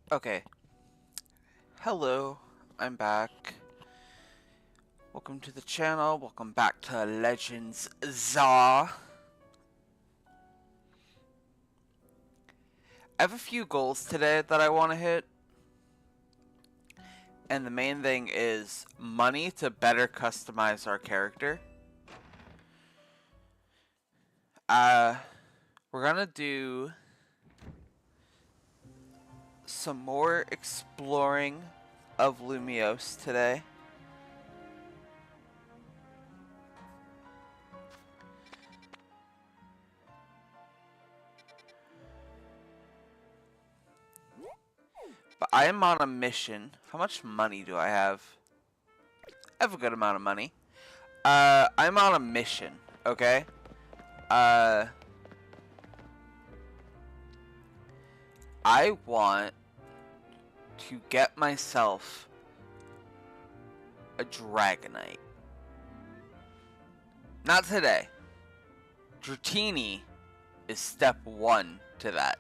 Okay. Hello, I'm back. Welcome to the channel. Welcome back to Legends Za. I have a few goals today that I want to hit. And the main thing is money to better customize our character. We're gonna do some more exploring of Lumiose today. But I am on a mission. How much money do I have? I have a good amount of money. I'm on a mission, okay? I want to get myself a Dragonite. Not today. Dratini is step 1 to that.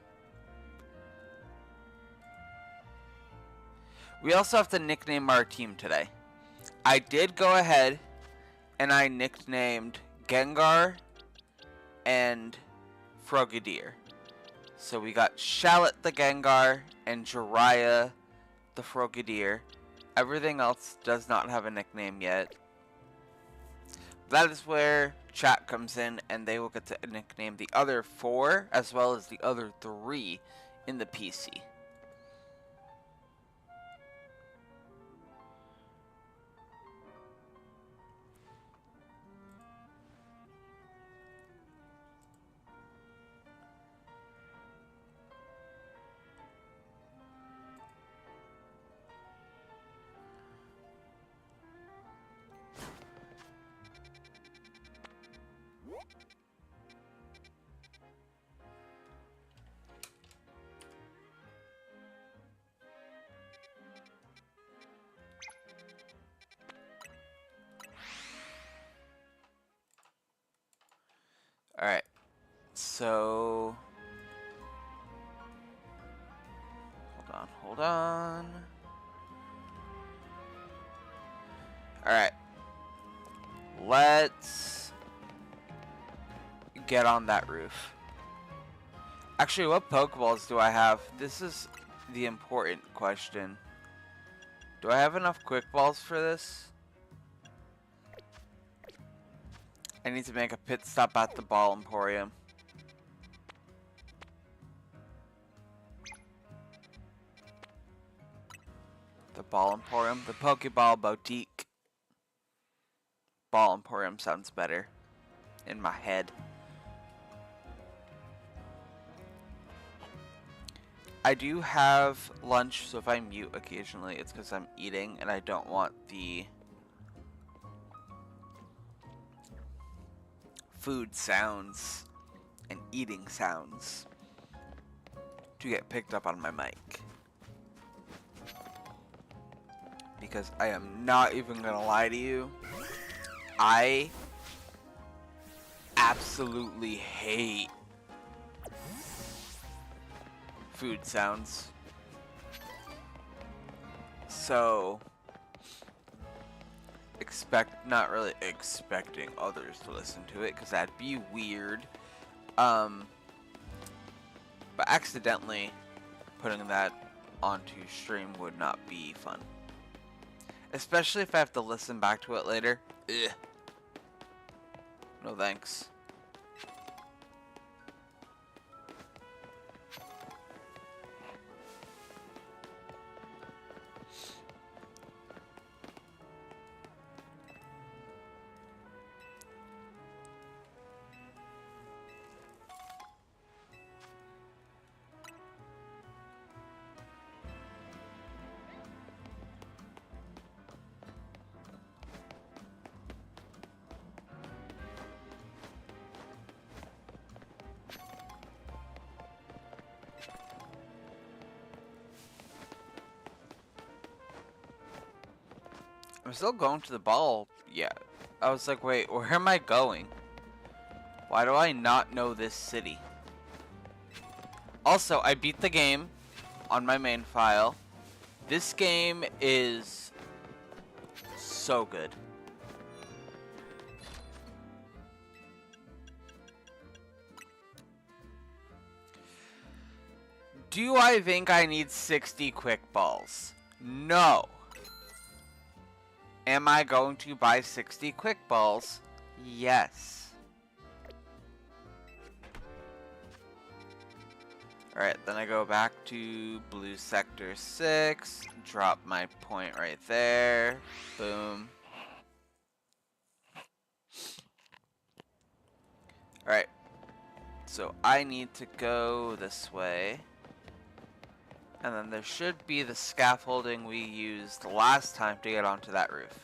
We also have to nickname our team today. I did go ahead and I nicknamed Gengar and Frogadier. So we got Shallot the Gengar and Jiraiya the Frogadier. Everything else does not have a nickname yet. That is where chat comes in, and they will get to nickname the other 4 as well as the other 3 in the PC. Alright, so hold on. Alright, let's get on that roof. Actually, what Pokeballs do I have? This is the important question. Do I have enough Quick Balls for this? I need to make a pit stop at the Ball Emporium. The Ball Emporium, the Pokeball Boutique. Ball Emporium sounds better in my head. I do have lunch, so if I mute occasionally, it's because I'm eating and I don't want the food sounds and eating sounds to get picked up on my mic. Because I am not even gonna lie to you, I absolutely hate food sounds. So not really expecting others to listen to it, because that'd be weird. But accidentally putting that onto stream would not be fun. Especially if I have to listen back to it later. Ugh. No thanks. I'm still going to the ball. Yeah. I was like, wait, where am I going? Why do I not know this city? Also, I beat the game. on my main file. This game is so good. Do I think I need 60 quick balls? No. Am I going to buy 60 quick balls? Yes. Alright, then I go back to blue sector 6, drop my point right there, boom. Alright, so I need to go this way, and then there should be the scaffolding we used last time to get onto that roof.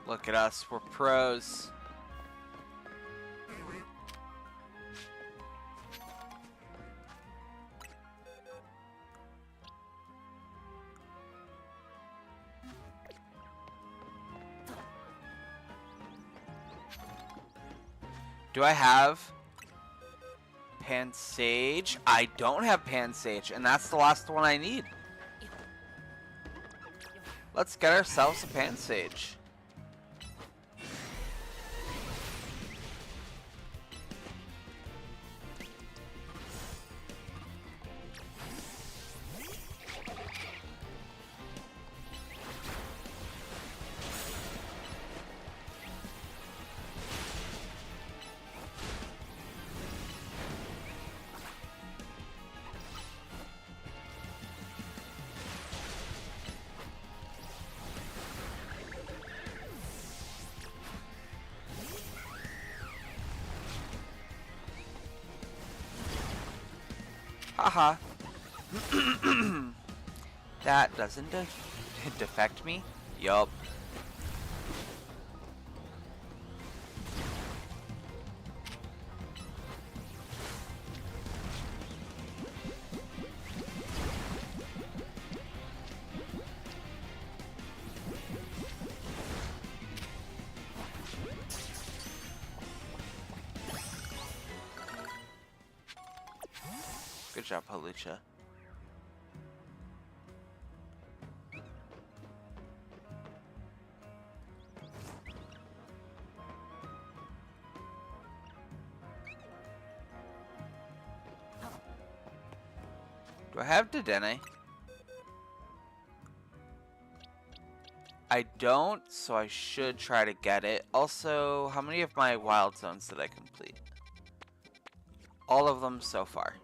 Look at us, we're pros. Do I have Pan Sage? I don't have Pan Sage, and that's the last one I need. Let's get ourselves a Pan Sage. Haha. That doesn't defect me? Yup. Good job, Halucha. Do I have Dedenne? I don't, so I should try to get it. Also, how many of my wild zones did I complete? All of them so far.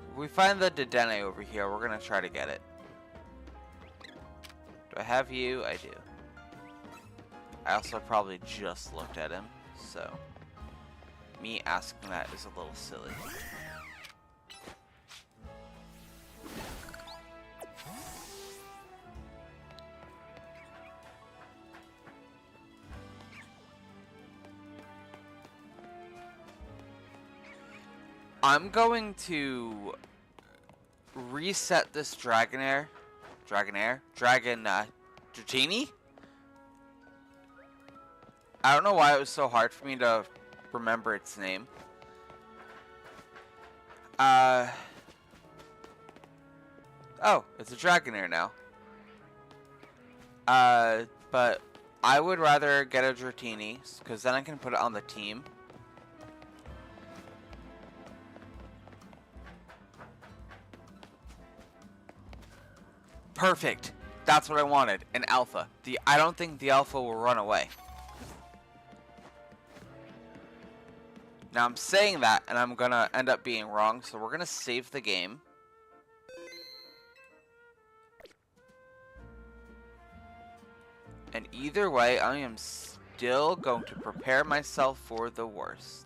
If we find the Dedenne over here, we're gonna try to get it. Do I have you? I do. I also probably just looked at him, so me asking that is a little silly. I'm going to reset this Dratini? I don't know why it was so hard for me to remember its name. Oh, it's a Dragonair now. But I would rather get a Dratini, because then I can put it on the team. Perfect. That's what I wanted. An alpha. I don't think the alpha will run away. Now I'm saying that, and I'm gonna end up being wrong, so we're gonna save the game. And either way, I am still going to prepare myself for the worst.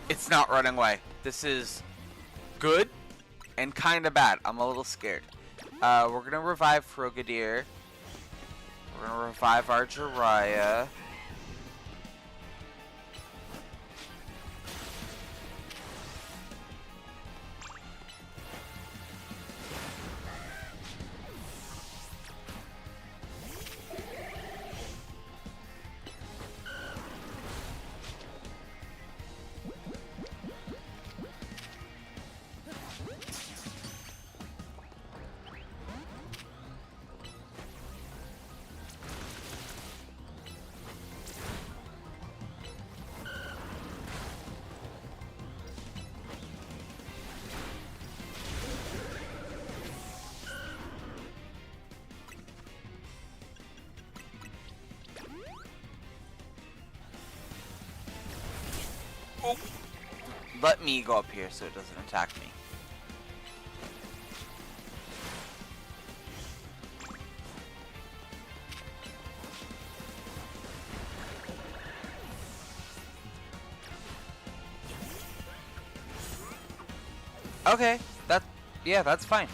It's not running away. This is good and kind of bad. I'm a little scared. We're going to revive Frogadier. We're going to revive our Jiraiya. Oh. Let me go up here so it doesn't attack me. Okay, yeah, that's fine.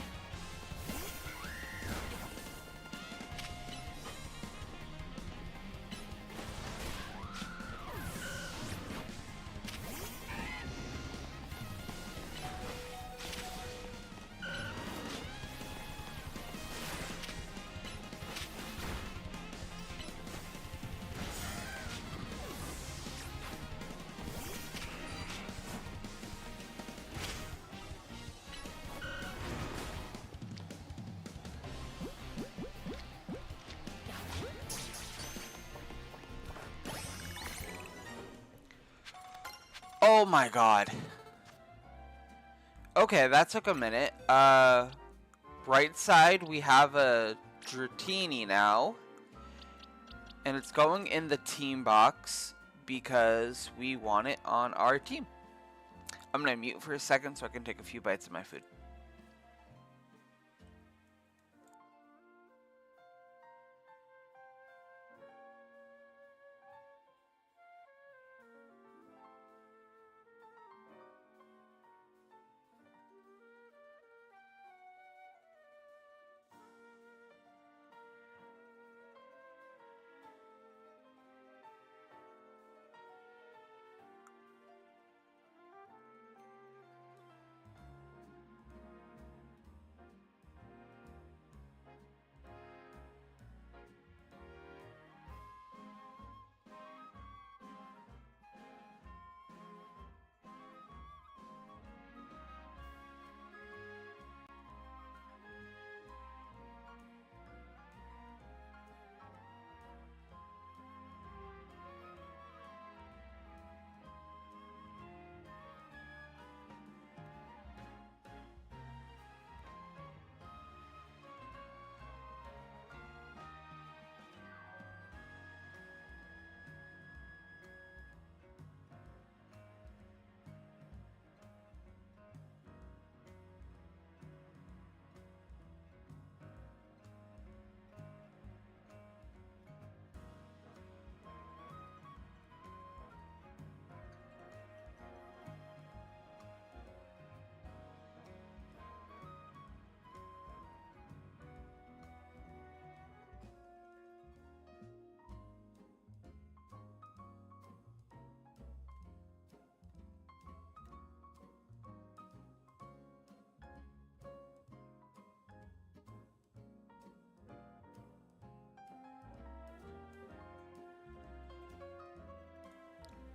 Oh my god. Okay, that took a minute. Right side, we have a Dratini now. And it's going in the team box because we want it on our team. I'm going to mute for a second so I can take a few bites of my food.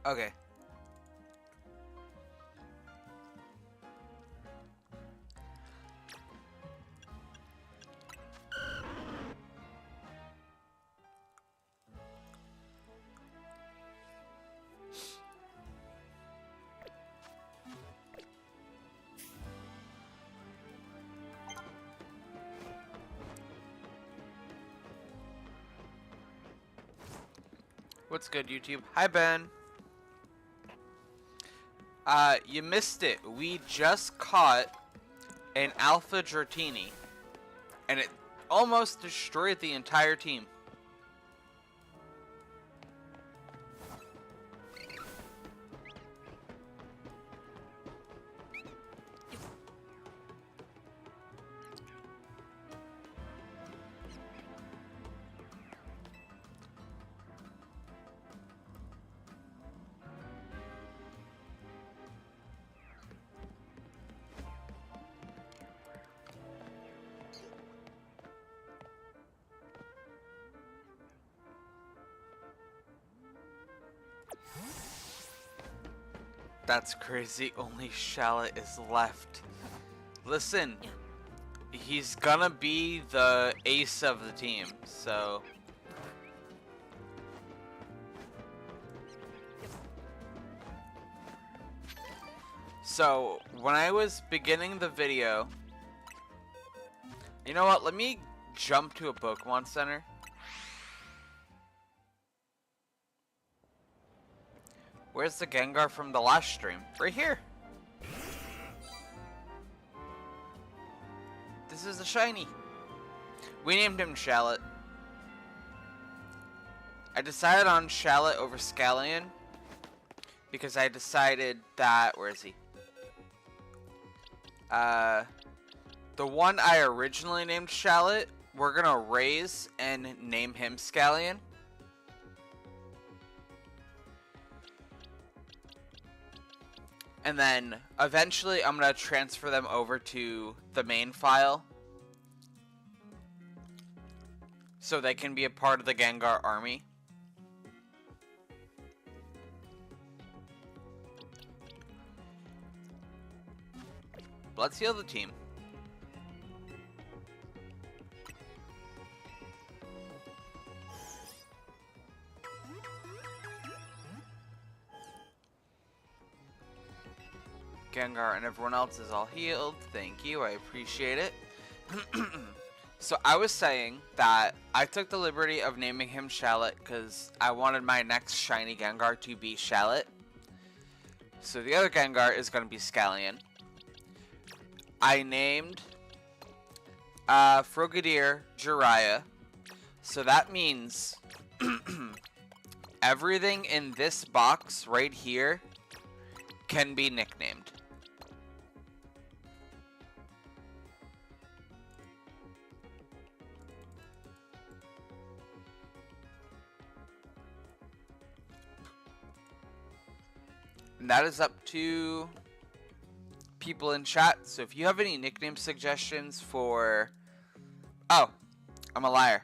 Okay. What's good, YouTube? Hi, Ben. You missed it. We just caught an Alpha Dratini, and it almost destroyed the entire team. That's crazy. Only Shallot is left. Listen, he's gonna be the ace of the team, so... So, when I was beginning the video... You know what? Let me jump to a Pokemon Center. Where's the Gengar from the last stream? Right here. This is a shiny. We named him Shallot. I decided on Shallot over Scallion because I decided that... Where is he? The one I originally named Shallot, we're gonna raise and name him Scallion. And then eventually I'm gonna transfer them over to the main file so they can be a part of the Gengar army. Let's heal the team. Gengar and everyone else is all healed. Thank you, I appreciate it. So I was saying that I took the liberty of naming him Shallot because I wanted my next shiny Gengar to be Shallot. So the other Gengar is going to be Scallion. I named Frogadier Jiraiya. So that means everything in this box right here can be nicknamed. And that is up to people in chat. So if you have any nickname suggestions for... Oh, I'm a liar.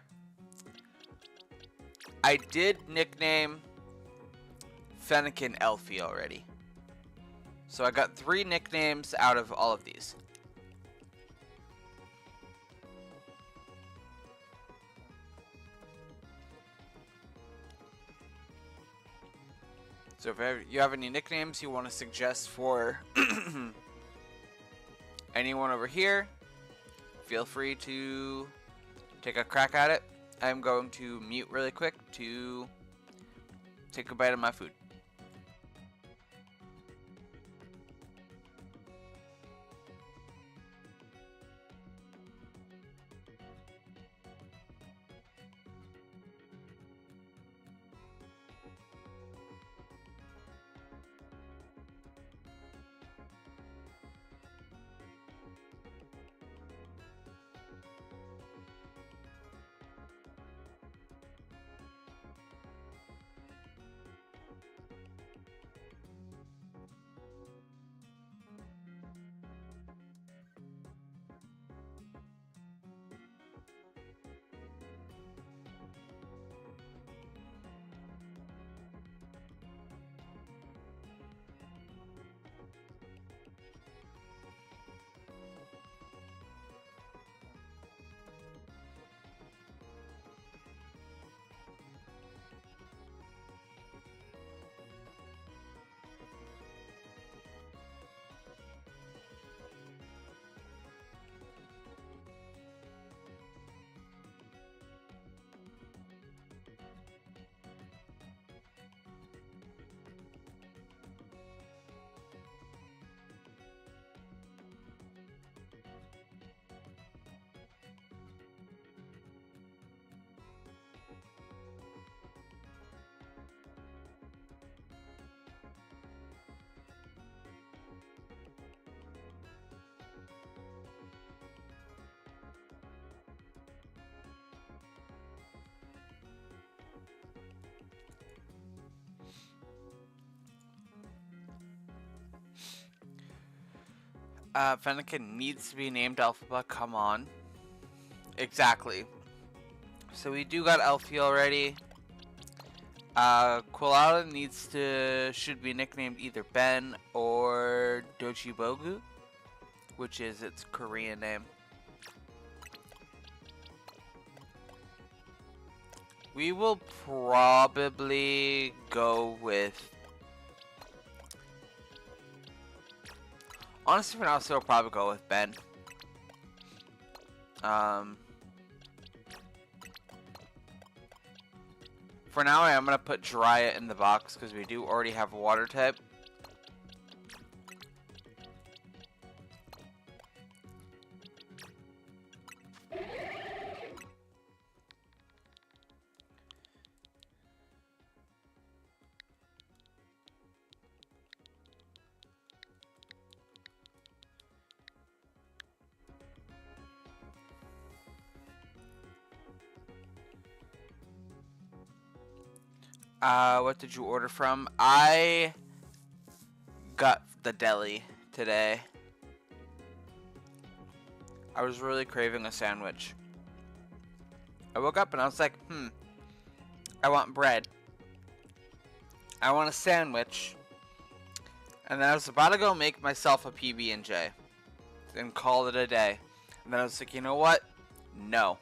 I did nickname Fennekin Elfie already. So I got 3 nicknames out of all of these. So if you have any nicknames you want to suggest for anyone over here, feel free to take a crack at it. I'm going to mute really quick to take a bite of my food. Fennekin needs to be named Alphaba. Come on. Exactly. So we do got Elfie already. Quilala should be nicknamed either Ben or Dojibogu, which is its Korean name. We will probably go with... Honestly, for now, so we'll probably go with Ben. For now, I am going to put Jiraiya in the box because we do already have a water type. What did you order from? I got the deli today. I was really craving a sandwich. I woke up and I was like, I want bread. I want a sandwich. And then I was about to go make myself a PB&J and call it a day. And then I was like, you know what? No.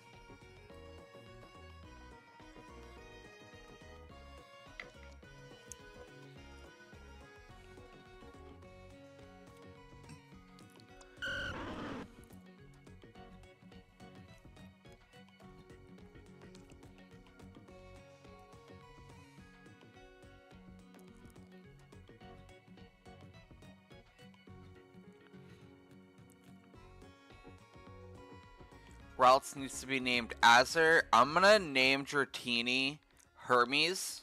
Ralts needs to be named Azur. I'm gonna name Dratini Hermes.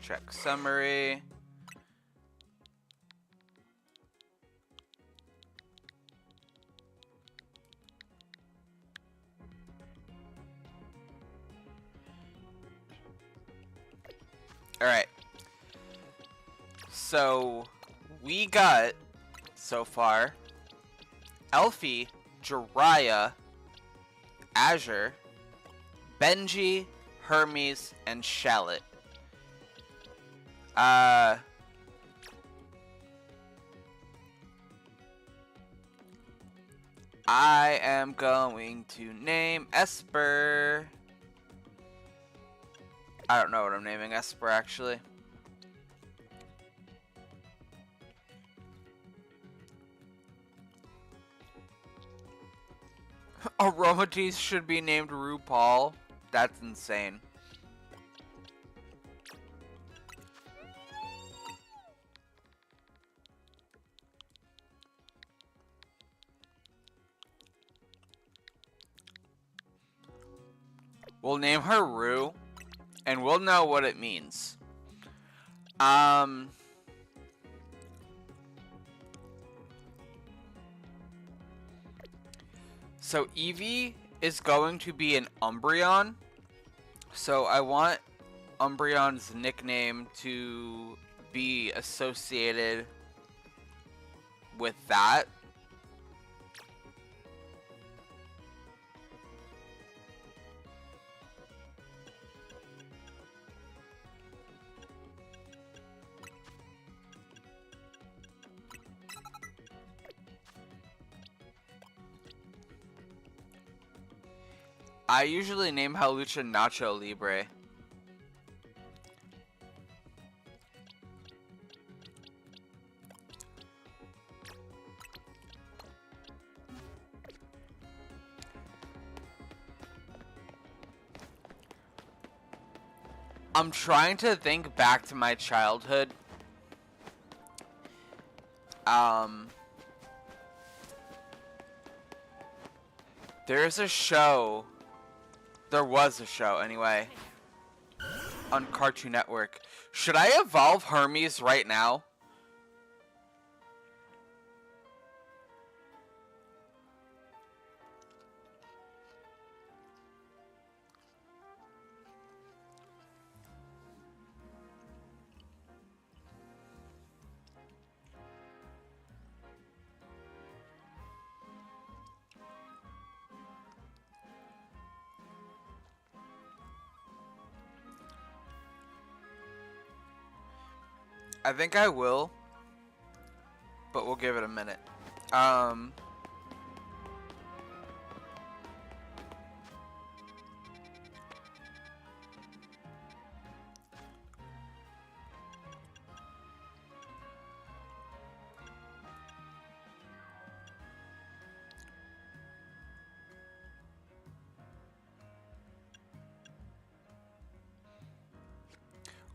Check summary. Alright. So, we got, so far, Elfie, Jiraiya, Azur, Benji, Hermes, and Shallot. I am going to name Esper. I don't know what I'm naming Esper, actually. Aromatisse should be named RuPaul. That's insane. We'll name her Rue, and we'll know what it means. So Eevee is going to be an Umbreon. So I want Umbreon's nickname to be associated with that. I usually name Hawlucha Nacho Libre. I'm trying to think back to my childhood. There's a show. There was a show, anyway, on Cartoon Network. Should I evolve Hermes right now? I think I will, but we'll give it a minute.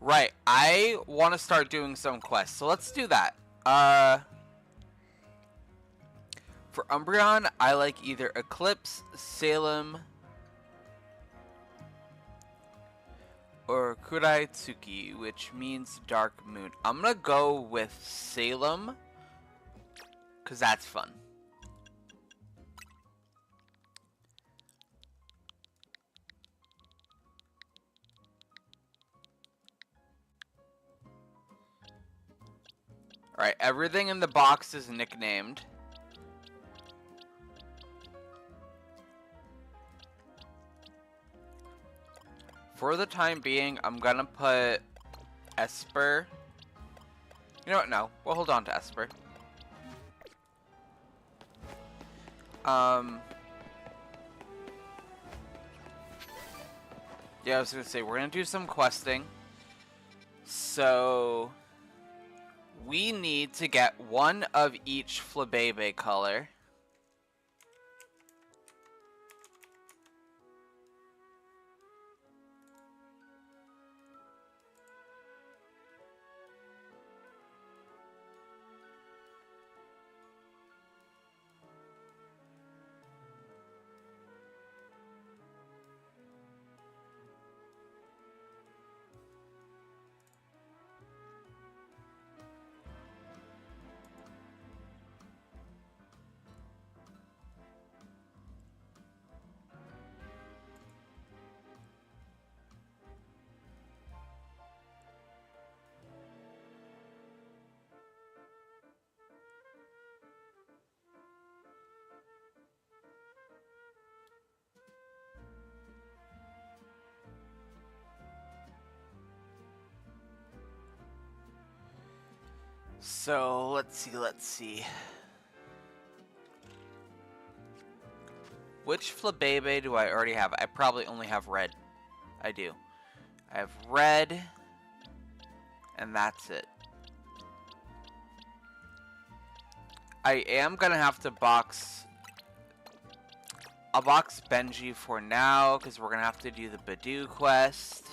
Right, I want to start doing some quests, so let's do that. For Umbreon, I like either Eclipse, Salem, or Kuraitsuki, which means Dark Moon. I'm gonna go with Salem, because that's fun. Alright, everything in the box is nicknamed. For the time being, I'm gonna put Esper. You know what? No, we'll hold on to Esper. Yeah, I was gonna say, we're gonna do some questing. So we need to get one of each Flabébé color. So let's see. Which Flabébé do I already have? I probably only have red. I do. I have red, and that's it. I am gonna have to box. I'll box Benji for now, because we're gonna have to do the Badoo quest.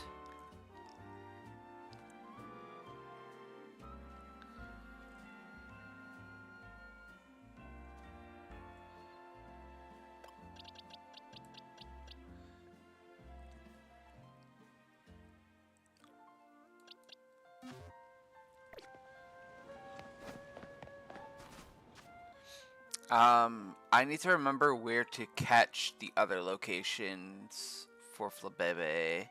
I need to remember where to catch the other locations for Flabébé.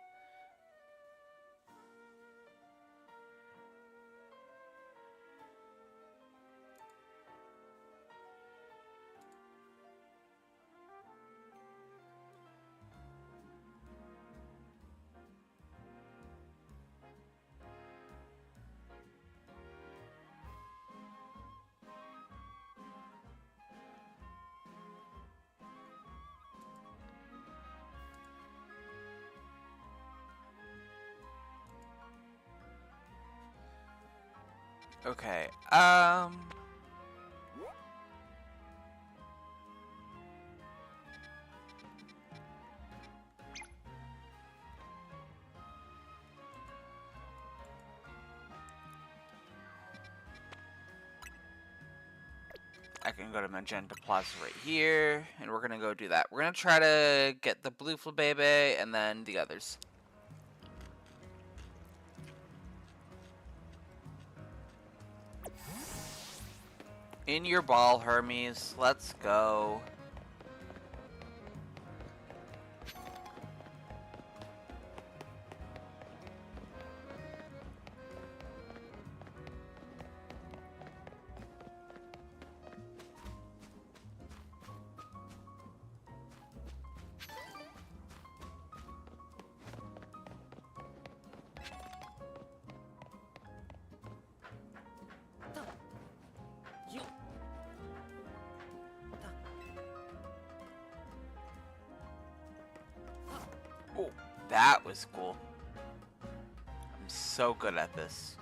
Okay, I can go to Magenta Plaza right here, and we're gonna go do that. We're gonna try to get the blue Flabébé and then the others. In your ball, Hermes. Let's go. That was cool. I'm so good at this.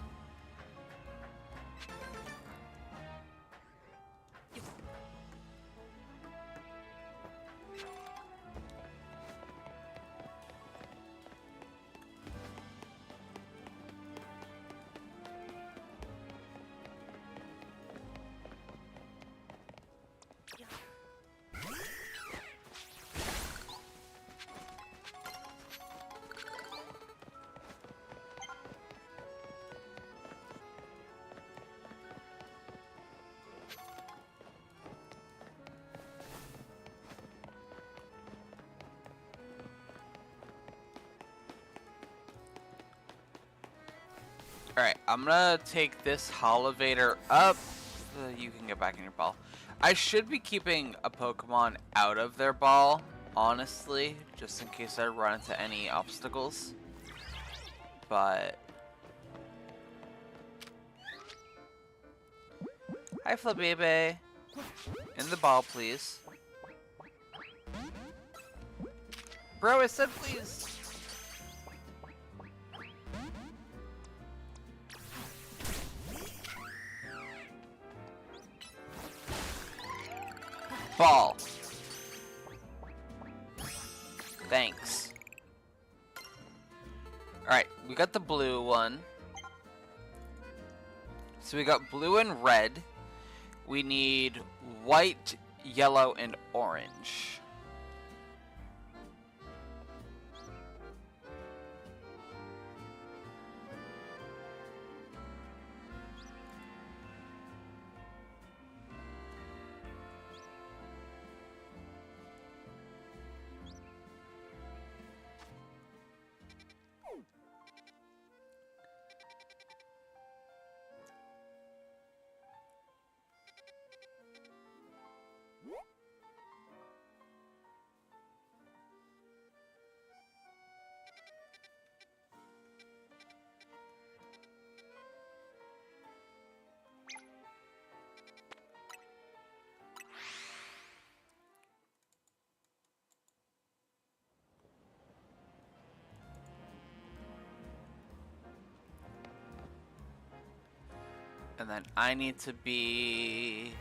Alright, I'm gonna take this Holovator up. You can get back in your ball. I should be keeping a Pokemon out of their ball, honestly, just in case I run into any obstacles. But... Hi, Flabébé. In the ball, please. Bro, I said please. Ball. Thanks. Alright, we got the blue one. So we got blue and red. We need white, yellow, and orange. And then I need to be...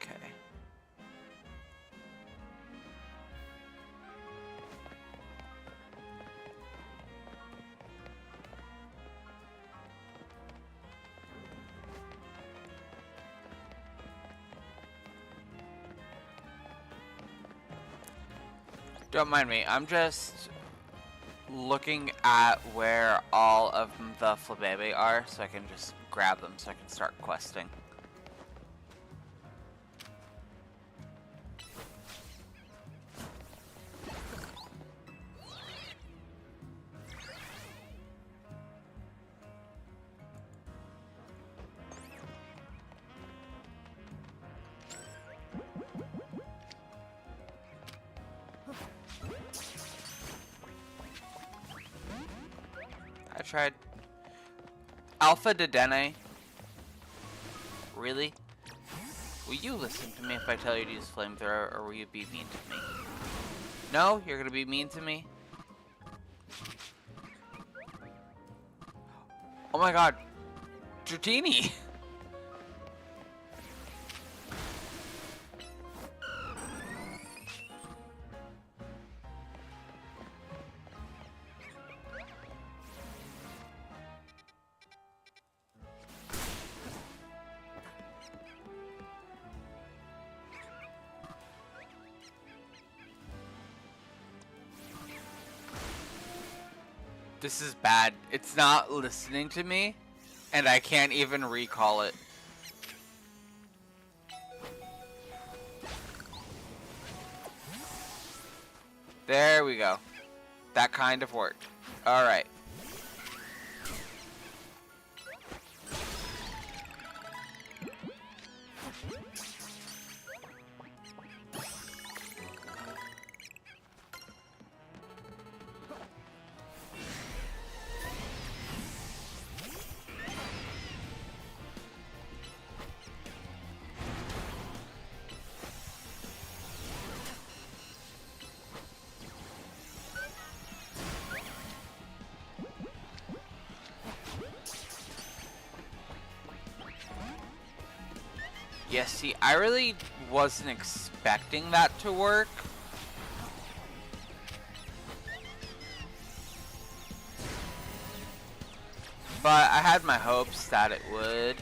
Okay. Don't mind me, I'm just looking at where all of the Flabébé are, so I can just grab them so I can start questing. I tried. Alpha Dedenne? Really? Will you listen to me if I tell you to use Flamethrower, or will you be mean to me? No? You're gonna be mean to me? Oh my god. Dratini! This is bad. It's not listening to me, and I can't even recall it. There we go. That kind of worked. Alright. Yeah, see, I really wasn't expecting that to work. But I had my hopes that it would.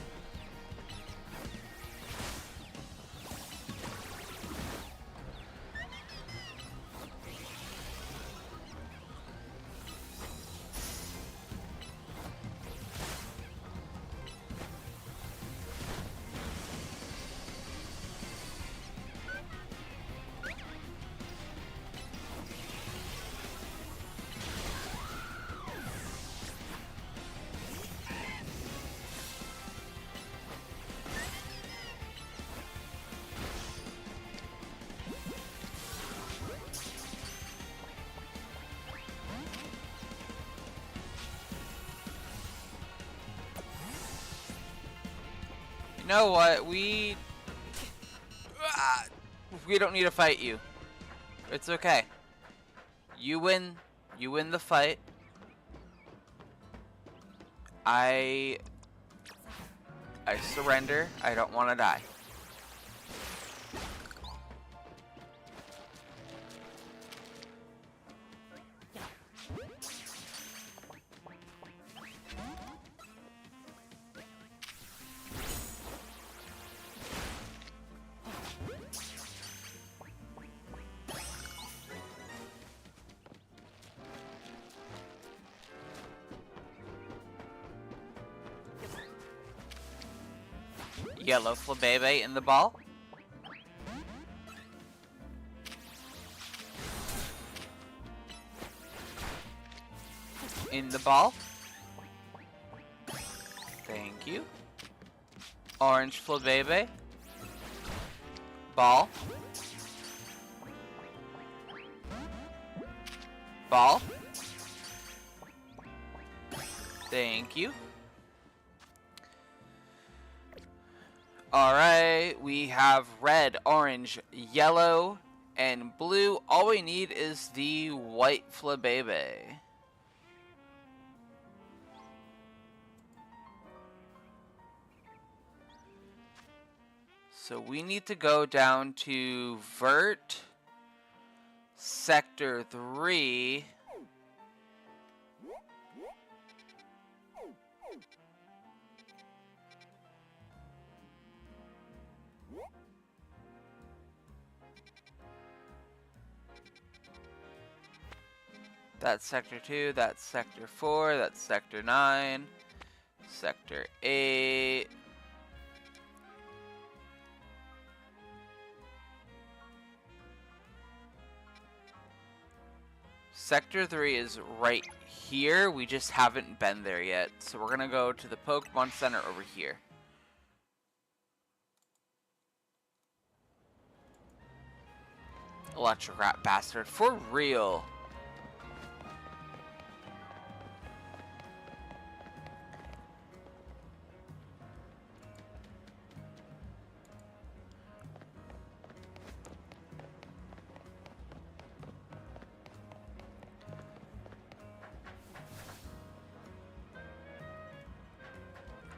You know what? We don't need to fight you. It's okay. You win. You win the fight. I surrender. I don't want to die. Yellow Flabebe in the ball. In the ball. Thank you. Orange Flabebe. Ball. Ball. Thank you. Alright, we have red, orange, yellow, and blue. All we need is the white Flabebe. So we need to go down to Vert, Sector 3. That's Sector 2, that's Sector 4, that's Sector 9, Sector 8. Sector 3 is right here, we just haven't been there yet. So we're gonna go to the Pokemon Center over here. Electric Rat Bastard, for real.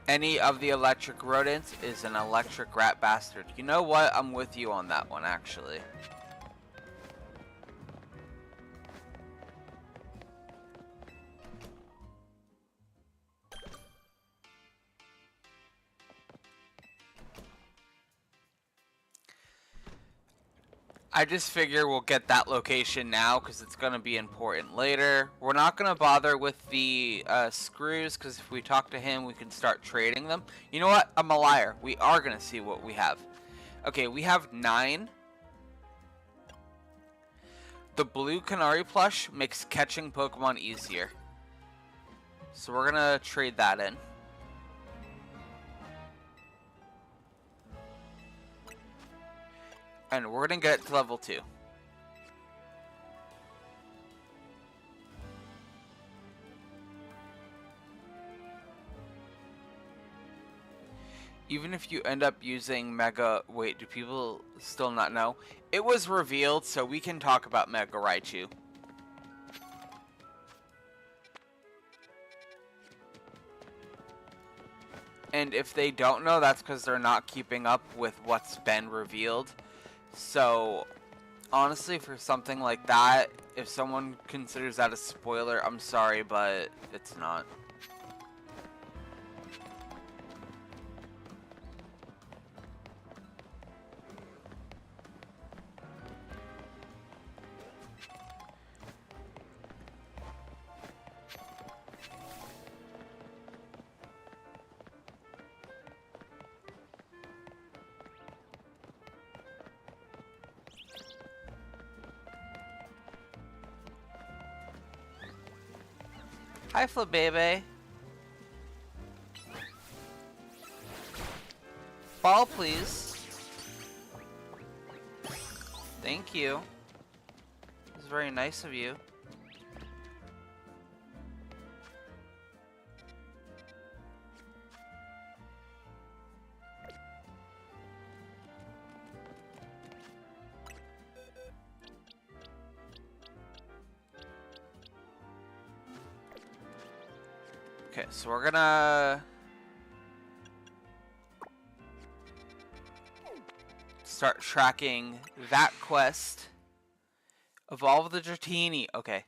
Any of the electric rodents is an electric rat bastard. You know what? I'm with you on that one, actually. I just figure we'll get that location now because it's going to be important later. We're not going to bother with the screws because if we talk to him, we can start trading them. You know what? I'm a liar. We are going to see what we have. Okay, we have 9. The blue Canary plush makes catching Pokemon easier. So we're going to trade that in. And we're going to get it to level 2. Even if you end up using Mega... Wait, do people still not know? It was revealed, so we can talk about Mega Raichu. And if they don't know, that's because they're not keeping up with what's been revealed. So, honestly, for something like that, if someone considers that a spoiler, I'm sorry, but it's not. Hi, Flabebe. Ball, please. Thank you. It's very nice of you. Okay, so we're gonna start tracking that quest. Evolve the Dratini. Okay.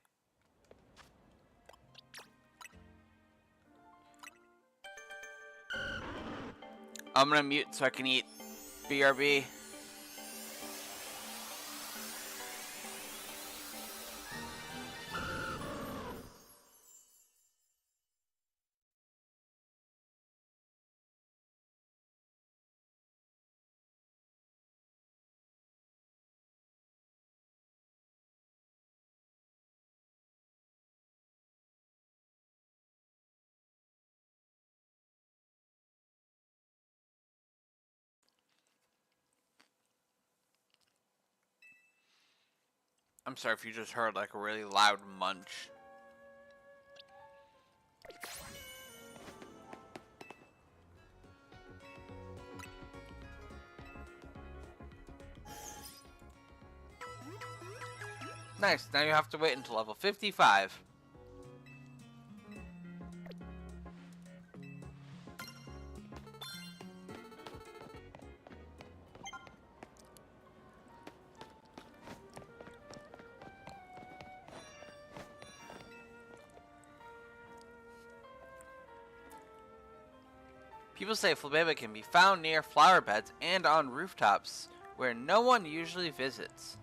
I'm gonna mute so I can eat BRB. I'm sorry if you just heard like a really loud munch. Nice, now you have to wait until level 55. People say Flabebe can be found near flower beds and on rooftops, where no one usually visits.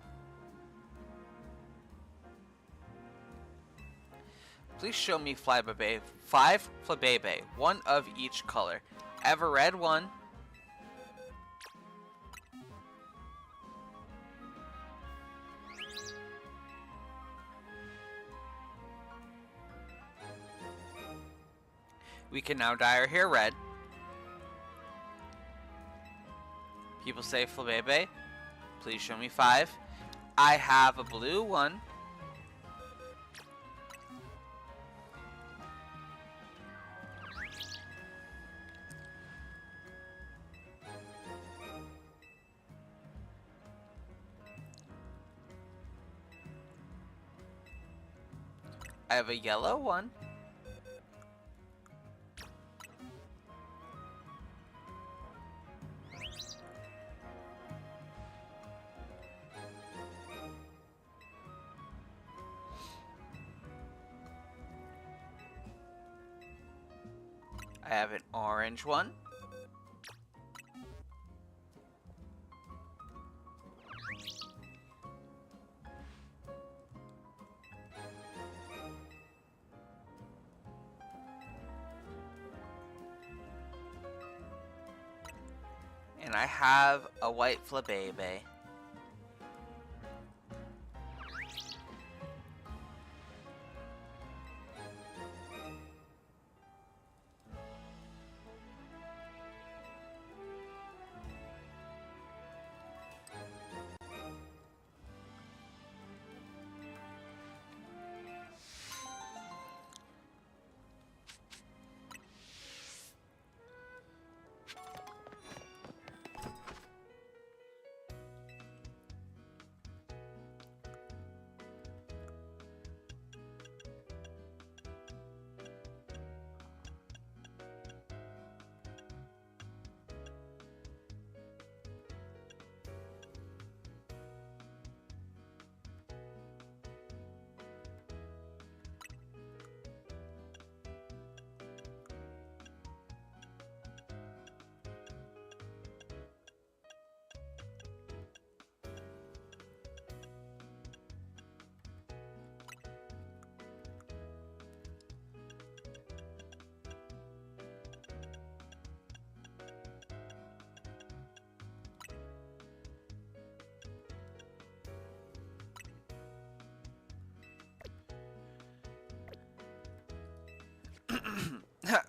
Please show me five Flabebe, one of each color. I have a red one. We can now dye our hair red. People say Flabebe. Please show me 5. I have a blue one. I have a yellow one. I have an orange one. And I have a white Flabebe.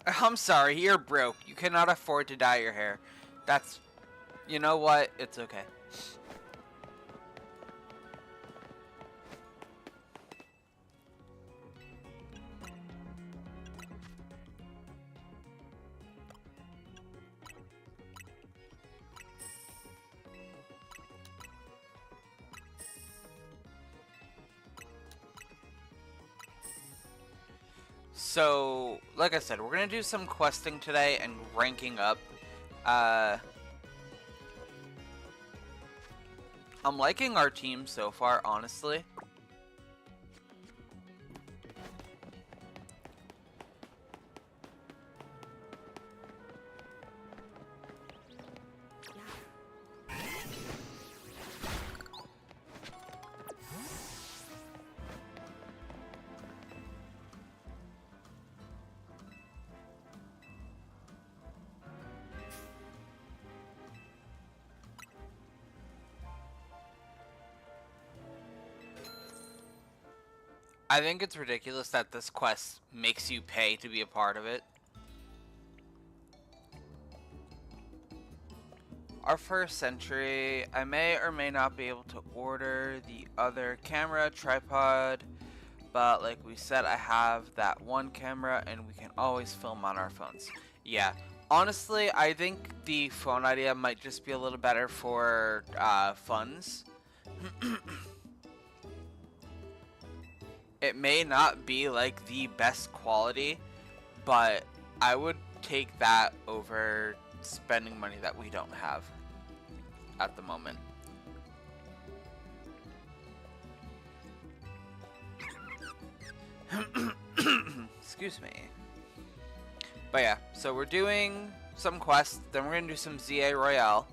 I'm sorry, you're broke. You cannot afford to dye your hair. That's... You know what? It's okay. So, like I said, we're gonna do some questing today and ranking up. Uh, I'm liking our team so far, honestly. I think it's ridiculous that this quest makes you pay to be a part of it. Our first entry, I may or may not be able to order the other camera, tripod, but like we said, I have that one camera and we can always film on our phones. Yeah, honestly, I think the phone idea might just be a little better for funds. It may not be like the best quality, but I would take that over spending money that we don't have at the moment. Excuse me. But yeah, so we're doing some quests, then we're gonna do some ZA Royale.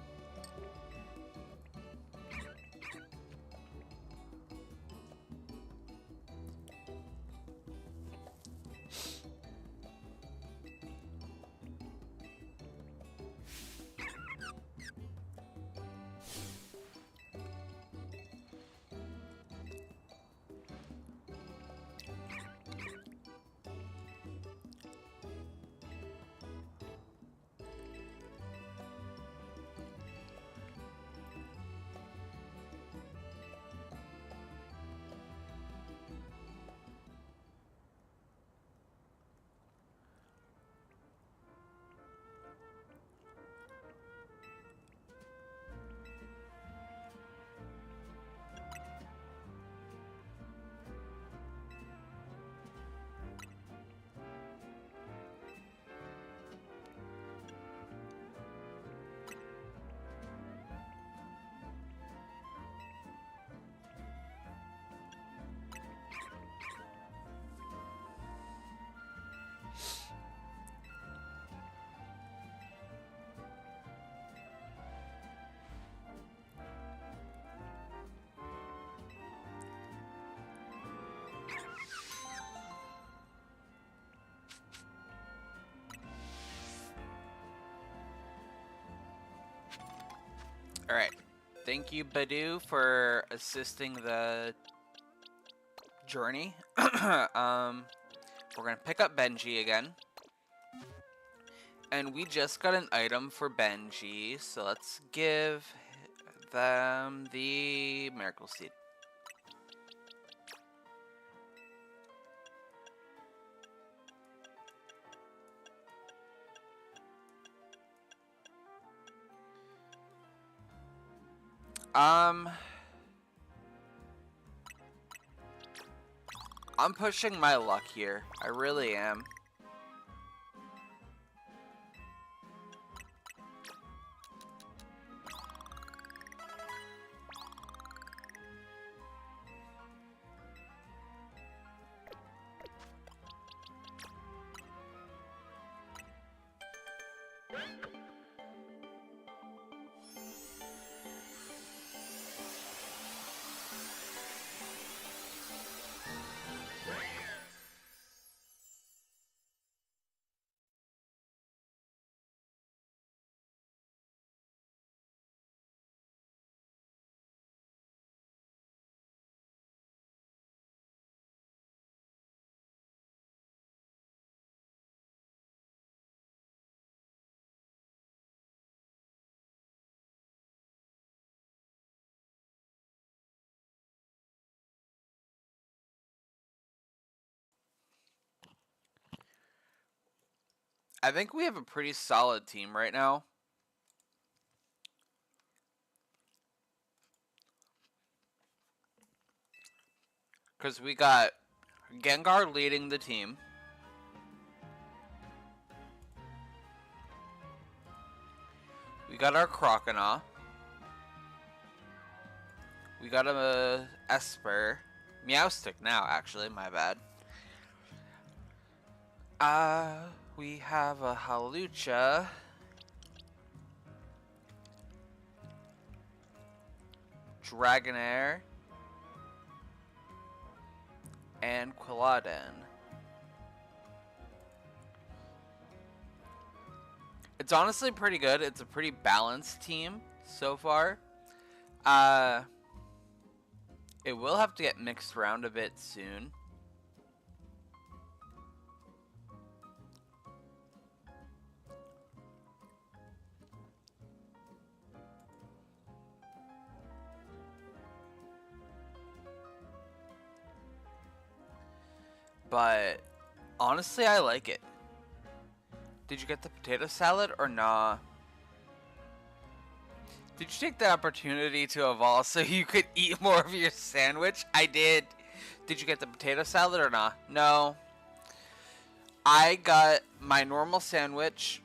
Alright. Thank you, Badu, for assisting the journey. We're gonna pick up Benji again. And we just got an item for Benji, so let's give them the Miracle Seed. I'm pushing my luck here. I really am. I think we have a pretty solid team right now. Because we got Gengar leading the team. We got our Croconaw. We got a Esper. Meowstic now, actually, my bad. We have a Hawlucha. Dragonair. And Quilladin. It's honestly pretty good. It's a pretty balanced team so far. It will have to get mixed around a bit soon. But honestly, I like it. Did you get the potato salad or nah? Did you take the opportunity to evolve so you could eat more of your sandwich? I did. Did you get the potato salad or not? No. I got my normal sandwich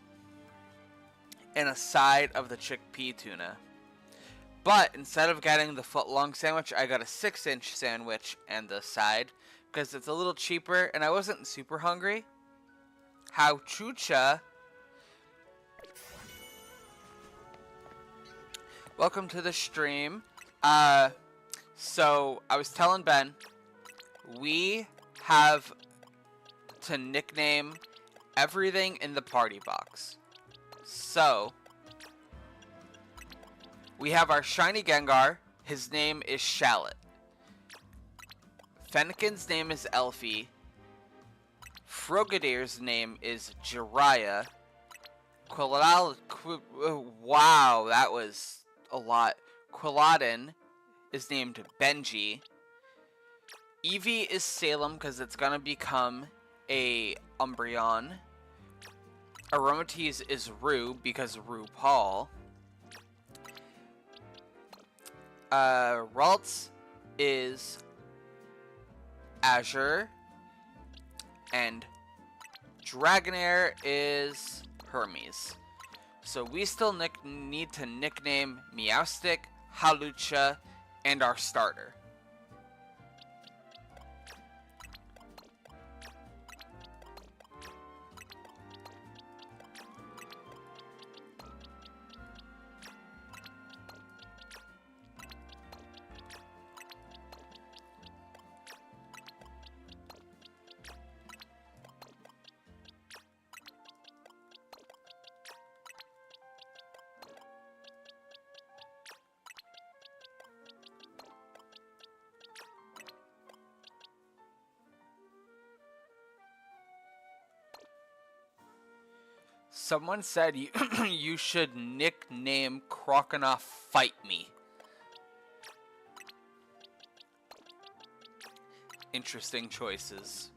and a side of the chickpea tuna. But instead of getting the foot-long sandwich, I got a 6-inch sandwich and the side because it's a little cheaper and I wasn't super hungry. How chucha. Welcome to the stream. So I was telling Ben, we have to nickname everything in the party box. So we have our shiny Gengar. His name is Shallot. Fennekin's name is Elfie. Frogadier's name is Jiraiya. Wow, that was a lot. Quilladin is named Benji. Eevee is Salem because it's gonna become a Umbreon. Aromatisse is Rue because RuPaul. Ralts is Azure. And Dragonair is Hermes. So we still need to nickname Meowstic, Hawlucha, and our starter. Someone said you should nickname Croconaw Fight Me. Interesting choices.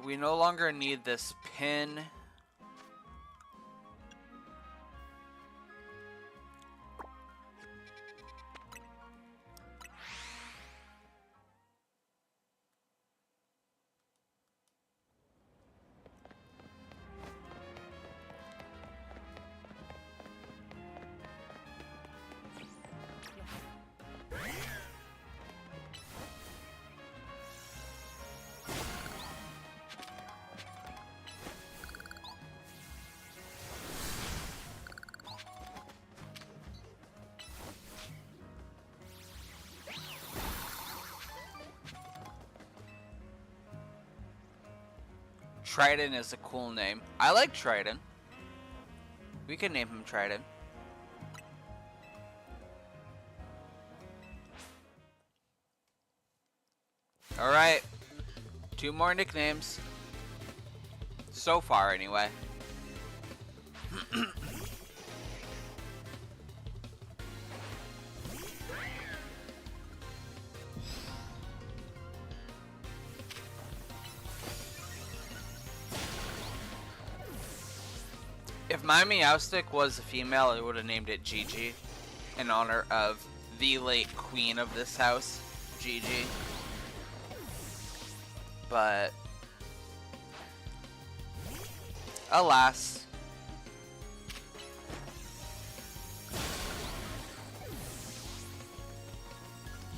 We no longer need this pin. Trident is a cool name. I like Trident. We can name him Trident. Alright. 2 more nicknames. So far, anyway. If my Meowstic was a female, I would have named it Gigi in honor of the late queen of this house, Gigi. But alas.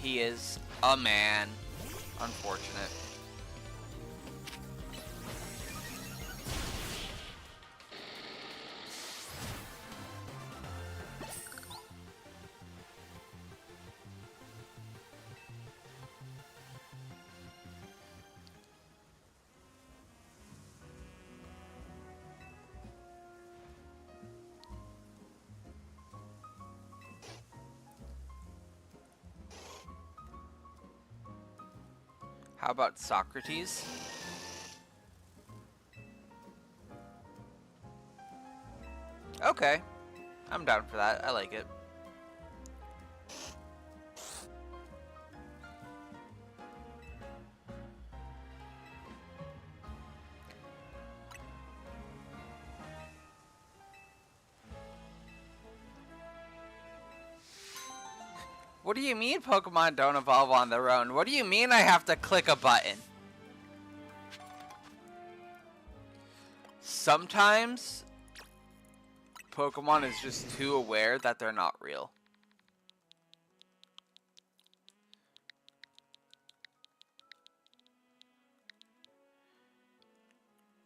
He is a man. Unfortunate. How about Socrates? Okay. I'm down for that. I like it. What do you mean Pokemon don't evolve on their own? What do you mean I have to click a button? Sometimes Pokemon is just too aware that they're not real.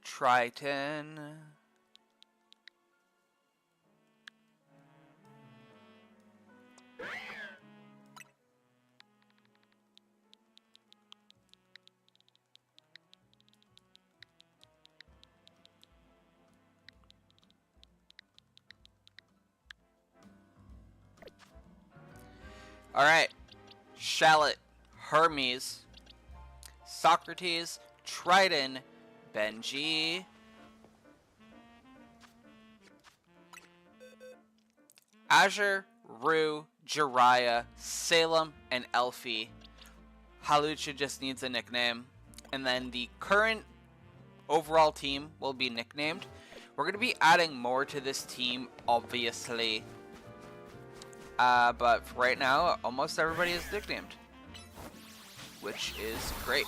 Triton. Alright. Shallot, Hermes, Socrates, Triton, Benji, Azure, Rue, Jiraiya, Salem, and Elfie. Hawlucha just needs a nickname. And then the current overall team will be nicknamed. We're going to be adding more to this team, obviously. But for right now, almost everybody is nicknamed, which is great.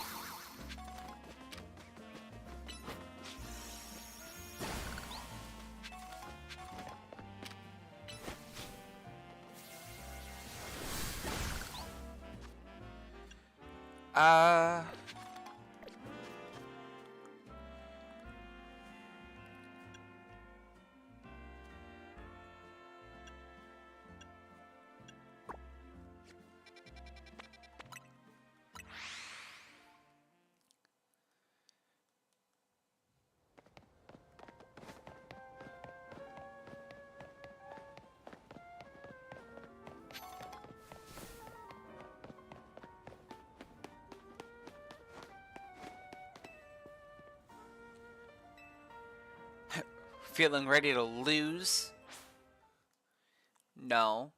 Feeling ready to lose? No.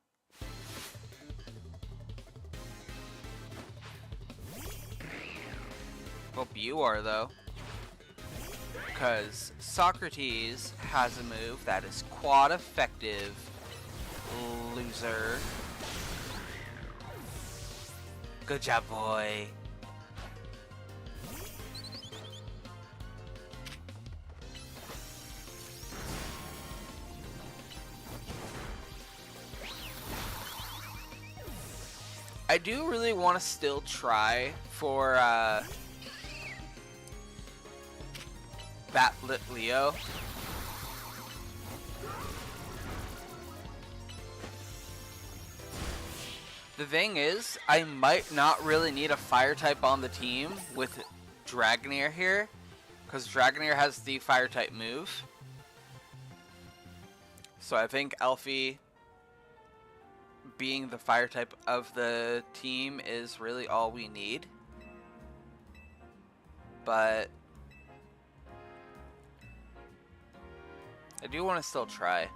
Hope you are, though. Because Socrates has a move that is quad effective. Loser. Good job, boy. I do really want to still try for Batlit Leo. The thing is, I might not really need a fire type on the team with Dragonair here, because Dragonair has the fire type move. So I think Elfie being the fire type of the team is really all we need. But I do want to still try.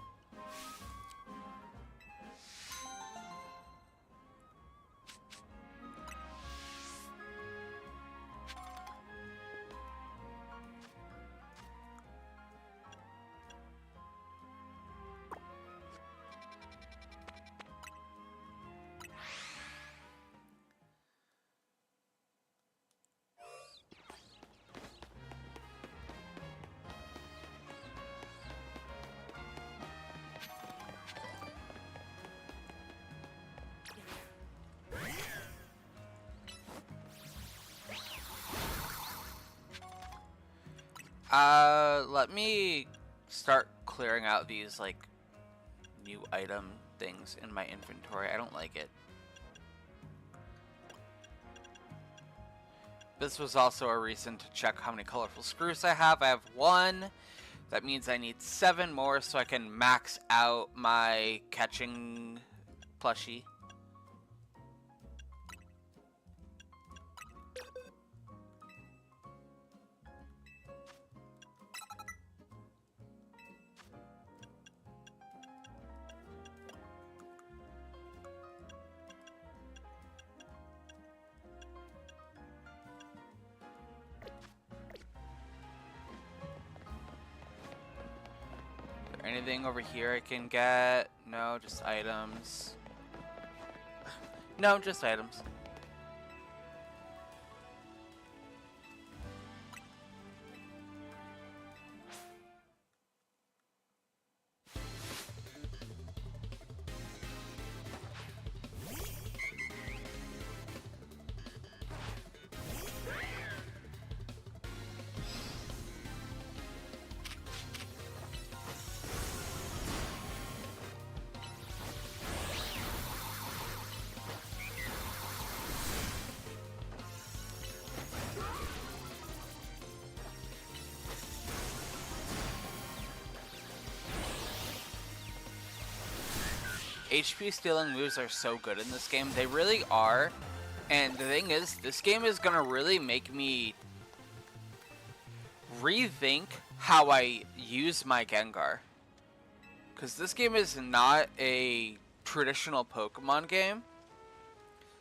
Let me start clearing out these, like, new item things in my inventory. I don't like it. This was also a reason to check how many colorful screws I have. I have 1. That means I need 7 more so I can max out my catching plushie. Anything over here I can get? No, just items. No, just items. HP stealing moves are so good in this game. They really are. And the thing is, this game is gonna really make me rethink how I use my Gengar. Because this game is not a traditional Pokemon game.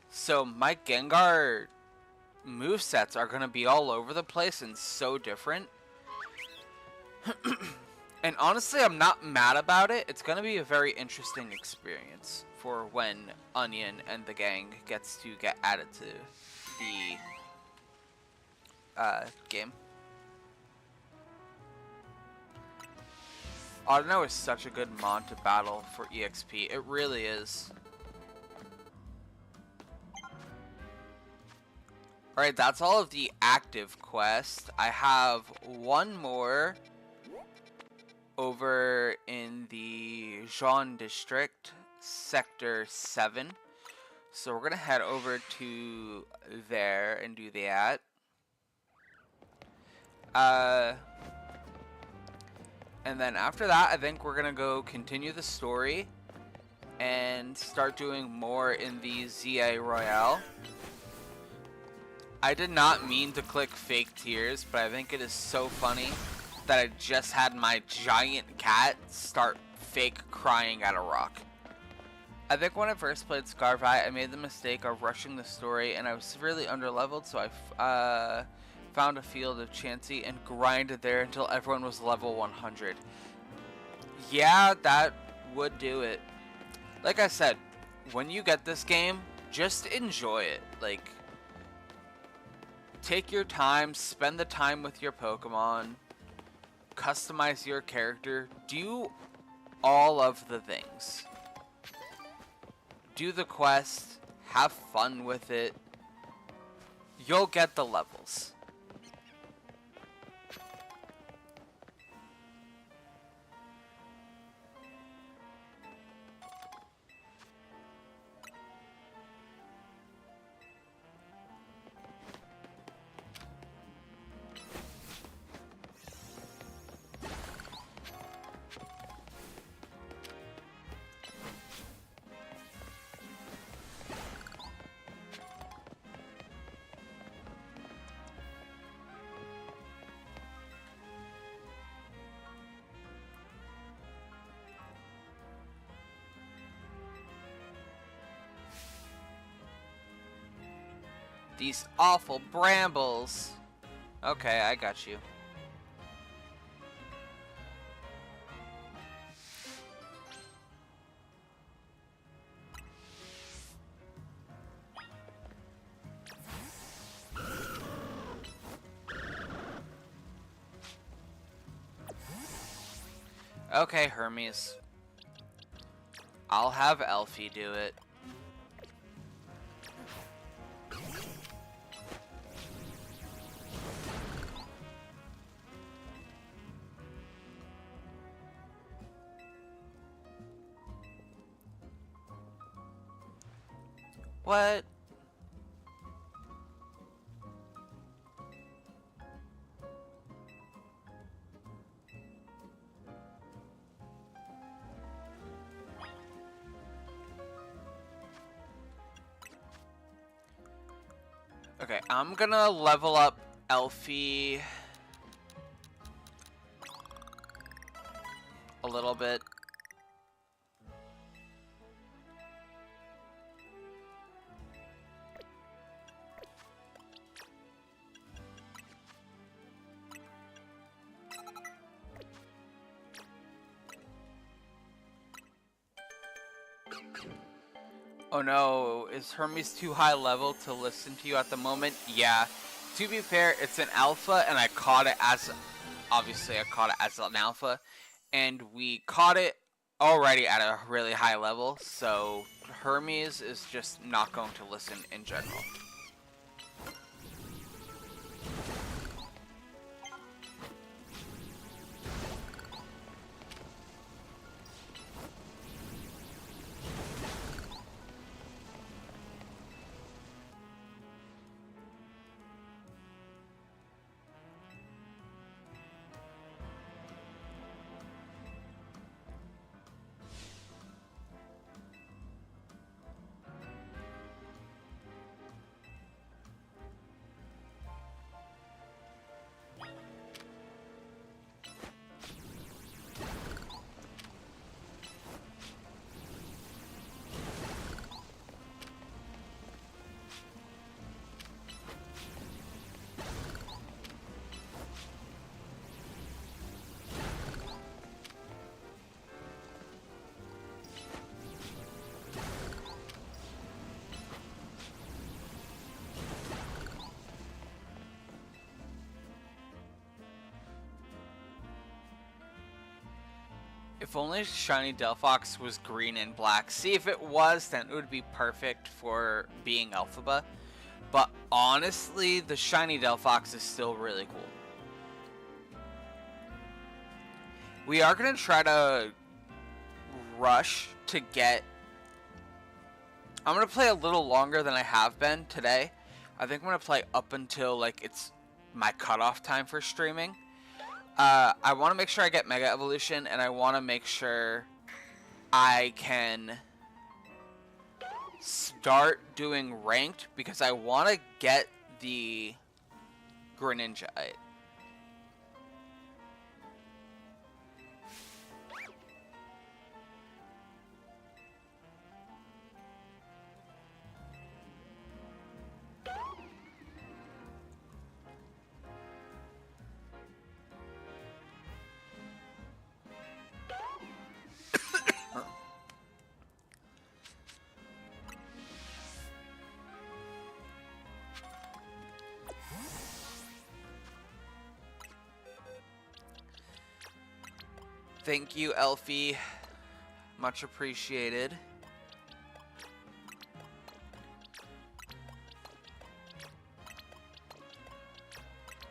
So my Gengar movesets are gonna be all over the place and so different. And honestly, I'm not mad about it. It's going to be a very interesting experience for when Onion and the gang gets to get added to the game. Audino is such a good mod to battle for EXP. It really is. Alright, that's all of the active quests. I have one more over in the Jean District, Sector 7. So we're going to head over to there and do that. And then after that, I think we're going to go continue the story and start doing more in the ZA Royale. I did not mean to click fake tears, but I think it is so funny that I just had my giant cat start fake crying at a rock. I think when I first played Scarvi, I made the mistake of rushing the story and I was severely underleveled, so I found a field of Chansey and grinded there until everyone was level 100. Yeah, that would do it. Like I said, when you get this game, just enjoy it. Like, take your time, spend the time with your Pokemon, customize your character, do all of the things. Do the quest, have fun with it. You'll get the levels. These awful brambles. Okay, I got you. Okay, Hermes. I'll have Elfie do it. What? Okay, I'm gonna level up Elfie a little bit. Oh no, is Hermes too high level to listen to you at the moment? Yeah. To be fair, it's an alpha, and I caught it as... Obviously, I caught it as an alpha. And we caught it already at a really high level, so Hermes is just not going to listen in general. If only Shiny Delphox was green and black. See, if it was, then it would be perfect for being Alphaba. But honestly, the Shiny Delphox is still really cool. We are going to try to rush to get... I'm going to play a little longer than I have been today. I think I'm going to play up until like it's my cutoff time for streaming. I want to make sure I get Mega Evolution, and I want to make sure I can start doing ranked, because I want to get the Greninja. Thank you, Elfie. Much appreciated.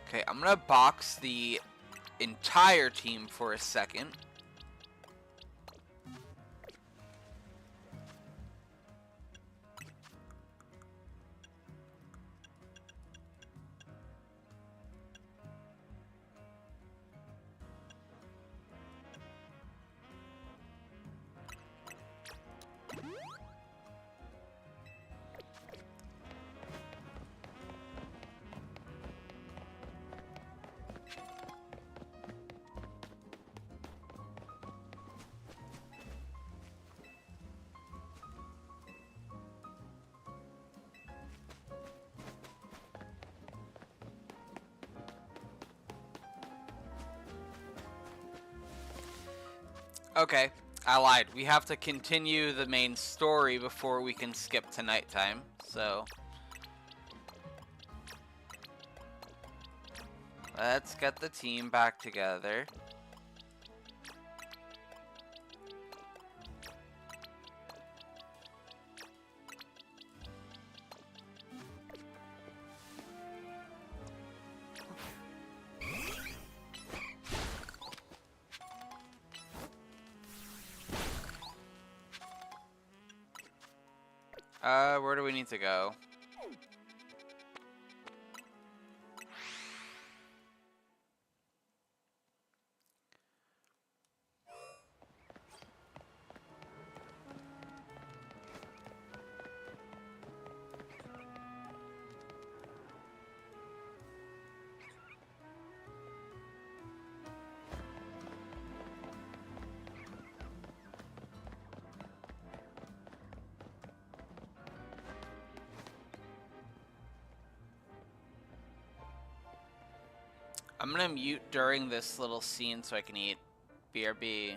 Okay, I'm gonna box the entire team for a second. Okay, I lied. We have to continue the main story before we can skip to nighttime, so... Let's get the team back together. Where do we need to go? I'm gonna mute during this little scene so I can eat. BRB.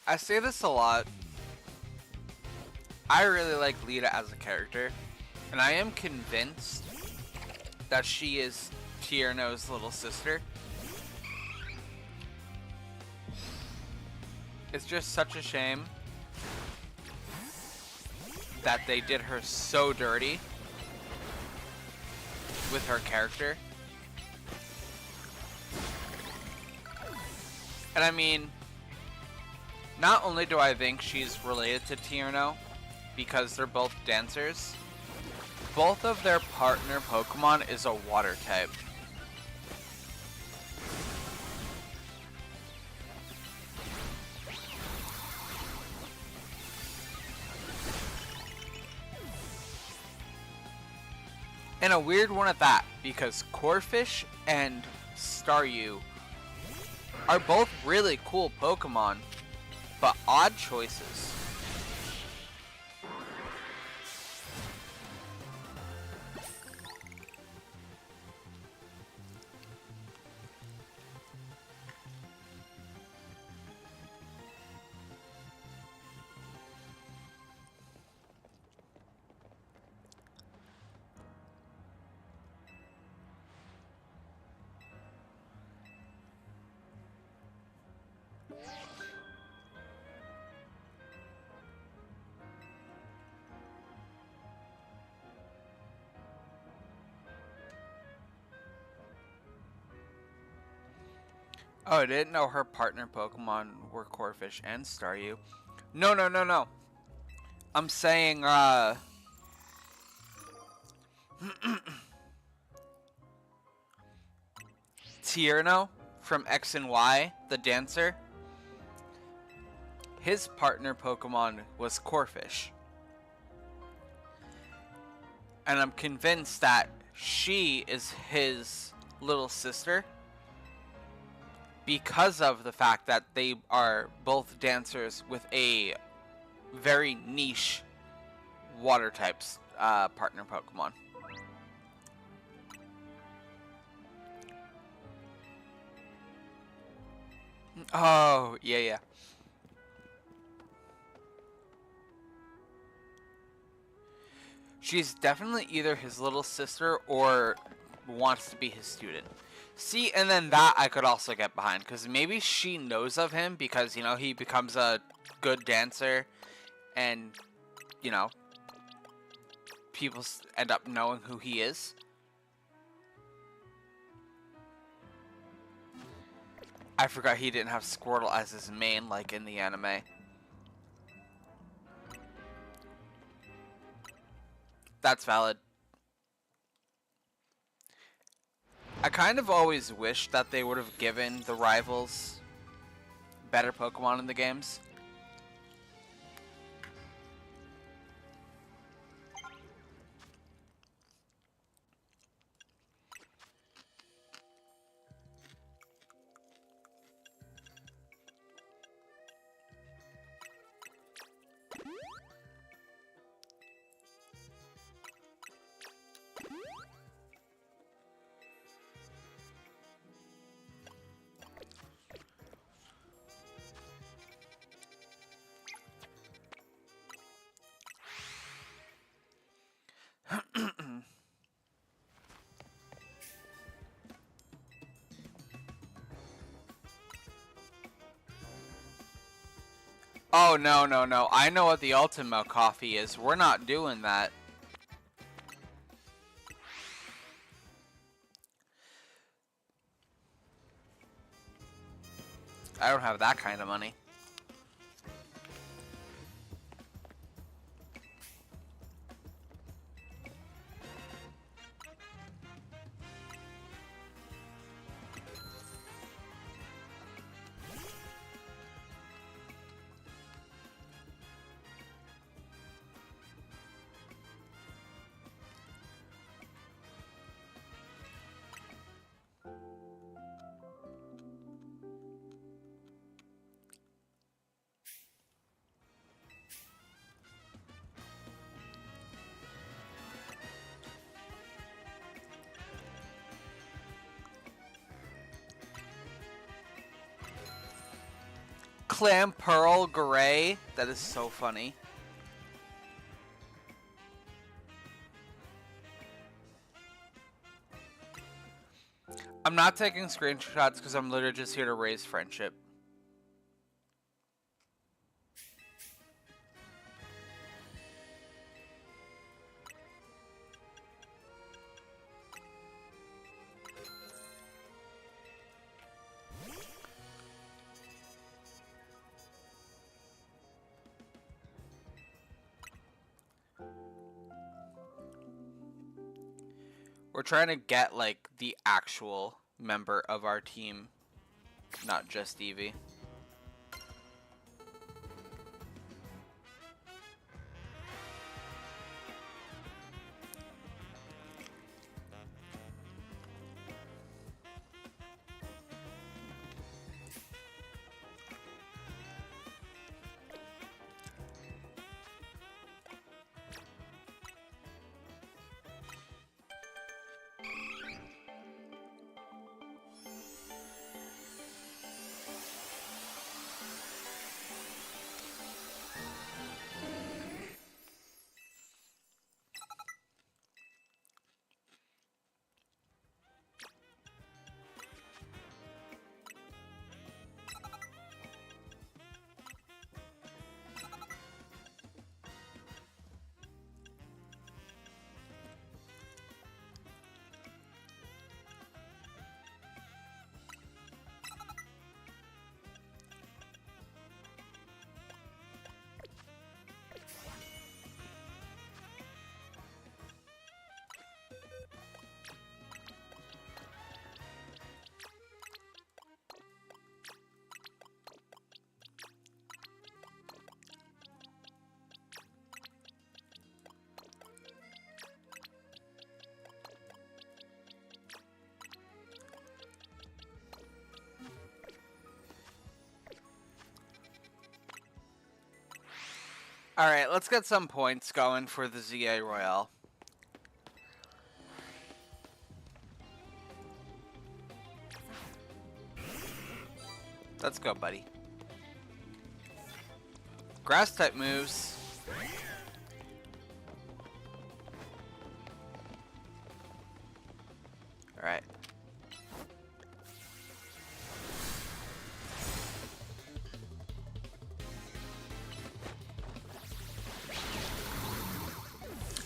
I say this a lot. I really like Lita as a character, and I am convinced that she is Tierno's little sister. It's just such a shame that they did her so dirty with her character. And I mean, not only do I think she's related to Tierno, because they're both dancers, both of their partner Pokemon is a water type. And a weird one at that, because Corphish and Staryu are both really cool Pokemon, but odd choices. Oh, I didn't know her partner Pokemon were Corphish and Staryu. No. I'm saying, Tierno from X and Y, the dancer, his partner Pokemon was Corphish. And I'm convinced that she is his little sister. because of the fact that they are both dancers with a very niche water types partner Pokemon. Oh, yeah, yeah. She's definitely either his little sister or wants to be his student. See, and then that I could also get behind, because maybe she knows of him because, you know, he becomes a good dancer and, you know, people end up knowing who he is. I forgot he didn't have Squirtle as his main like in the anime. That's valid. I kind of always wish that they would have given the rivals better Pokemon in the games. Oh, no, no, no. I know what the Ultimate Coffee is. We're not doing that. I don't have that kind of money. Clam Pearl Gray. That is so funny. I'm not taking screenshots because I'm literally just here to raise friendship. We're trying to get, like, the actual member of our team, not just Eevee. Alright, let's get some points going for the ZA Royale. Let's go, buddy. Grass type moves. Alright.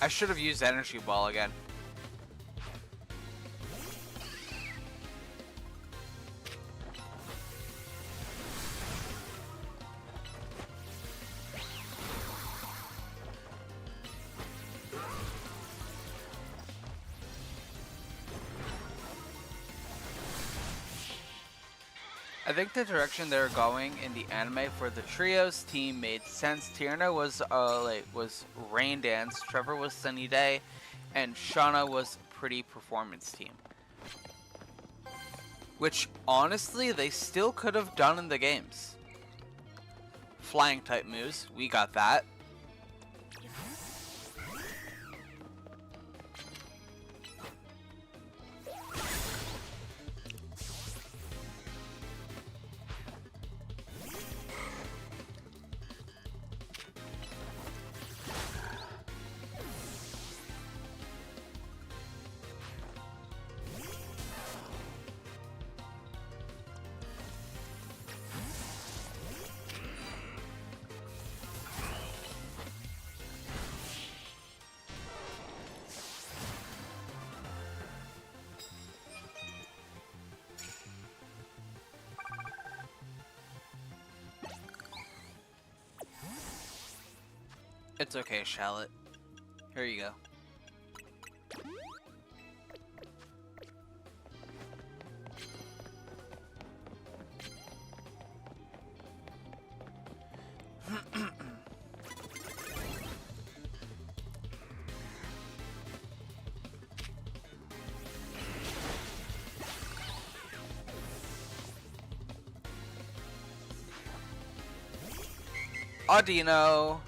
I should have used Energy Ball again. I think the direction they're going in the anime for the trios team made sense. Tierna was Rain Dance, Trevor was Sunny Day, and Shauna was Pretty Performance Team. Which honestly they still could have done in the games. Flying type moves, we got that. It's okay, Shallot. Here you go. Audino.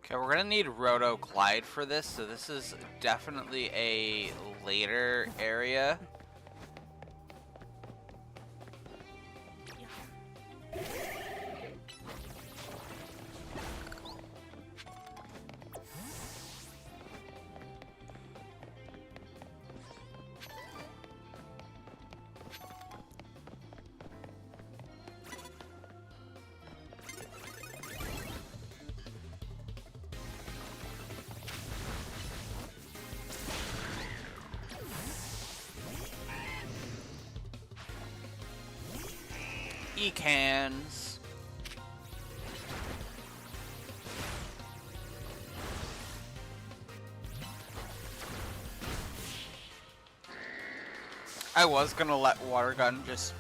Okay, we're gonna need Roto Glide for this, so this is definitely a later area. E-cans. I was gonna let Water Gun just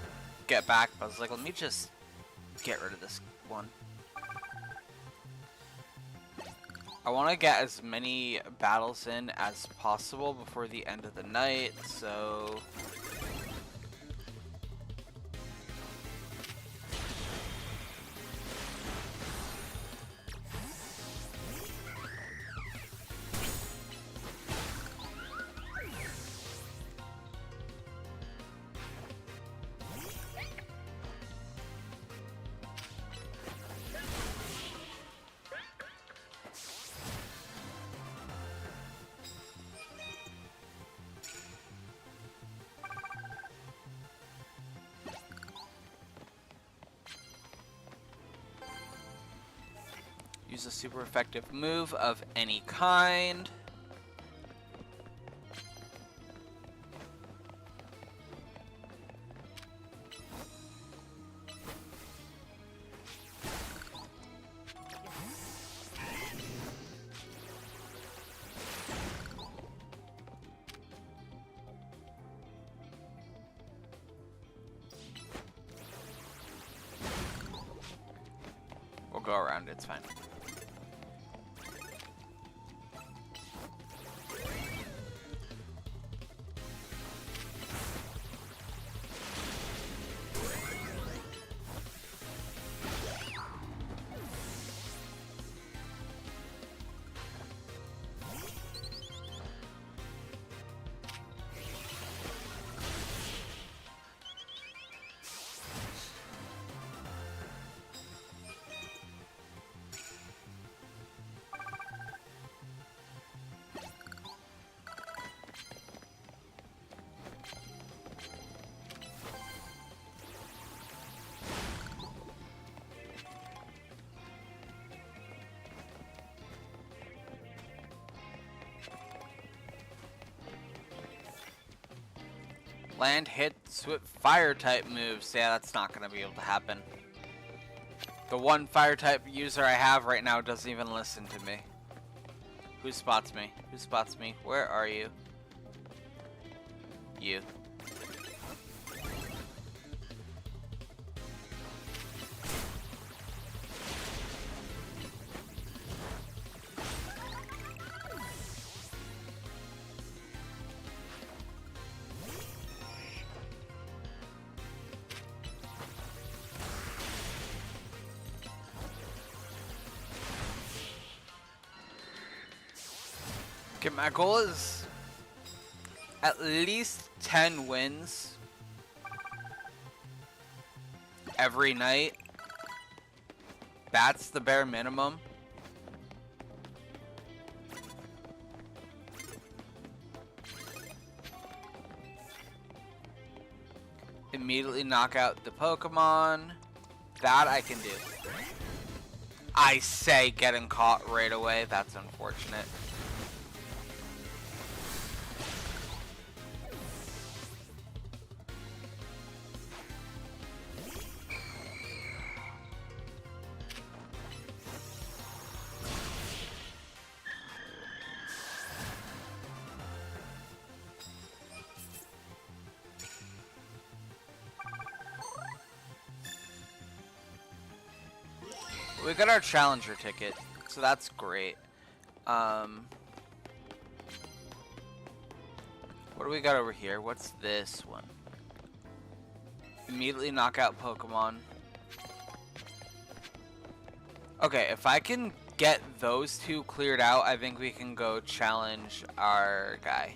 get back, but I was like, let me just get rid of this one. I want to get as many battles in as possible before the end of the night, so... Use a super effective move of any kind. We'll go around, it's fine. Land hits with fire type moves. Yeah, that's not going to be able to happen. The one fire type user I have right now doesn't even listen to me. Who spots me? Who spots me? Where are you? You. Okay, my goal is at least 10 wins every night. That's the bare minimum. Immediately knock out the Pokemon. That I can do. I say getting caught right away. That's unfortunate. We got our challenger ticket, so that's great. What do we got over here? What's this one? Immediately knock out Pokemon. Okay, if I can get those two cleared out, I think we can go challenge our guy.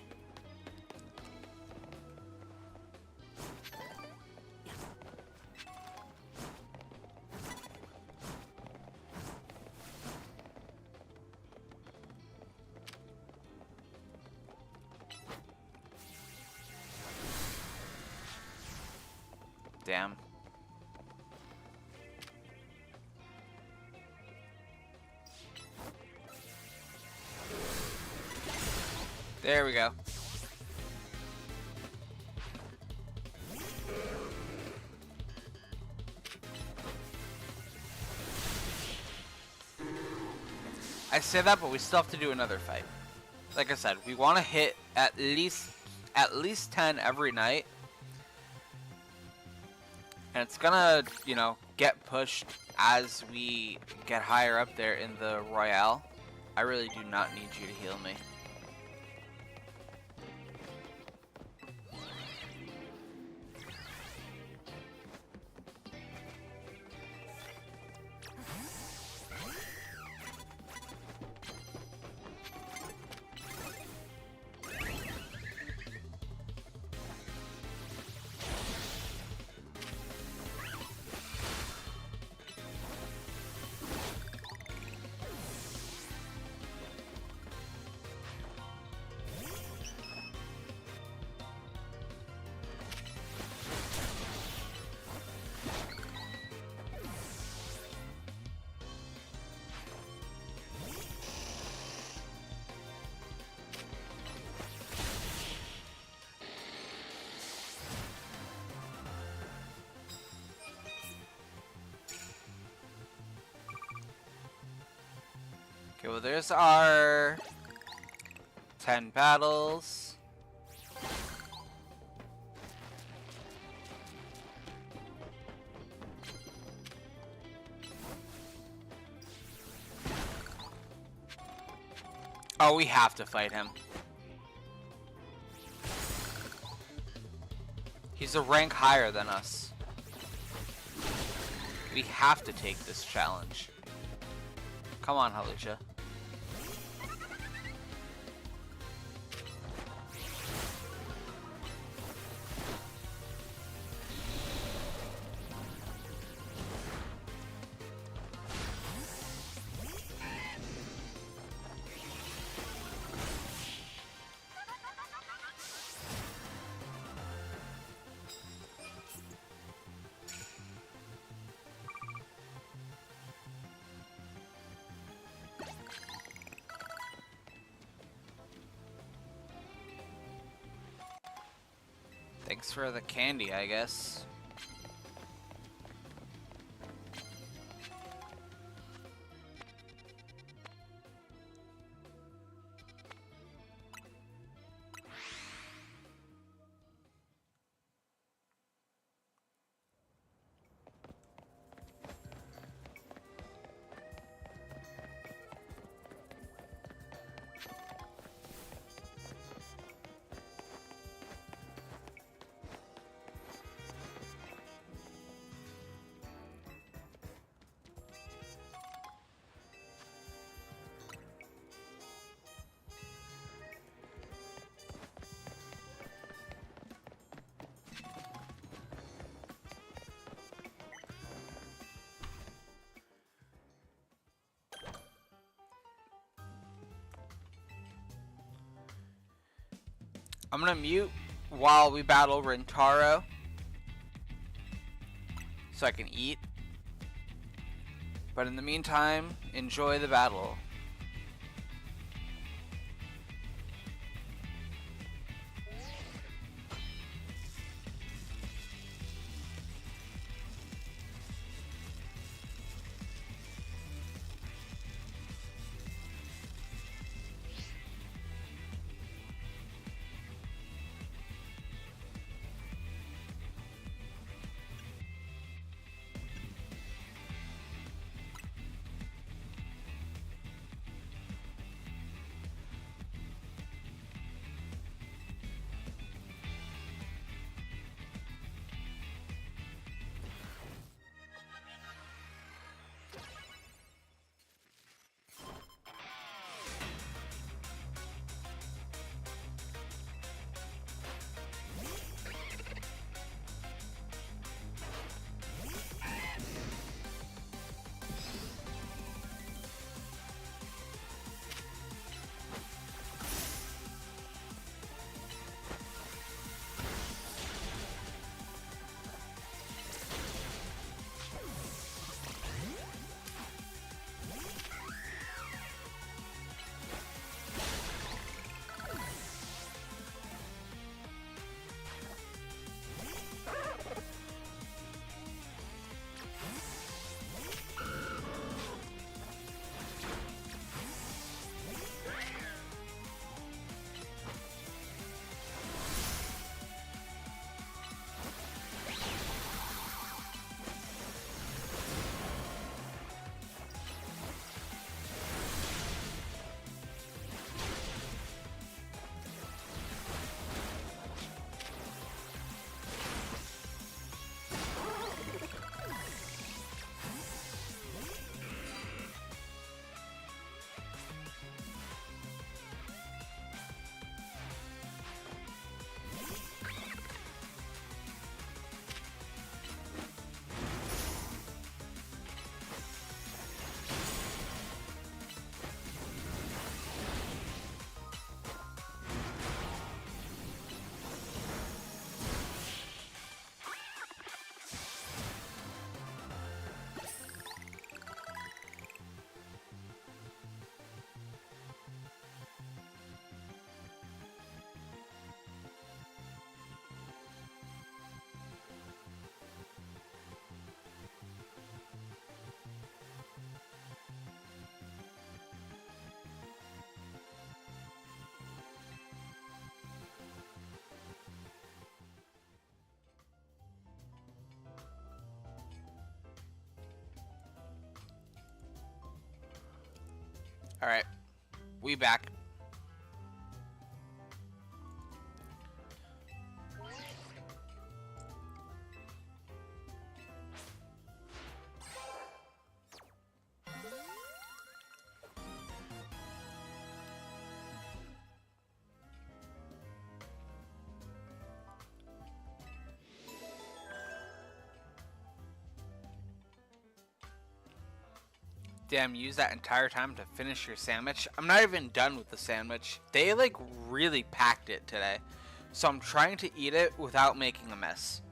Damn. There we go. I say that, but we still have to do another fight. Like I said, we want to hit at least 10 every night. And it's gonna, you know, get pushed as we get higher up there in the Royale. I really do not need you to heal me. Okay, well there's our 10 battles. Oh, we have to fight him. He's a rank higher than us. We have to take this challenge. Come on, Halucha. Thanks for the candy, I guess. I'm gonna mute while we battle Rintaro so I can eat. But in the meantime, enjoy the battle. Alright, we back. Damn, you use that entire time to finish your sandwich? I'm not even done with the sandwich. They like really packed it today. So I'm trying to eat it without making a mess.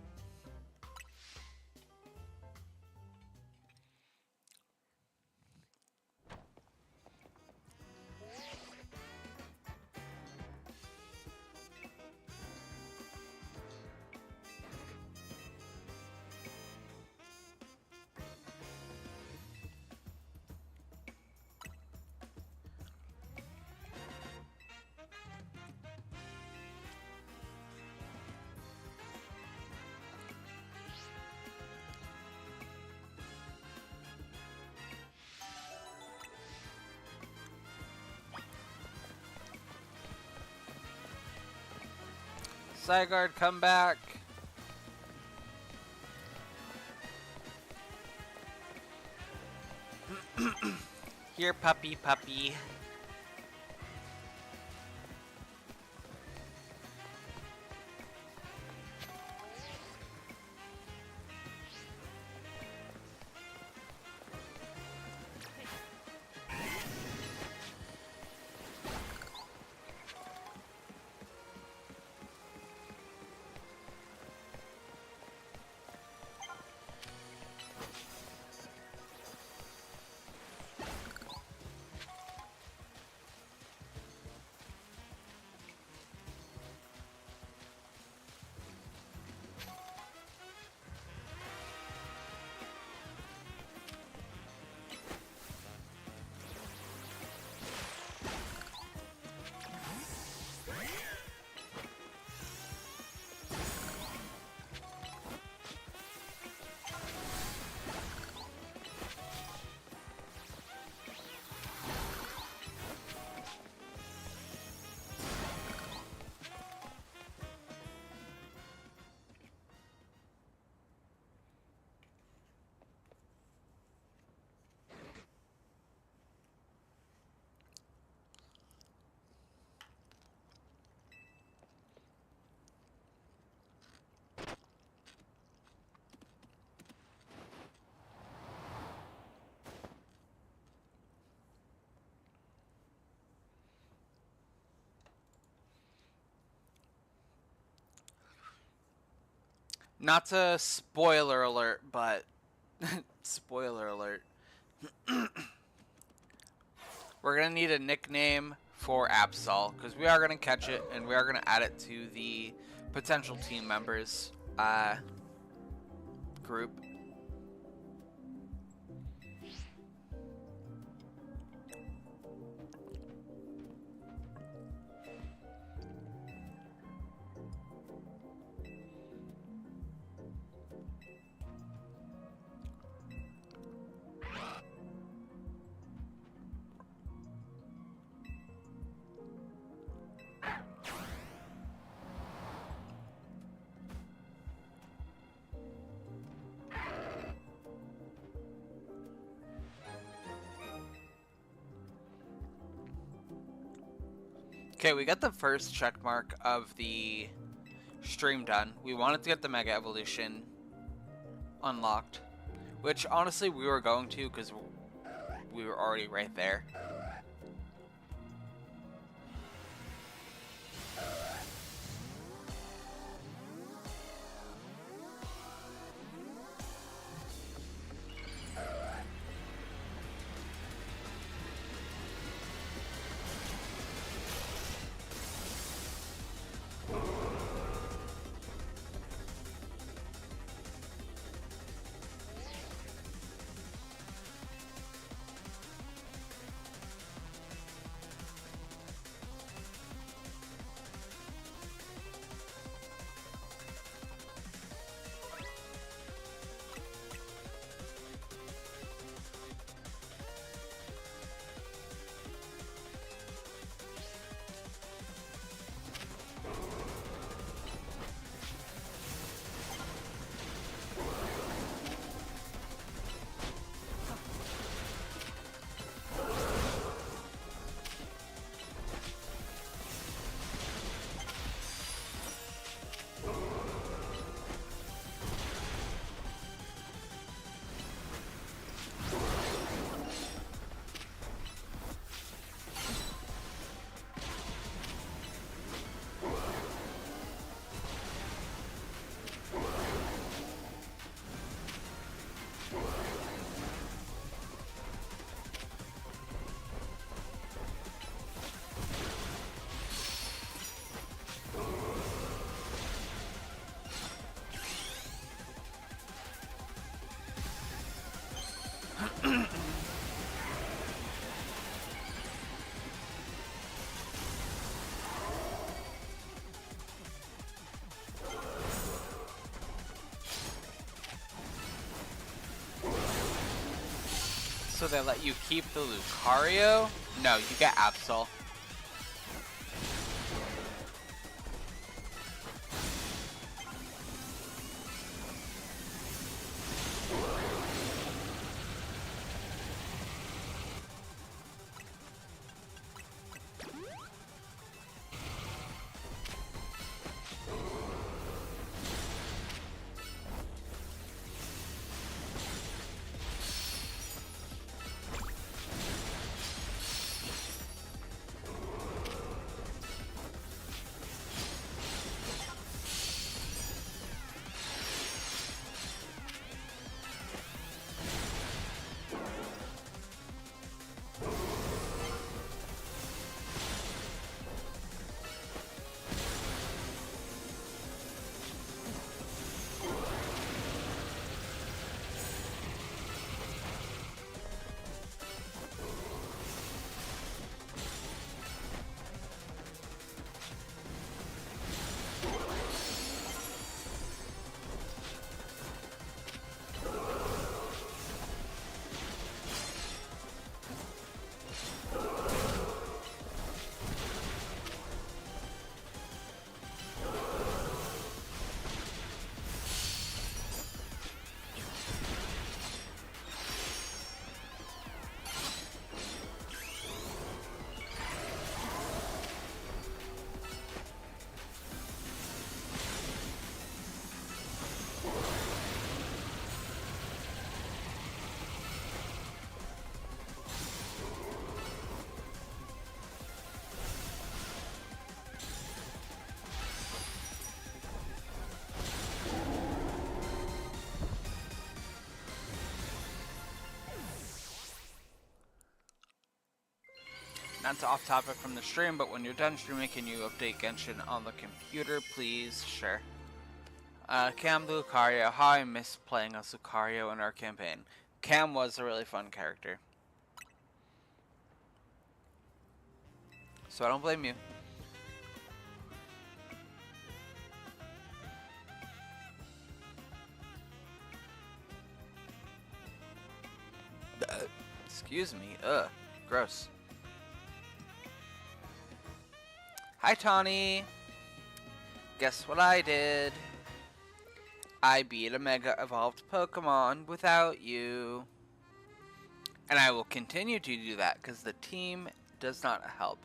Zygarde, come back. Here, puppy, puppy. Not to spoiler alert, but spoiler alert. We're gonna need a nickname for Absol because we are gonna catch it and we are gonna add it to the potential team members group. Okay, we got the first check mark of the stream done. We wanted to get the Mega Evolution unlocked, which honestly we were going to because we were already right there. so they let you keep the Lucario? No, you get Absol. That's off topic from the stream, but when you're done streaming, can you update Genshin on the computer, please? Sure. Cam Lucario. How I miss playing as Lucario in our campaign. Cam was a really fun character. So I don't blame you. Excuse me. Ugh. Gross. Hi, Tawny. Guess what I did? I beat a Mega Evolved Pokemon without you. And I will continue to do that because the team does not help.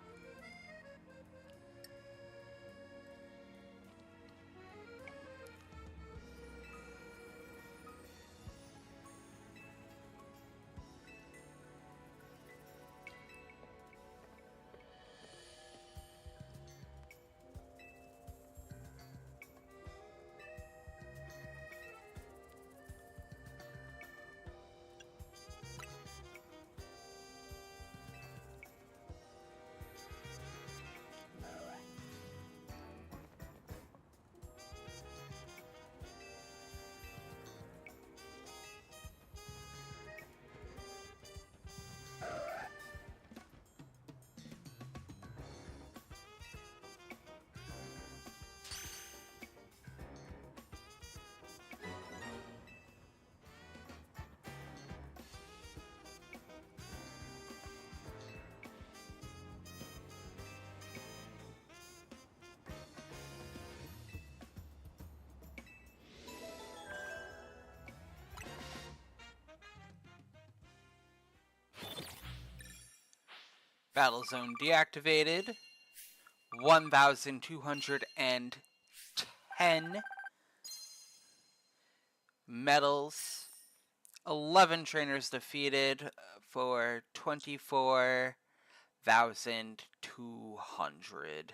Battle Zone deactivated. 1,210 medals. 11 trainers defeated for 24,200.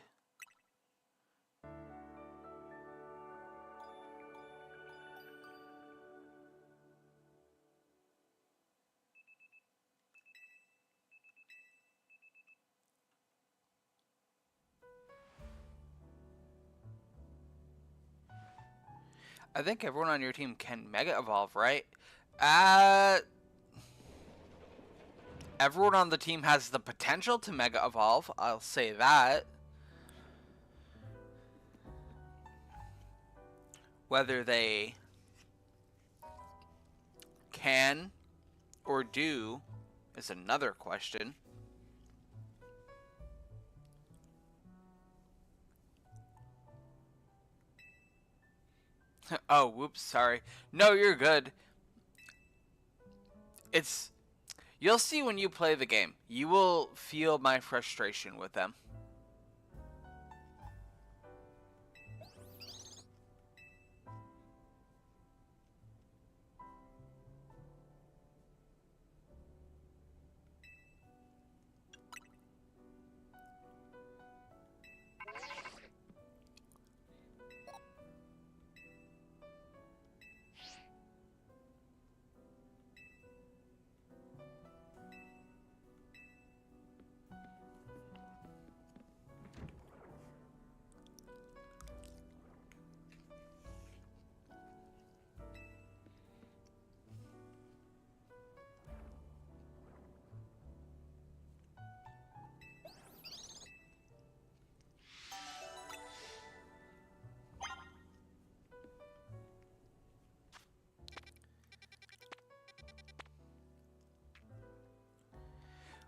I think everyone on your team can Mega Evolve, right? Everyone on the team has the potential to Mega Evolve, I'll say that. Whether they can or do is another question. Oh, whoops, sorry. No, you're good. It's... You'll see when you play the game. You will feel my frustration with them.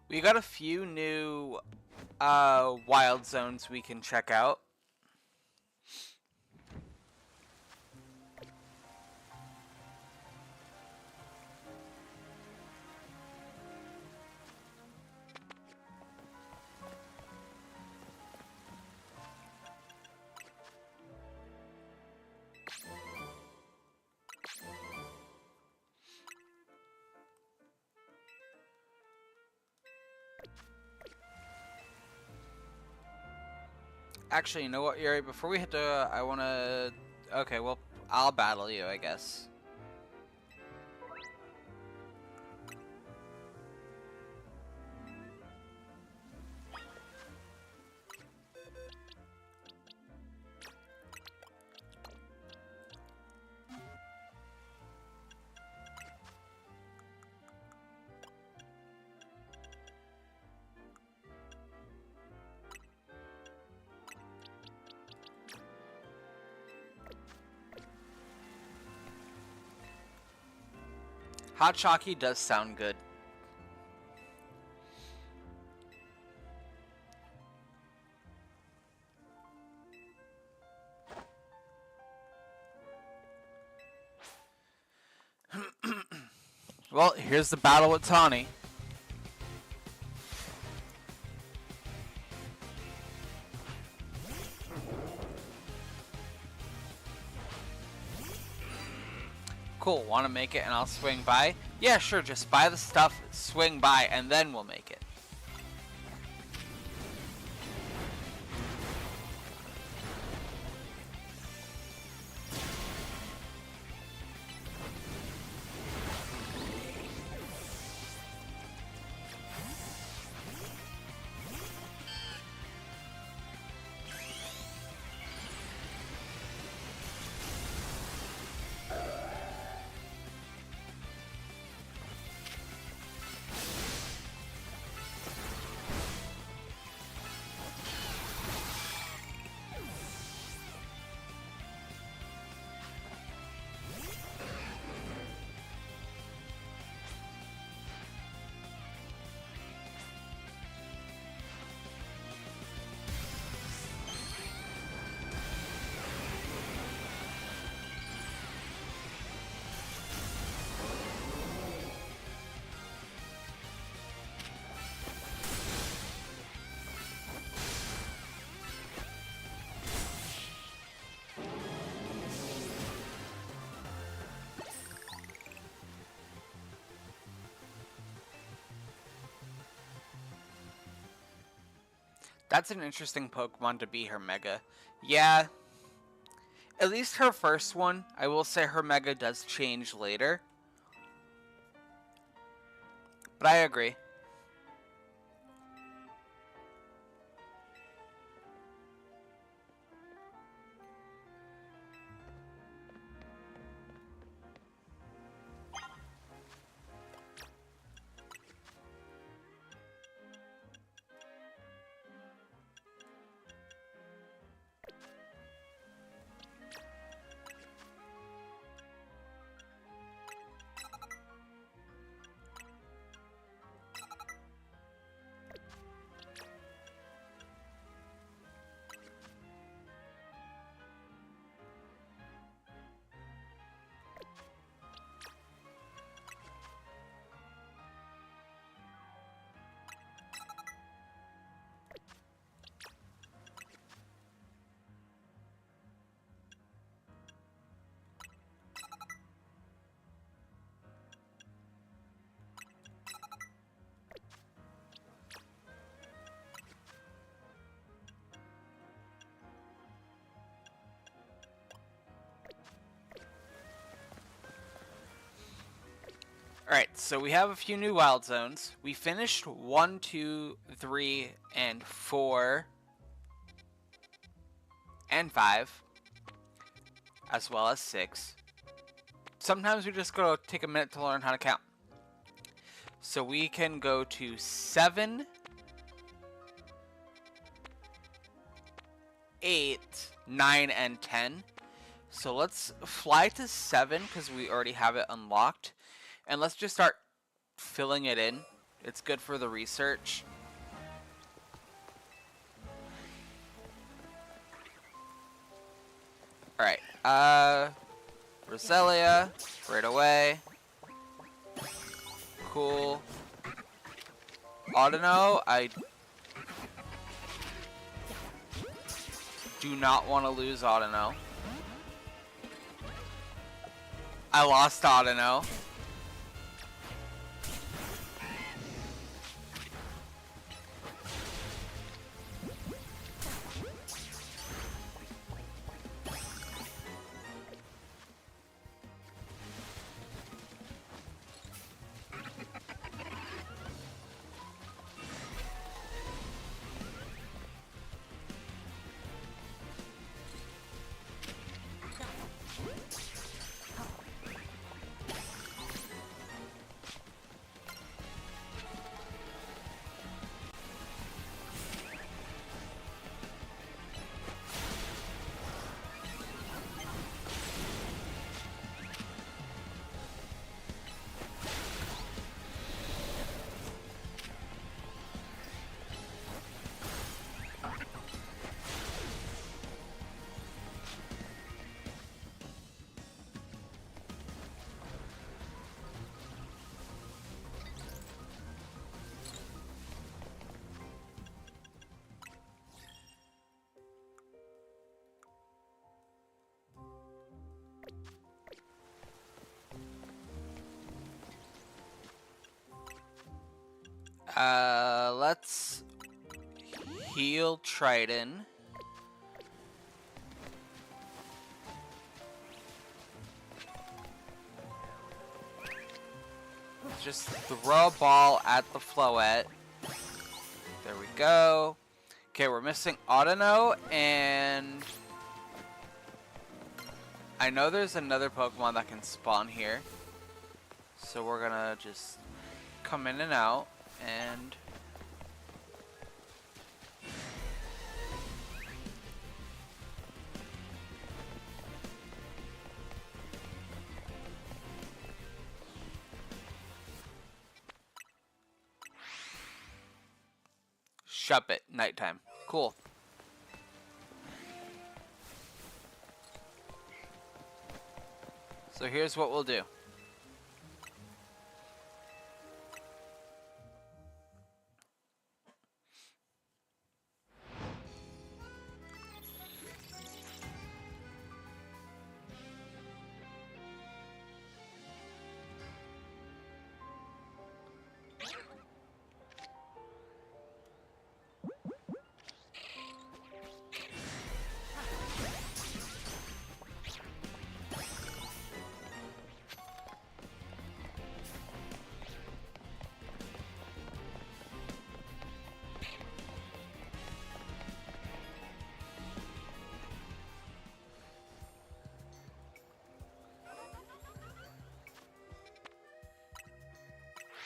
We got a few new wild zones we can check out. Actually, you know what, Yuri? Before we hit the... I want to... Okay, well, I'll battle you, I guess. Hot Chalky does sound good. Well, here's the battle with Tawny. Cool, want to make it and I'll swing by? Yeah, sure, just buy the stuff, swing by, and then we'll make it. That's an interesting Pokemon to be her Mega. Yeah, at least her first one, I will say her Mega does change later. But I agree. Alright, so we have a few new wild zones. We finished 1, 2, 3, and 4, and 5, as well as 6. Sometimes we just go take a minute to learn how to count. So we can go to 7, 8, 9, and 10. So let's fly to 7 because we already have it unlocked. And let's just start filling it in. It's good for the research. Alright, Roselia, right away. Cool. Audino, I do not want to lose Audino. I lost Audino. Let's heal Triton. Just throw a ball at the Floette. There we go. Okay, we're missing Audino, and I know there's another Pokemon that can spawn here. So we're gonna just come in and out, and shop it, nighttime. Cool. So here's what we'll do.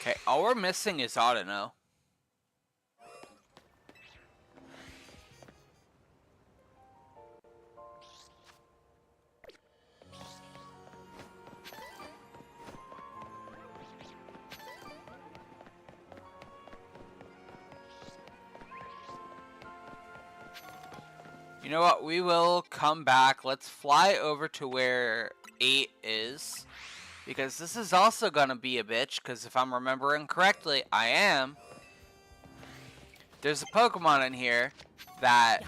Okay, all we're missing is Audino. You know what? We will come back. Let's fly over to where 8 is. Because this is also gonna be a bitch, because if I'm remembering correctly, I am. There's a Pokemon in here that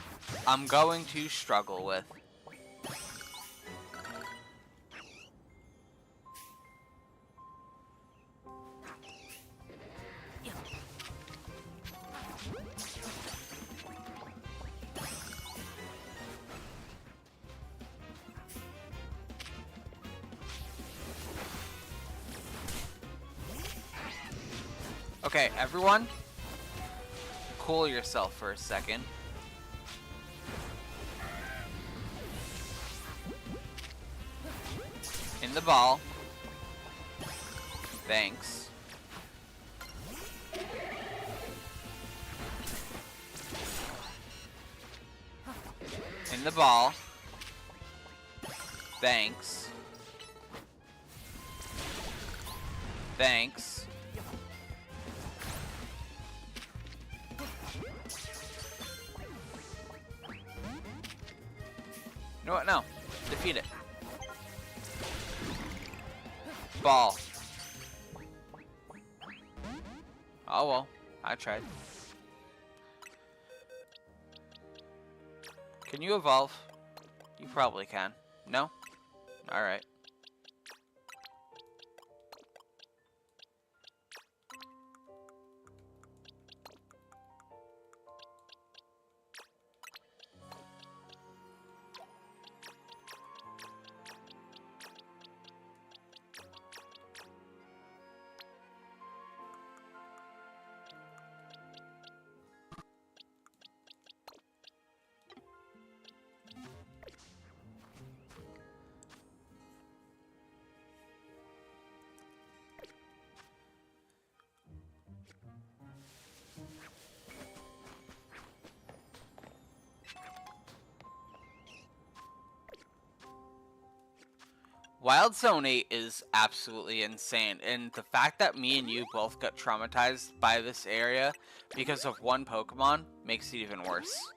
I'm going to struggle with. Okay, everyone, cool yourself for a second. In the ball. Thanks. In the ball. Thanks. Thanks. You know what? No. Defeat it. Ball. Oh well. I tried. Can you evolve? You probably can. No? Alright. Wild Zone 8 is absolutely insane, and the fact that me and you both got traumatized by this area because of one Pokemon makes it even worse.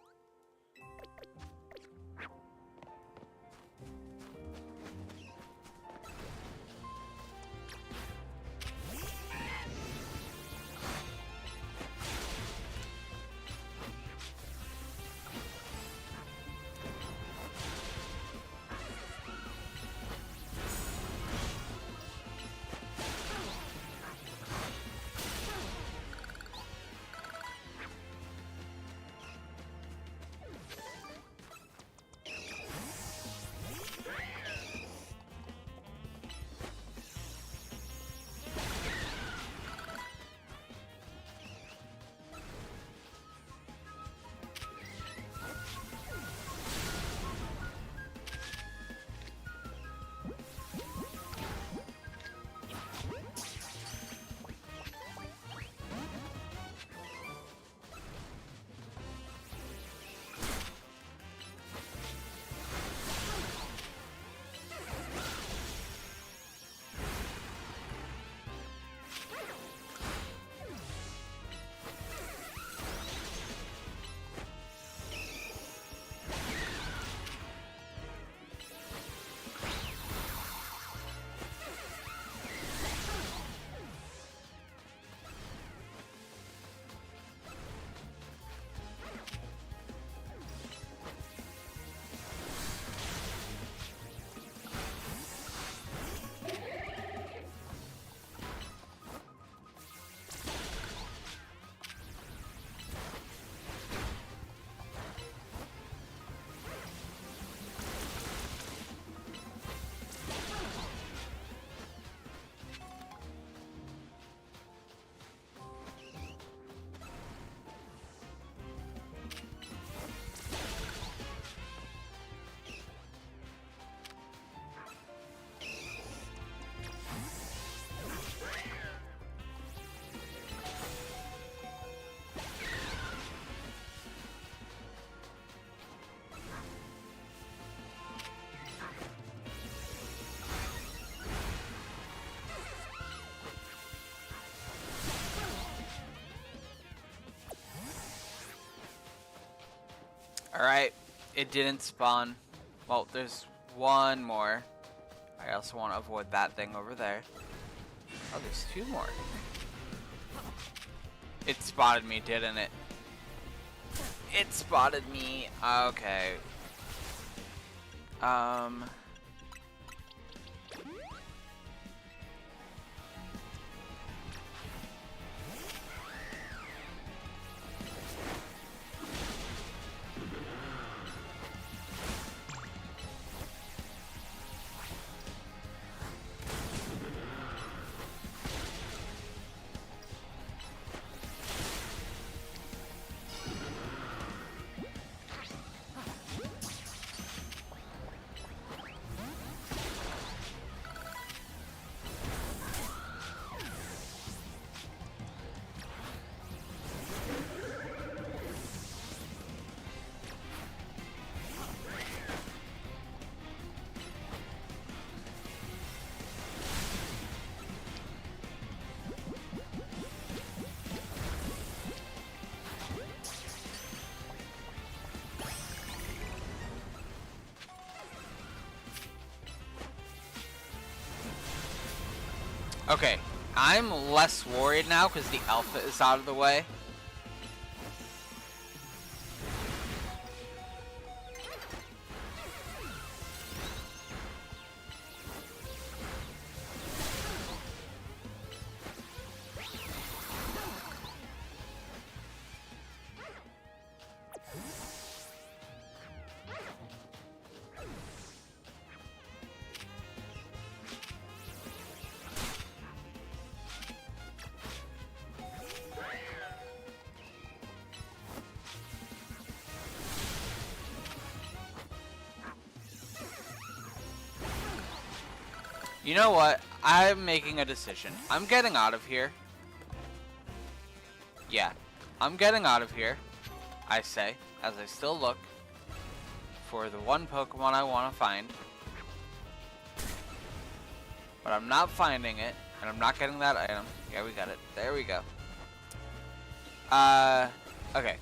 Alright, it didn't spawn. Well, there's one more. I also want to avoid that thing over there. Oh, there's two more. It spotted me, didn't it? It spotted me. Okay. Okay, I'm less worried now because the alpha is out of the way. You know what? I'm making a decision. I'm getting out of here. Yeah, I'm getting out of here, I say, as I still look for the one Pokemon I want to find. But I'm not finding it, and I'm not getting that item. Yeah, we got it. There we go. Okay.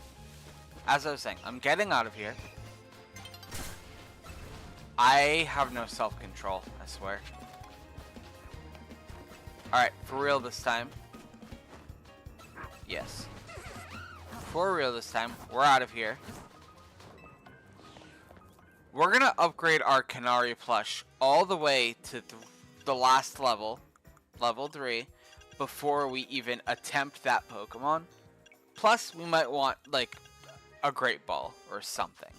As I was saying, I'm getting out of here. I have no self-control, I swear. Alright, for real this time. Yes. For real this time, we're out of here. We're gonna upgrade our Canary plush all the way to the last level, level 3, before we even attempt that Pokemon. Plus, we might want, like, a Great Ball or something.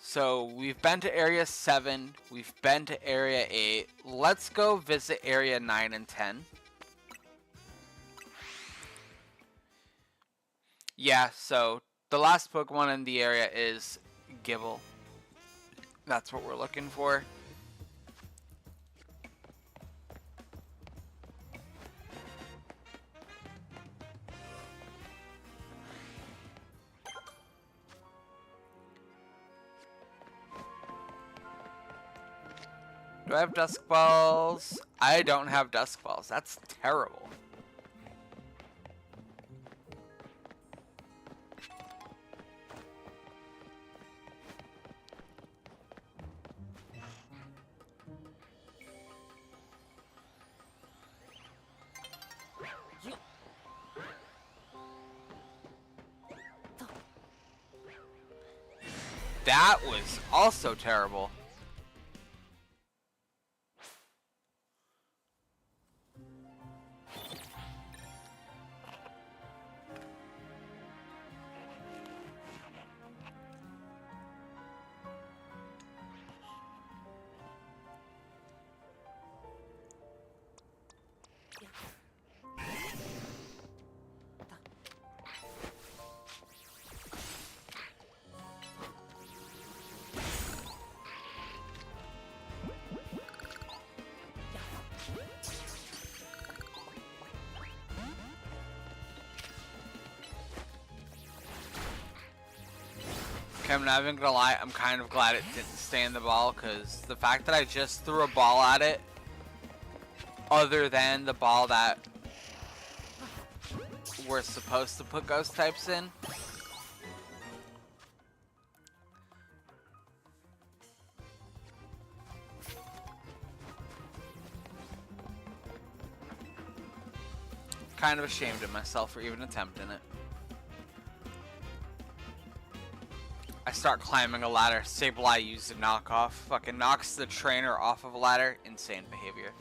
So, we've been to Area 7, we've been to Area 8. Let's go visit Area 9 and 10. Yeah, so the last Pokemon in the area is Gible. That's what we're looking for. Do I have Dusk Balls? I don't have Dusk Balls. That's terrible. That was also terrible. Okay, I'm not even gonna lie, I'm kind of glad it didn't stay in the ball, because the fact that I just threw a ball at it, other than the ball that we're supposed to put ghost types in, kind of ashamed of myself for even attempting it. I start climbing a ladder. Sableye used a knockoff. Fucking knocks the trainer off of a ladder. Insane behavior.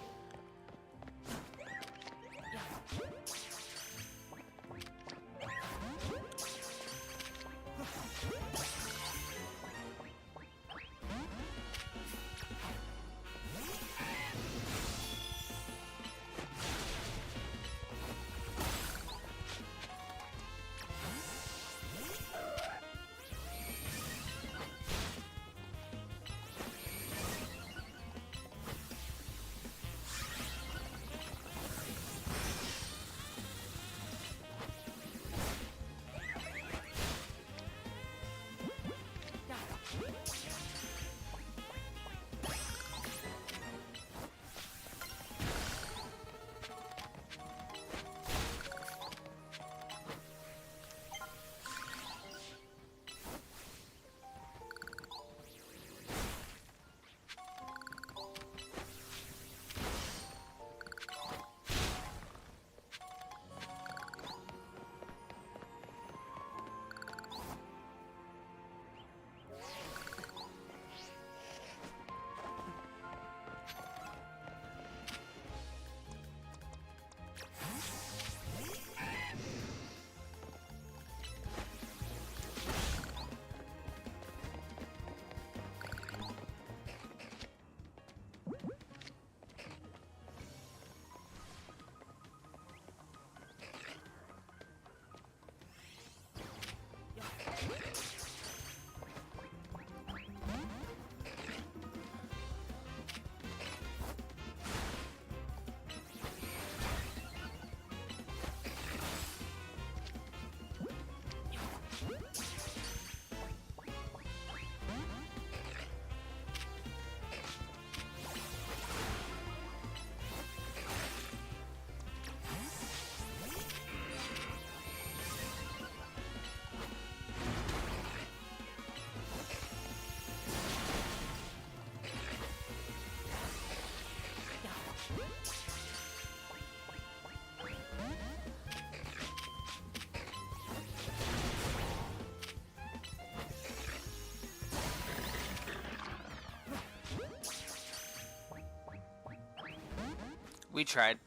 We tried.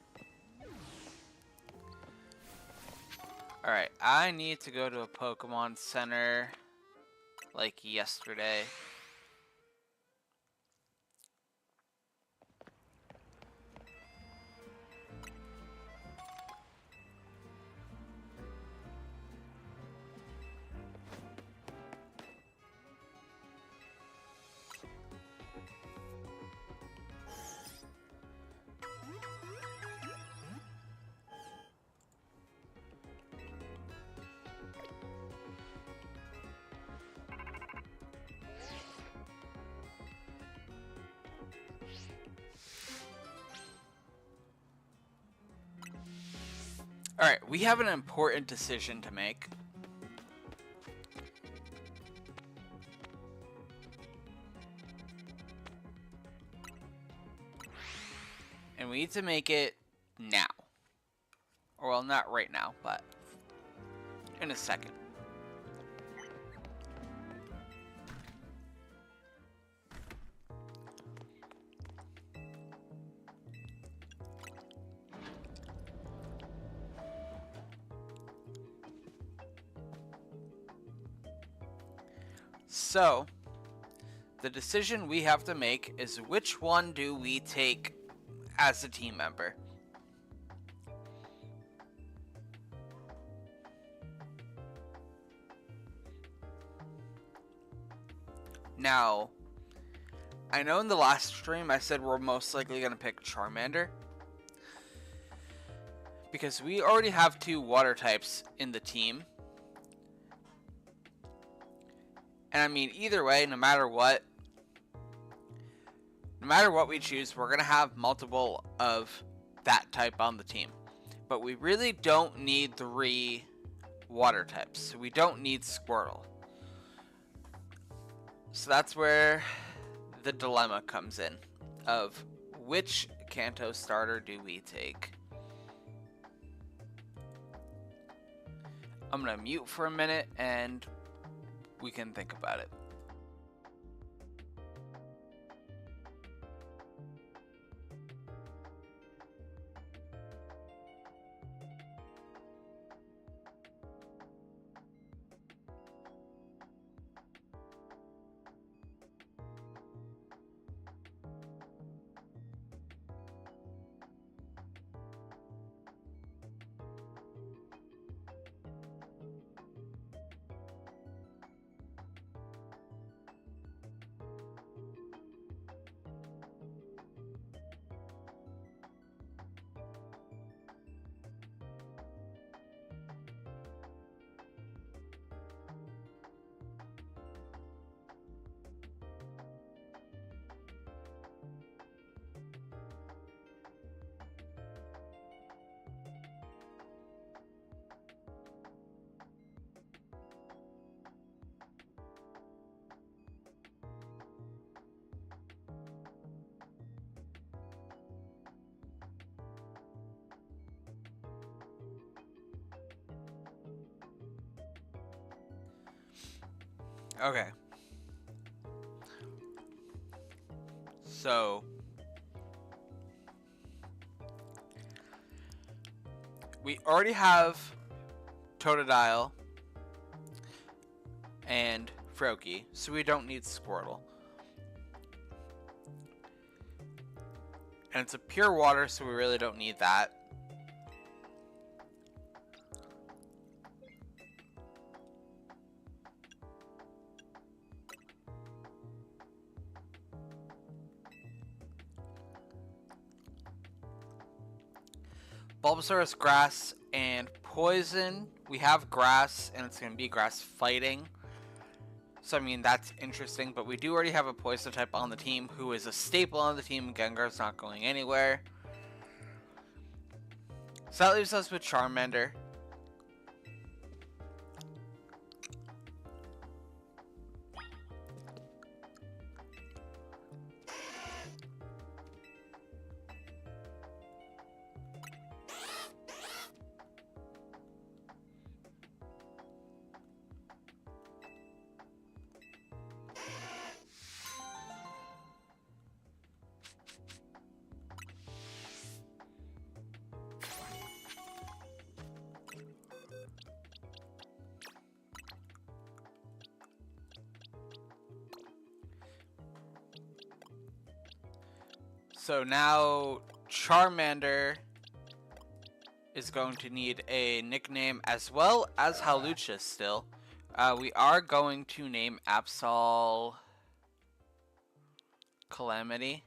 Alright, I need to go to a Pokemon Center like yesterday. Alright, we have an important decision to make. And we need to make it now. Or, well, not right now, but in a second. So, the decision we have to make is which one do we take as a team member? Now, I know in the last stream I said we're most likely going to pick Charmander, because we already have 2 water types in the team. And I mean, either way, no matter what we choose, we're going to have multiple of that type on the team. But we really don't need 3 water types. So we don't need Squirtle. So that's where the dilemma comes in of which Kanto starter do we take. I'm going to mute for a minute and we can think about it. Okay. So we already have Totodile and Froakie, so we don't need Squirtle. And it's a pure water, so we really don't need that. Bulbasaur is grass and poison. We have grass, and it's going to be grass fighting. So, I mean, that's interesting. But we do already have a poison type on the team who is a staple on the team. Gengar's not going anywhere. So that leaves us with Charmander. So now Charmander is going to need a nickname as well as Halucha still. We are going to name Absol Calamity.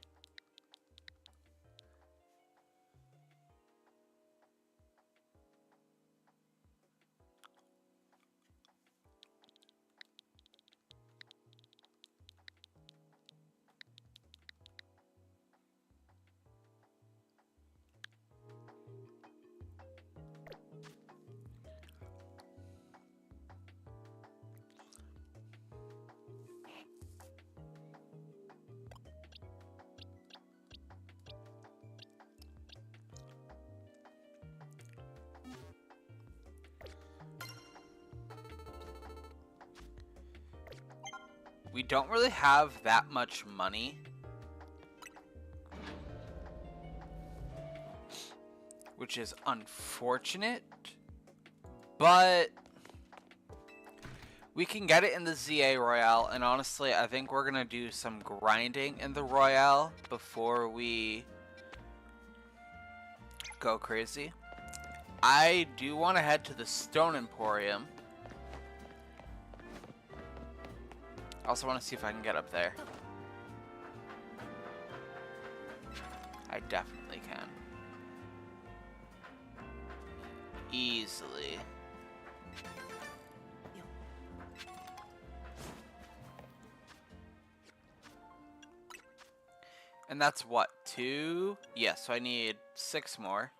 We don't really have that much money. Which is unfortunate. But we can get it in the ZA Royale. And honestly, I think we're going to do some grinding in the Royale before we go crazy. I do want to head to the Stone Emporium. I also want to see if I can get up there. I definitely can. Easily. And that's what, 2? Yeah, so I need 6 more.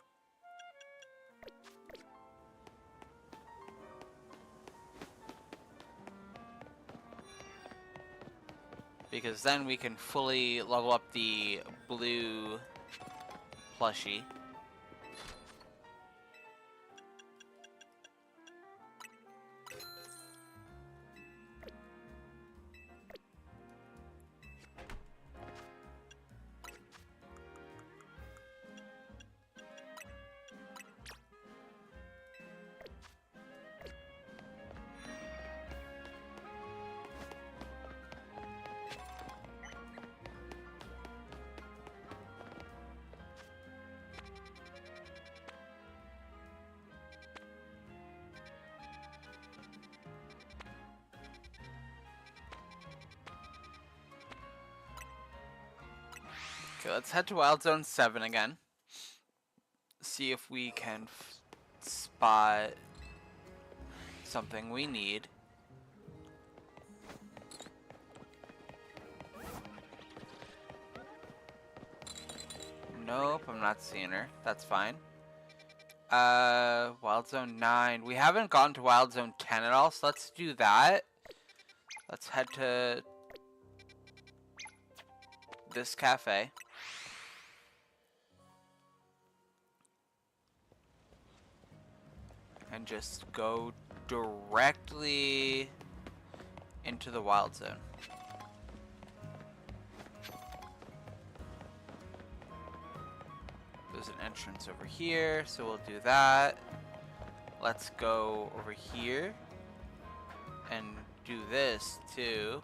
Because then we can fully level up the blue plushie. Okay, let's head to Wild Zone 7 again. See if we can spot something we need. Nope, I'm not seeing her. That's fine. Wild Zone 9. We haven't gone to Wild Zone 10 at all, so let's do that. Let's head to this cafe. And just go directly into the Wild Zone. There's an entrance over here, so we'll do that. Let's go over here and do this too.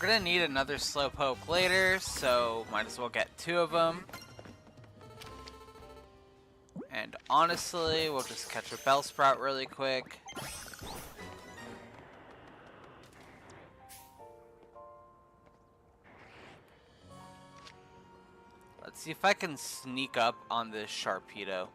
gonna need another Slowpoke later, so might as well get 2 of them. And honestly, we'll just catch a Bellsprout really quick. Let's see if I can sneak up on this Sharpedo.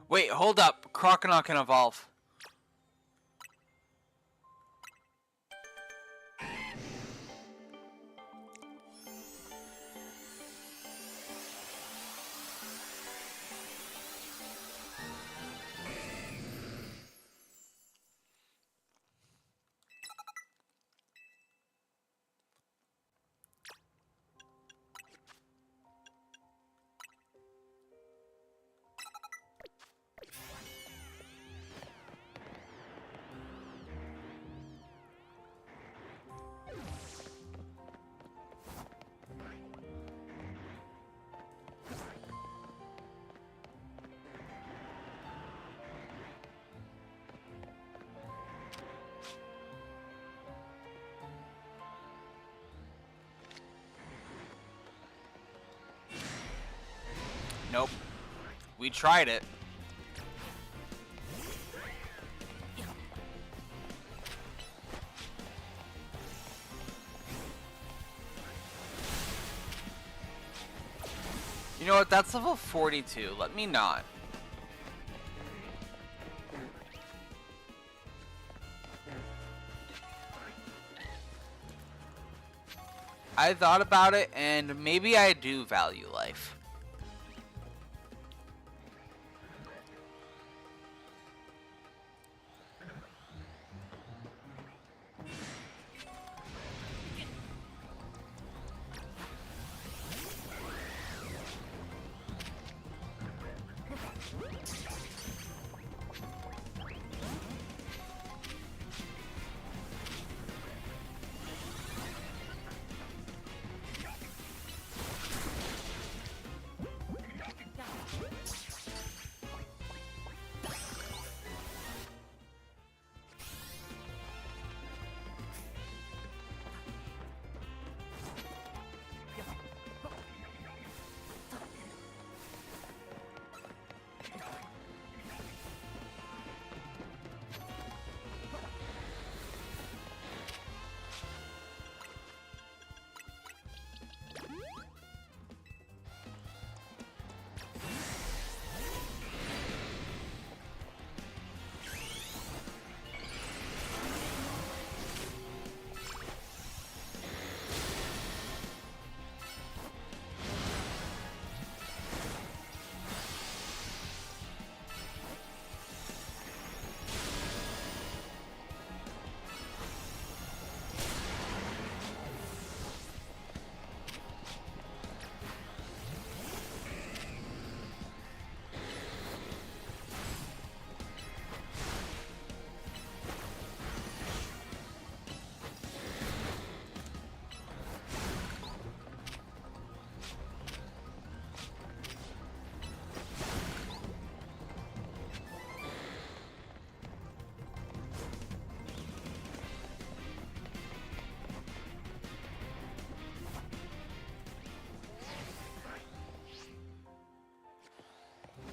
Wait, hold up. Croconaw can evolve. Nope. We tried it. You know what? That's level 42. Let me not. I thought about it, and maybe I do value life.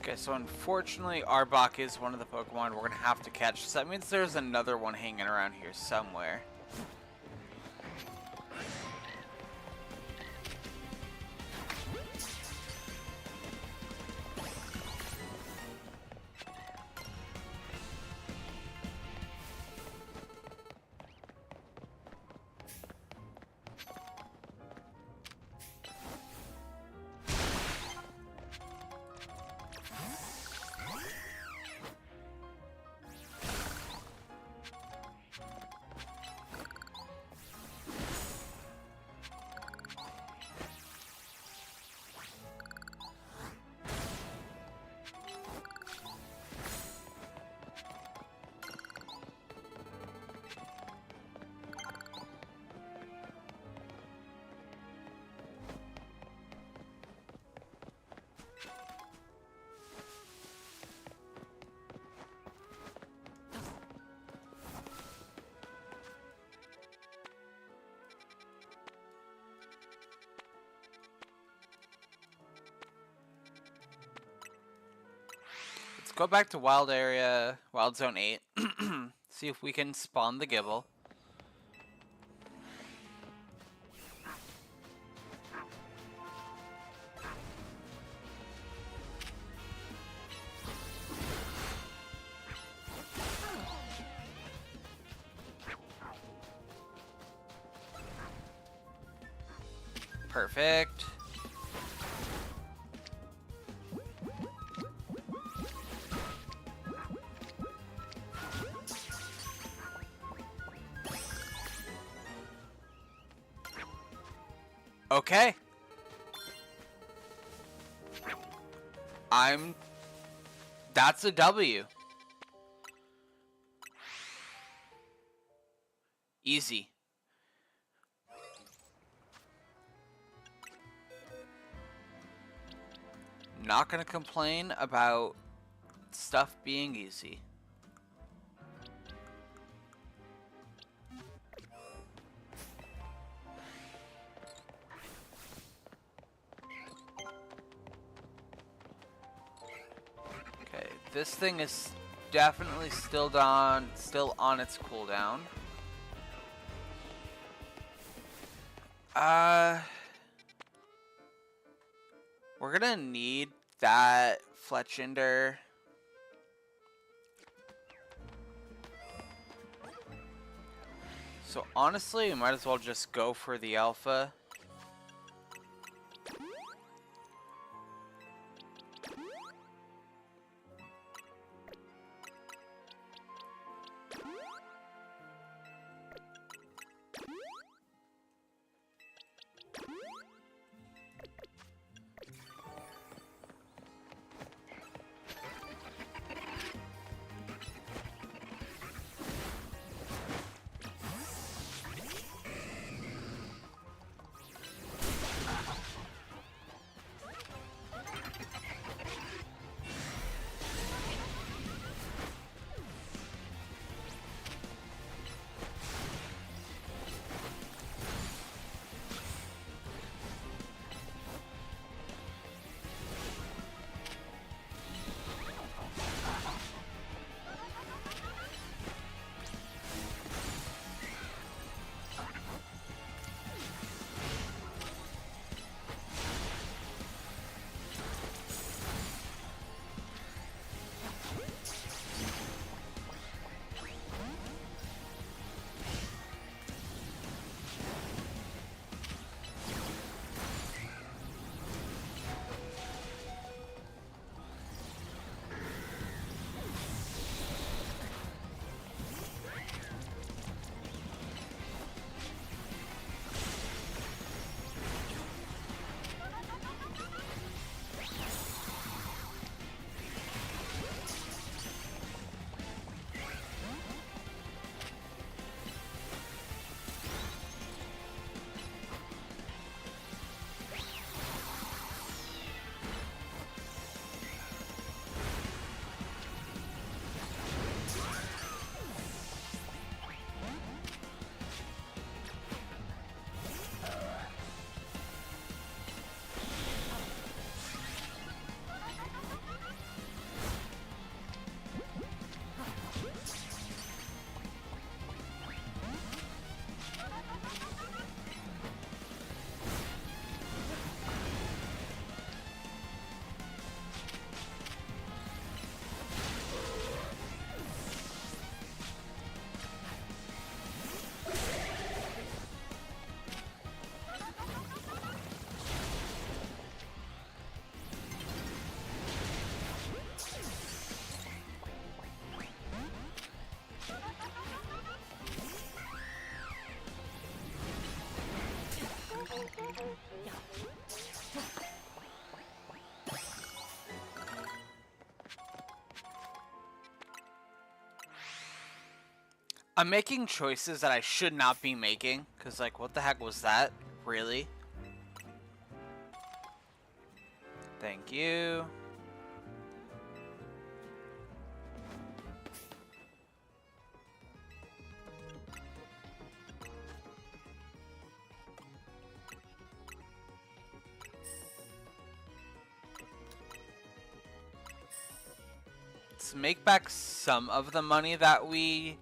Okay, so unfortunately, Arbok is one of the Pokemon we're going to have to catch. So that means there's another one hanging around here somewhere. go back to Wild Area, Wild Zone 8. See if we can spawn the Gibble. Perfect. Okay. That's a W. Easy. Not gonna complain about stuff being easy. Okay, this thing is definitely still on its cooldown. We're gonna need that Fletchinder. So honestly, we might as well just go for the alpha. I'm making choices that I should not be making, because, like, what the heck was that? Really? Thank you. let's make back some of the money that we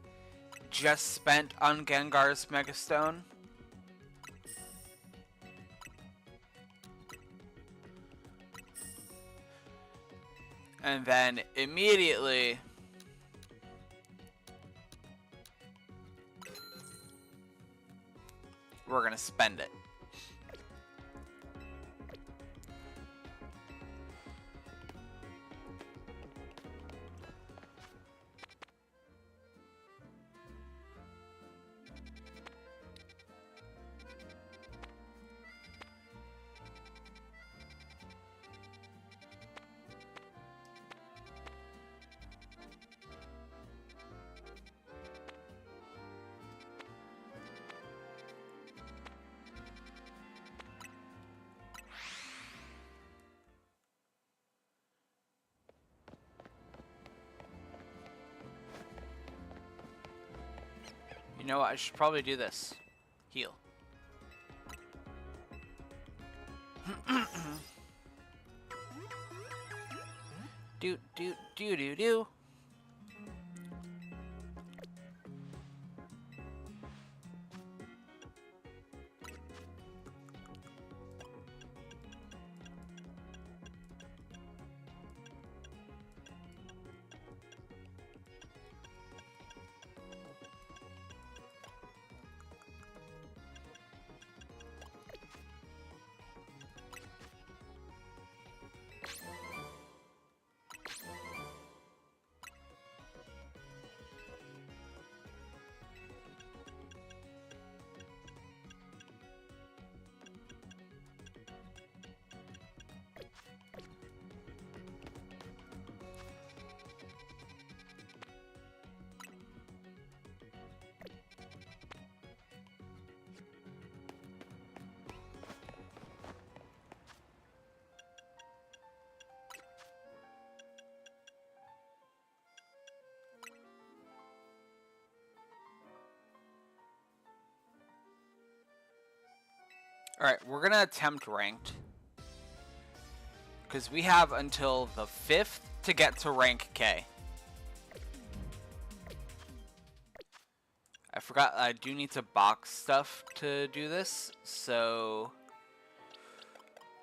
just spent on Gengar's Megastone. And then immediately we're gonna spend it. You know what? I should probably do this. Heal. Do. Alright, we're gonna attempt ranked. Because we have until the 5th to get to rank K. I forgot I do need to box stuff to do this, so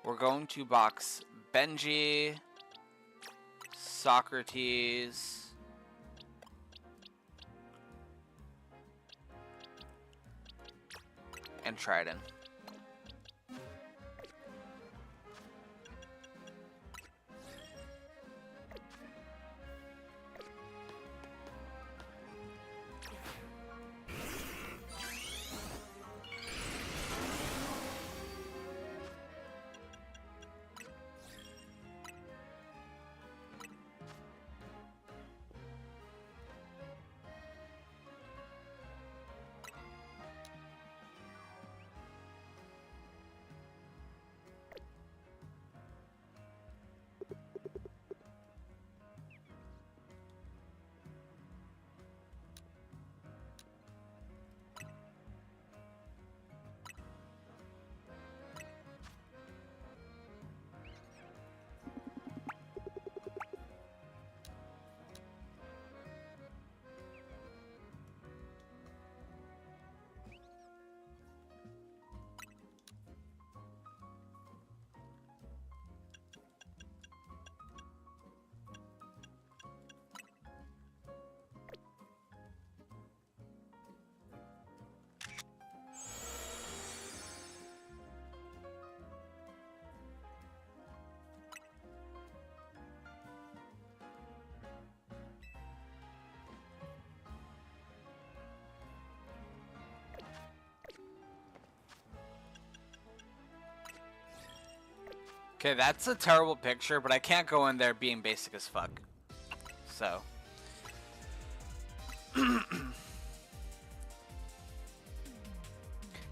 we're going to box Benji, Socrates, and Trident. Okay, that's a terrible picture, but I can't go in there being basic as fuck. So. And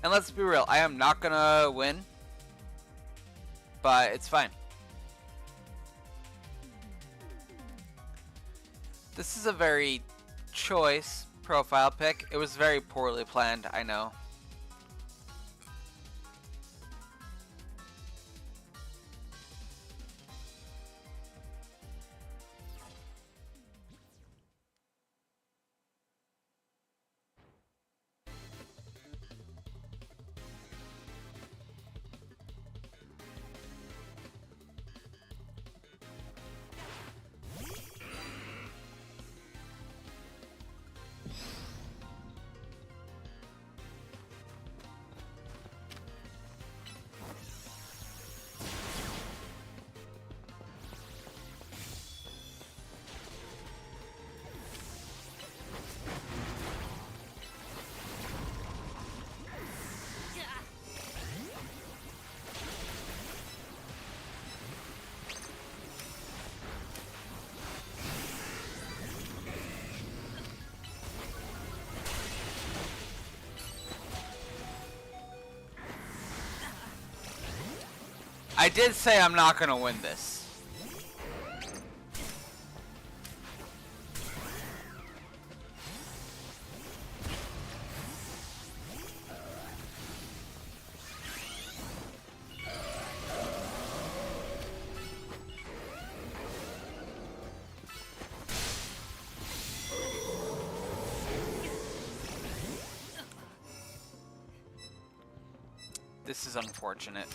let's be real, I am not gonna win. But it's fine. This is a very choice profile pic. It was very poorly planned, I know. I did say I'm not gonna win this. This is unfortunate.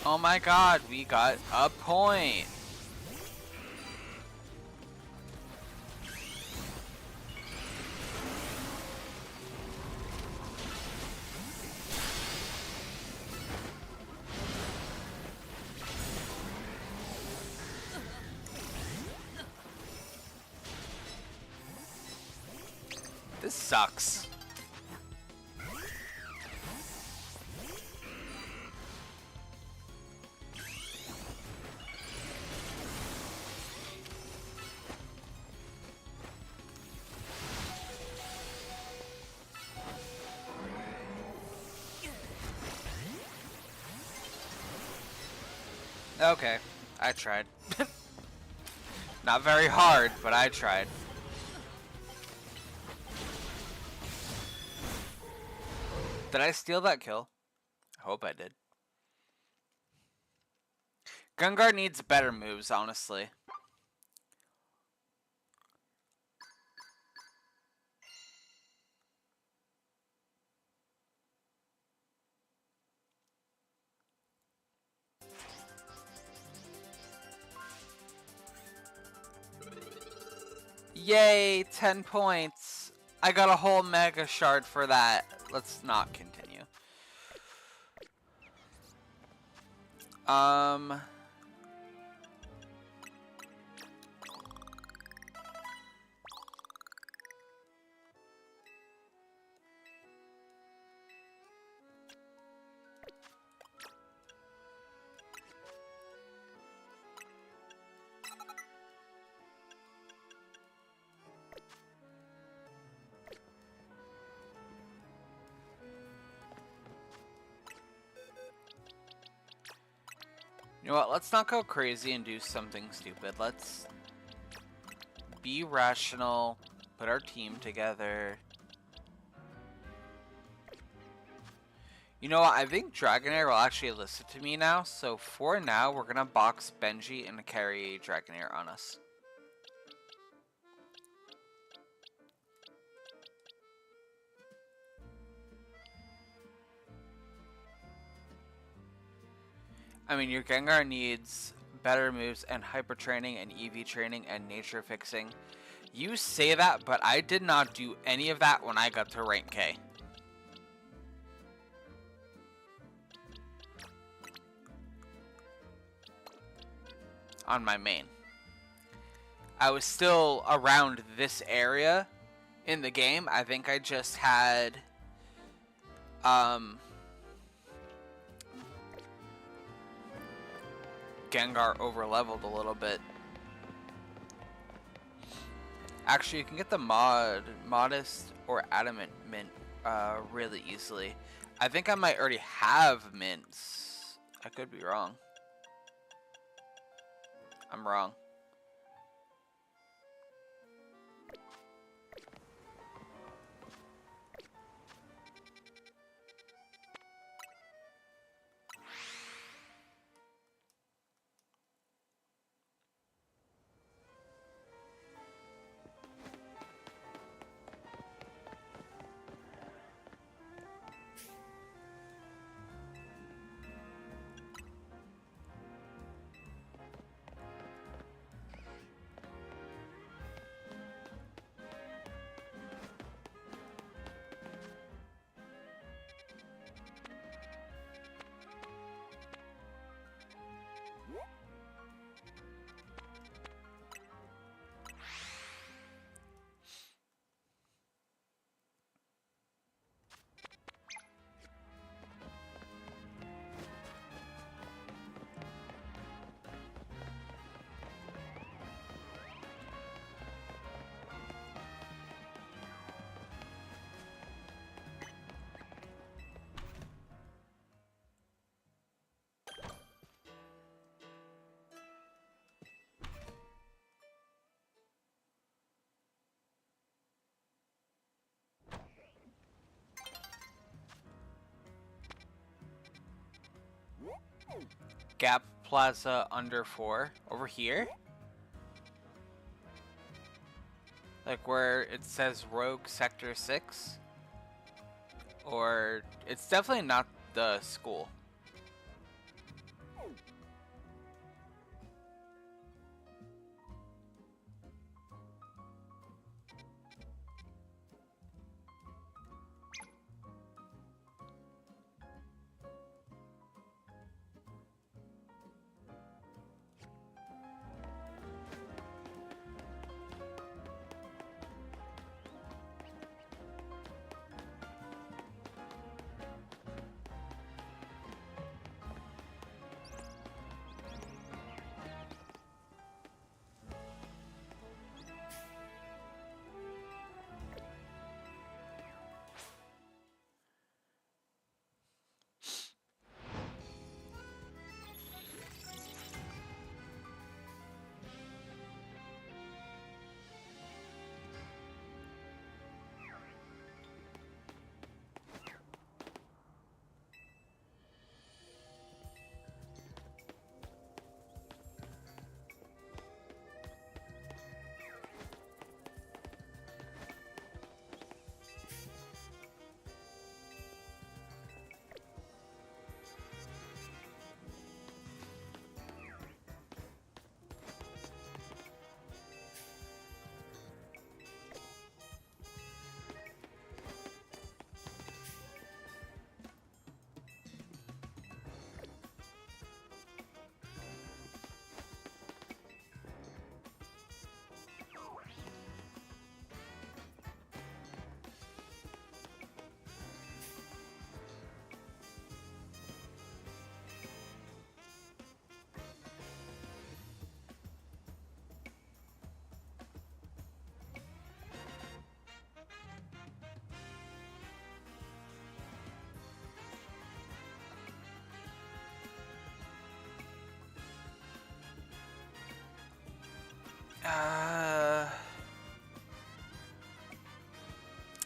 Oh my god, we got a point. This sucks. Okay, I tried. Not very hard, but I tried. Did I steal that kill? I hope I did. Gengar needs better moves, honestly. Yay, 10 points. I got a whole Mega Shard for that. Let's not continue. You know what? Let's not go crazy and do something stupid. Let's be rational, put our team together. You know what? I think Dragonair will actually listen to me now. So for now, we're going to box Benji and carry Dragonair on us. I mean, your Gengar needs better moves and hyper training and EV training and nature fixing. You say that, but I did not do any of that when I got to rank K. On my main. I was still around this area in the game. I think I just had Gengar over-leveled a little bit. Actually, you can get the Modest or Adamant Mint really easily. I think I might already have mints. I could be wrong. I'm wrong. Gap Plaza under 4 over here? Like where it says Rogue Sector 6? Or it's definitely not the school.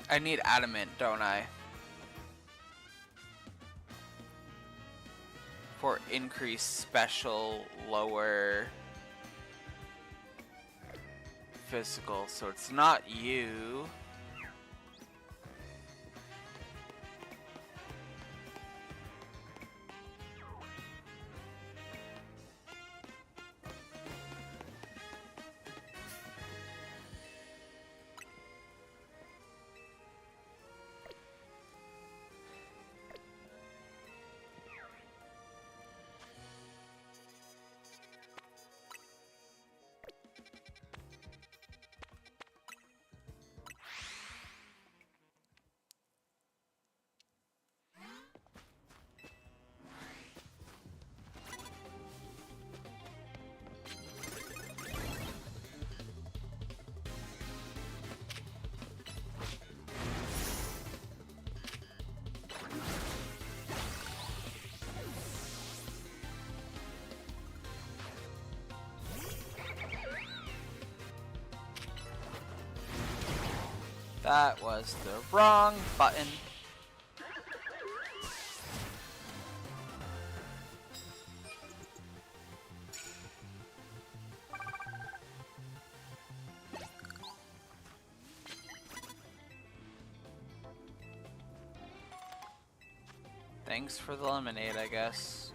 I need adamant, don't I? For increased special, lower physical, so it's not you. That was the wrong button. Thanks for the lemonade, I guess.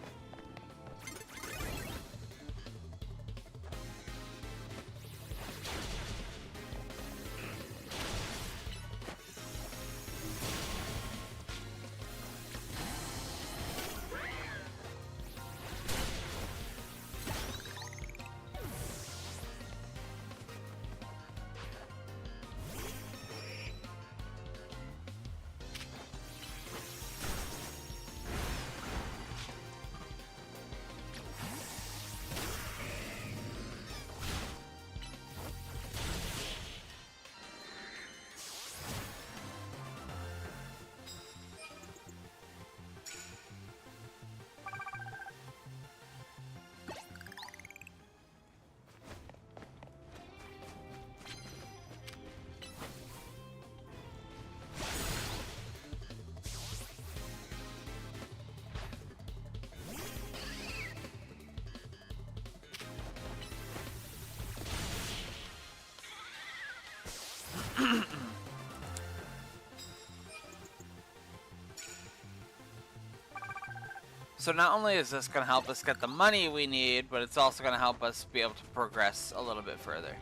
So not only is this going to help us get the money we need, but it's also going to help us be able to progress a little bit further.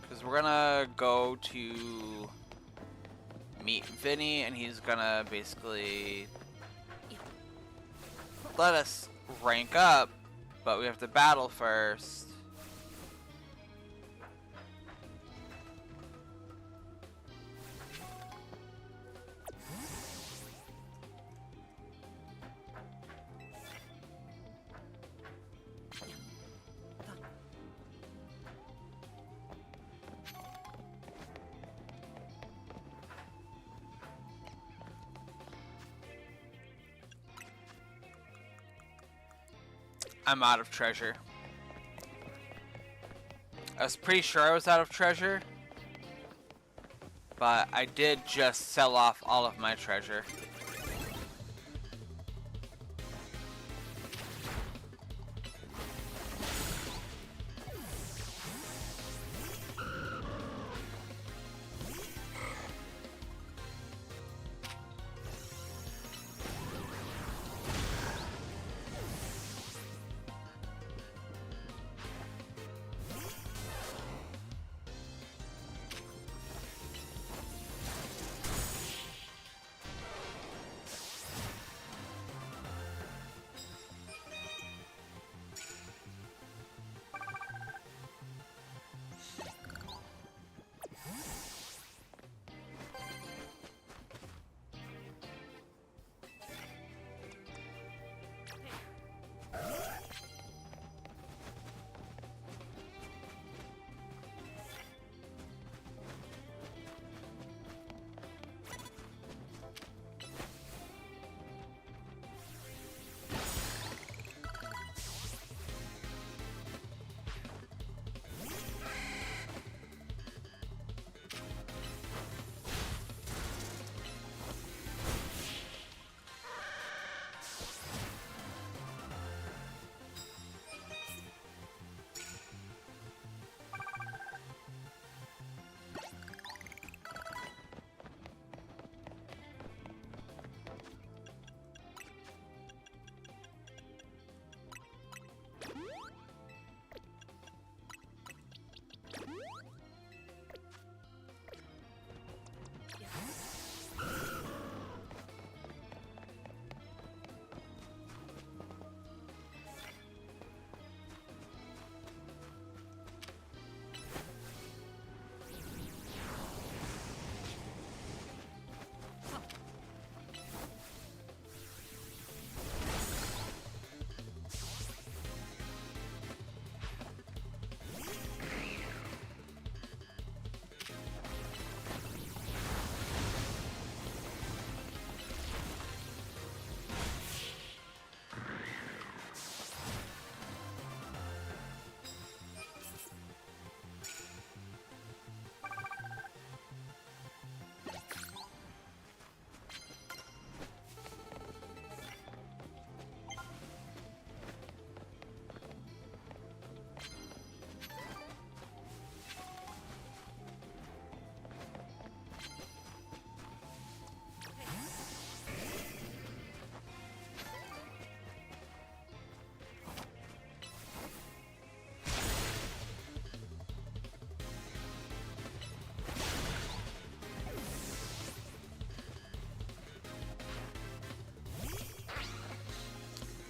Because we're going to go to meet Vinny, and he's going to basically let us rank up, but we have to battle first. I'm out of treasure. I was pretty sure I was out of treasure, but I did just sell off all of my treasure.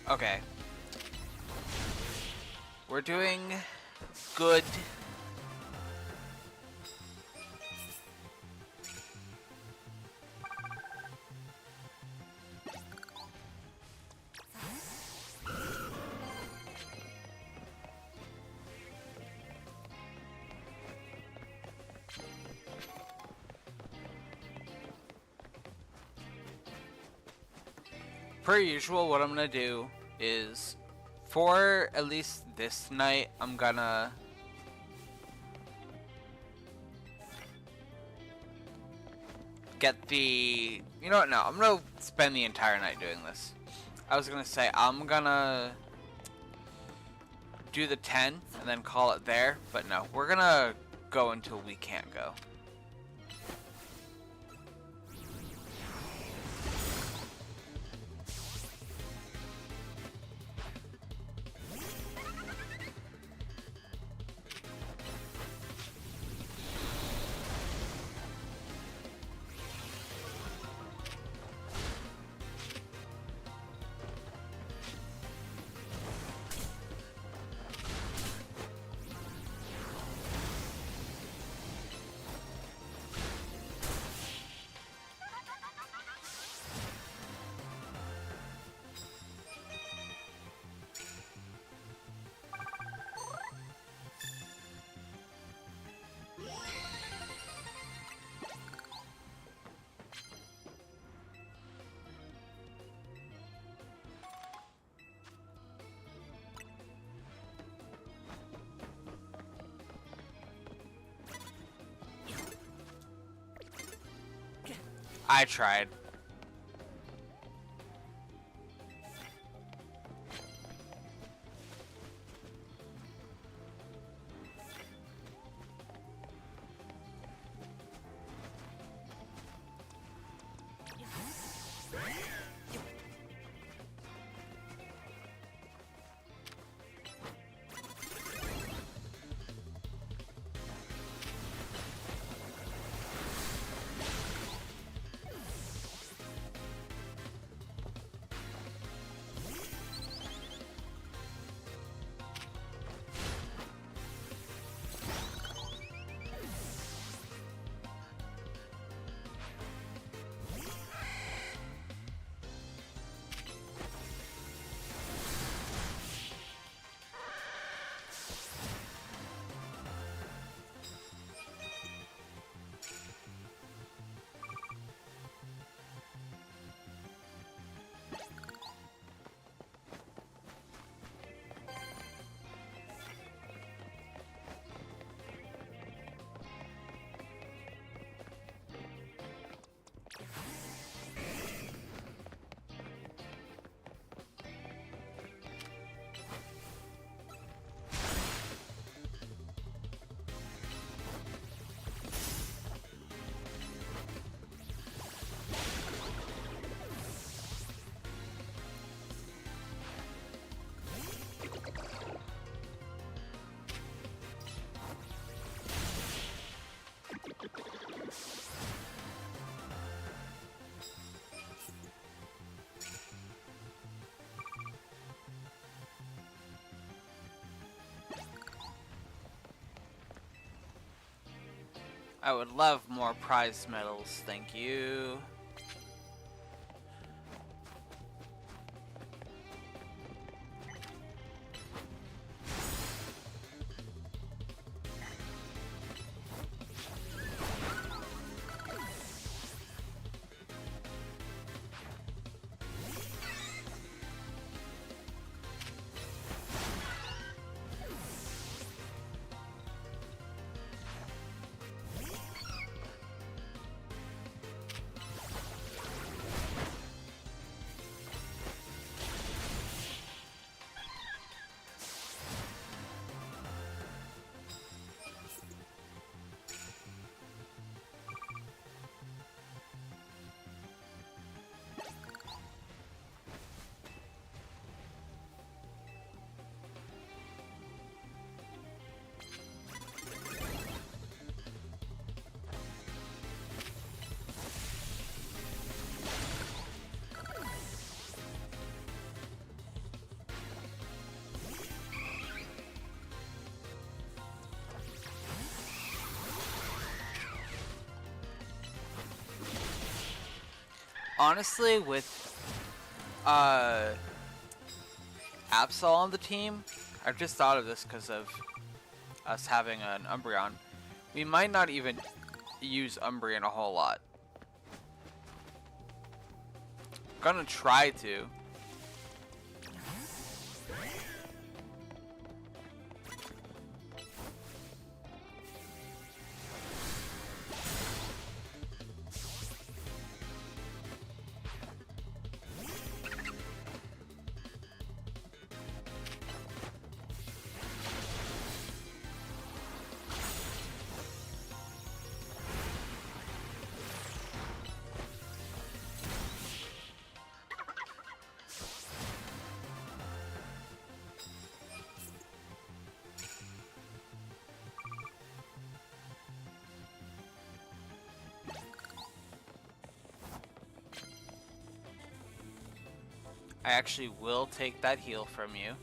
Okay. We're doing good. Per usual, what I'm gonna do is, for at least this night, I'm gonna get the... You know what, no, I'm gonna spend the entire night doing this. I was gonna say, I'm gonna do the 10 and then call it there. But no, we're gonna go until we can't go. I tried. I would love more prize medals, thank you. Honestly, with Absol on the team, I've just thought of this because of us having an Umbreon. We might not even use Umbreon a whole lot. Gonna try to. I actually will take that heal from you.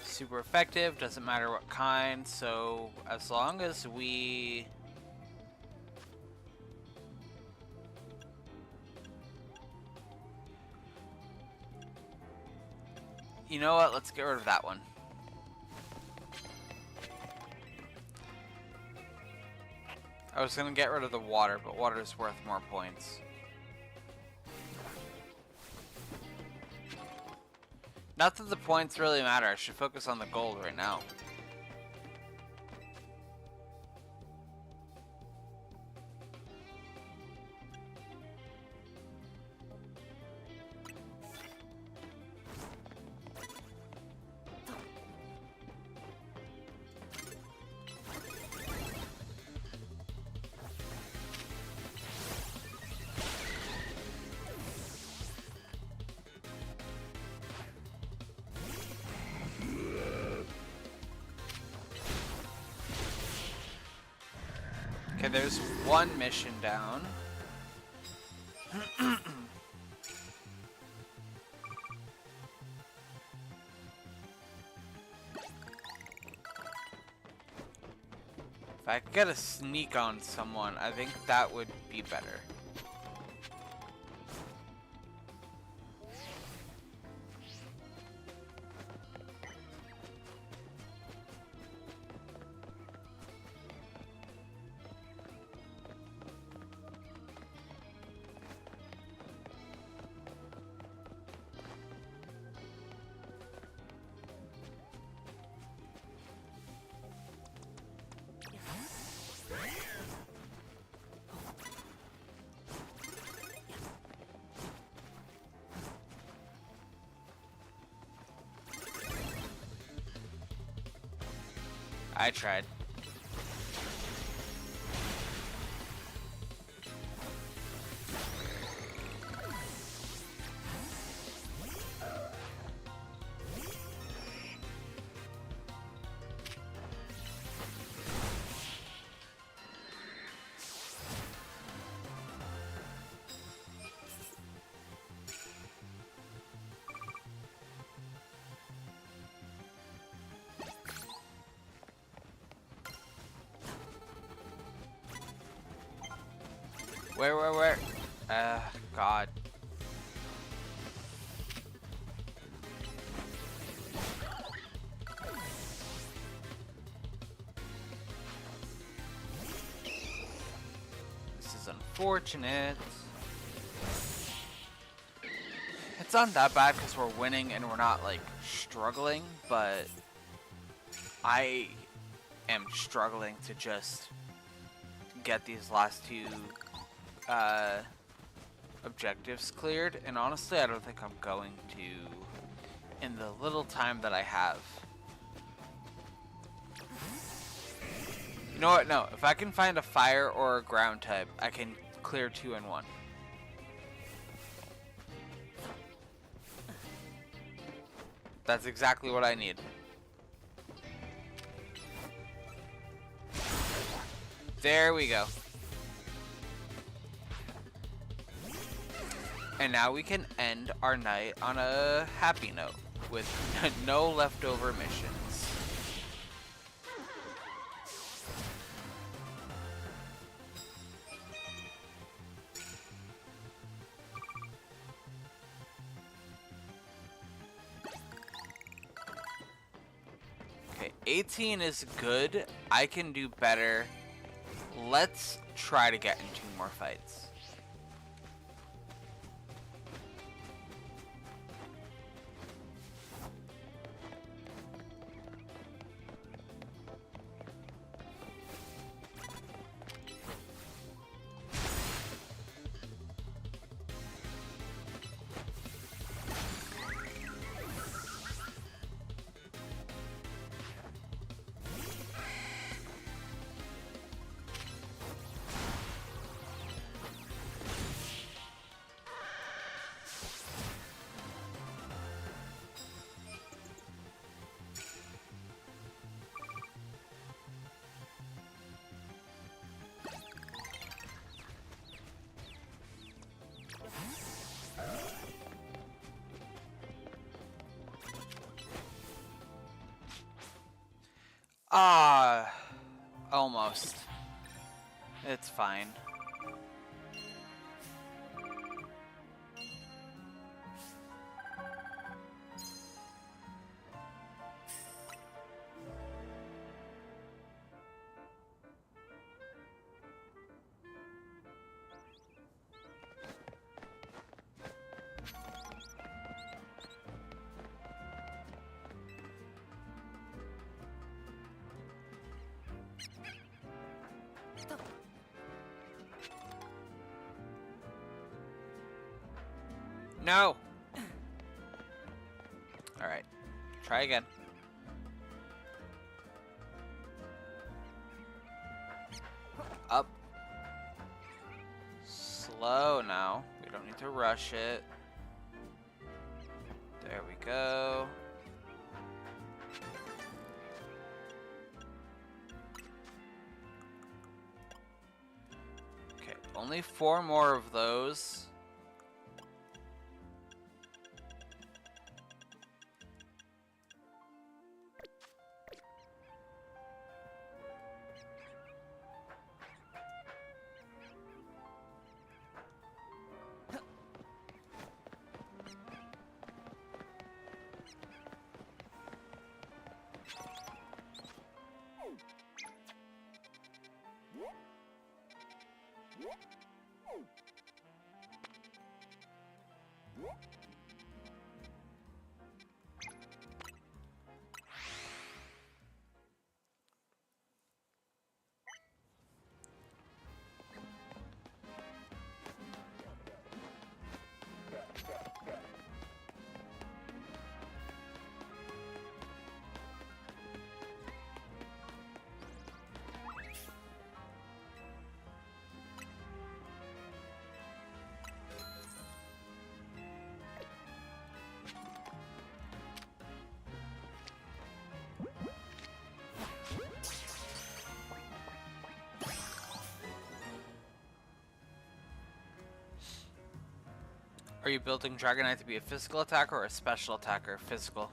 Super effective, doesn't matter what kind, so as long as we... You know what, let's get rid of that one. I was gonna get rid of the water, but water is worth more points. Not that the points really matter, I should focus on the gold right now. Okay, there's one mission down. If I could get a sneak on someone, I think that would be better. I tried. Where? God. This is unfortunate. It's not that bad because we're winning and we're not, like, struggling, but I am struggling to just get these last two objectives cleared, and honestly I don't think I'm going to in the little time that I have. You know what, no, if I can find a fire or a ground type, I can clear 2 in 1. That's exactly what I need. There we go. And now we can end our night on a happy note with no leftover missions. Okay, 18 is good. I can do better. Let's try to get in 2 more fights. Almost. It's fine. No! Alright. Try again. Up. Slow now. We don't need to rush it. There we go. Okay, only 4 more of those. Are you building Dragonite to be a physical attacker or a special attacker? Physical.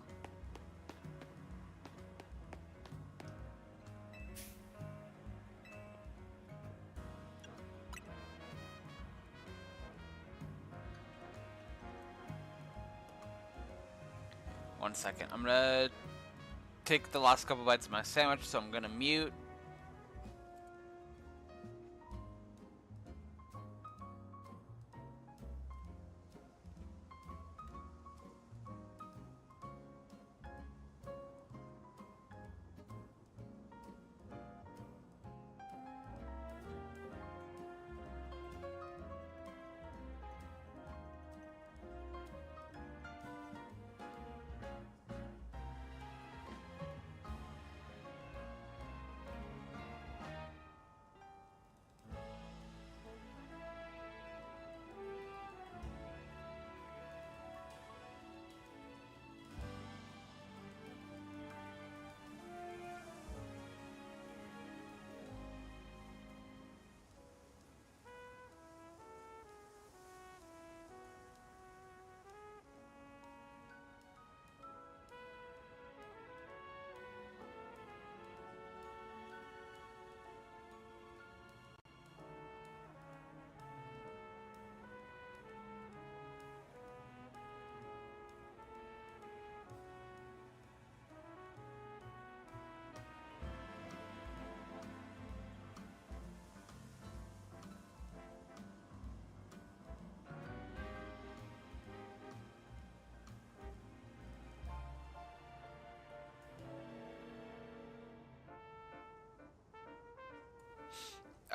One second. I'm gonna take the last couple bites of my sandwich, so I'm gonna mute.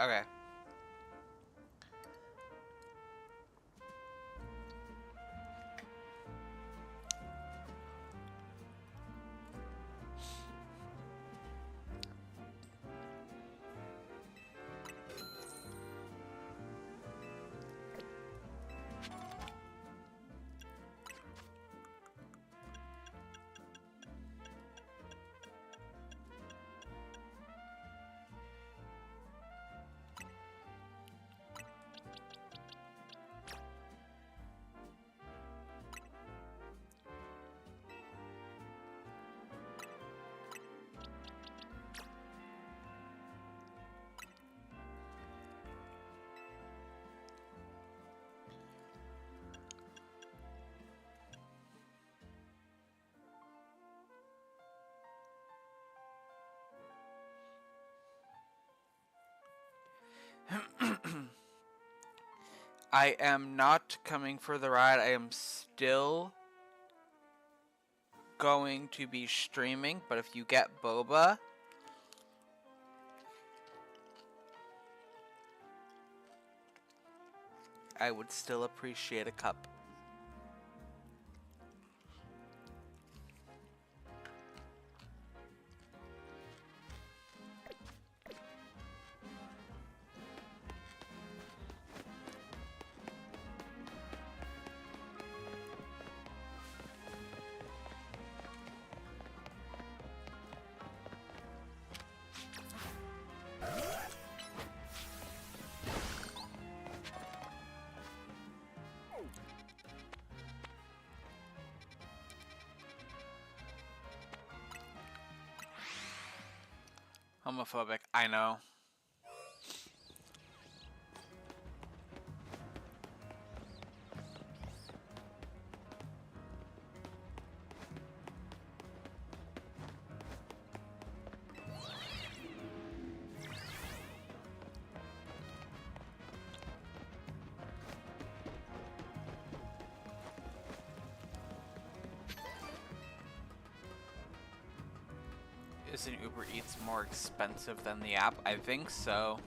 Okay. I am not coming for the ride. I am still going to be streaming, but if you get boba, I would still appreciate a cup. Homophobic, I know. Isn't Uber Eats more expensive than the app? I think so.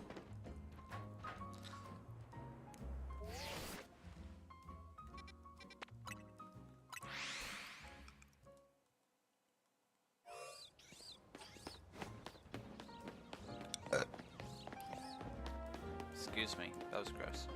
Excuse me, that was gross.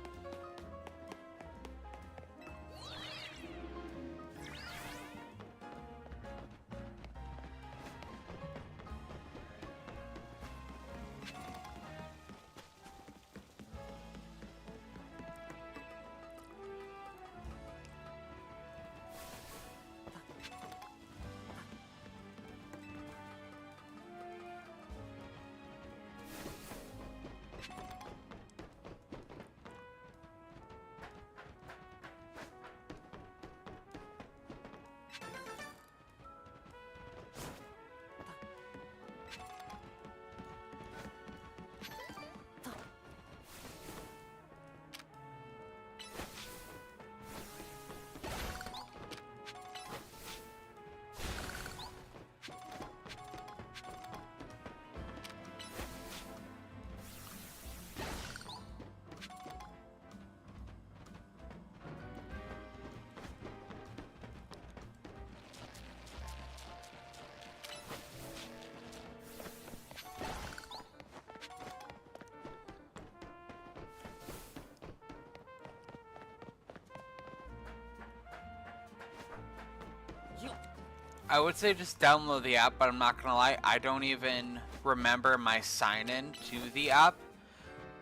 I would say just download the app, but I'm not gonna lie, I don't even remember my sign-in to the app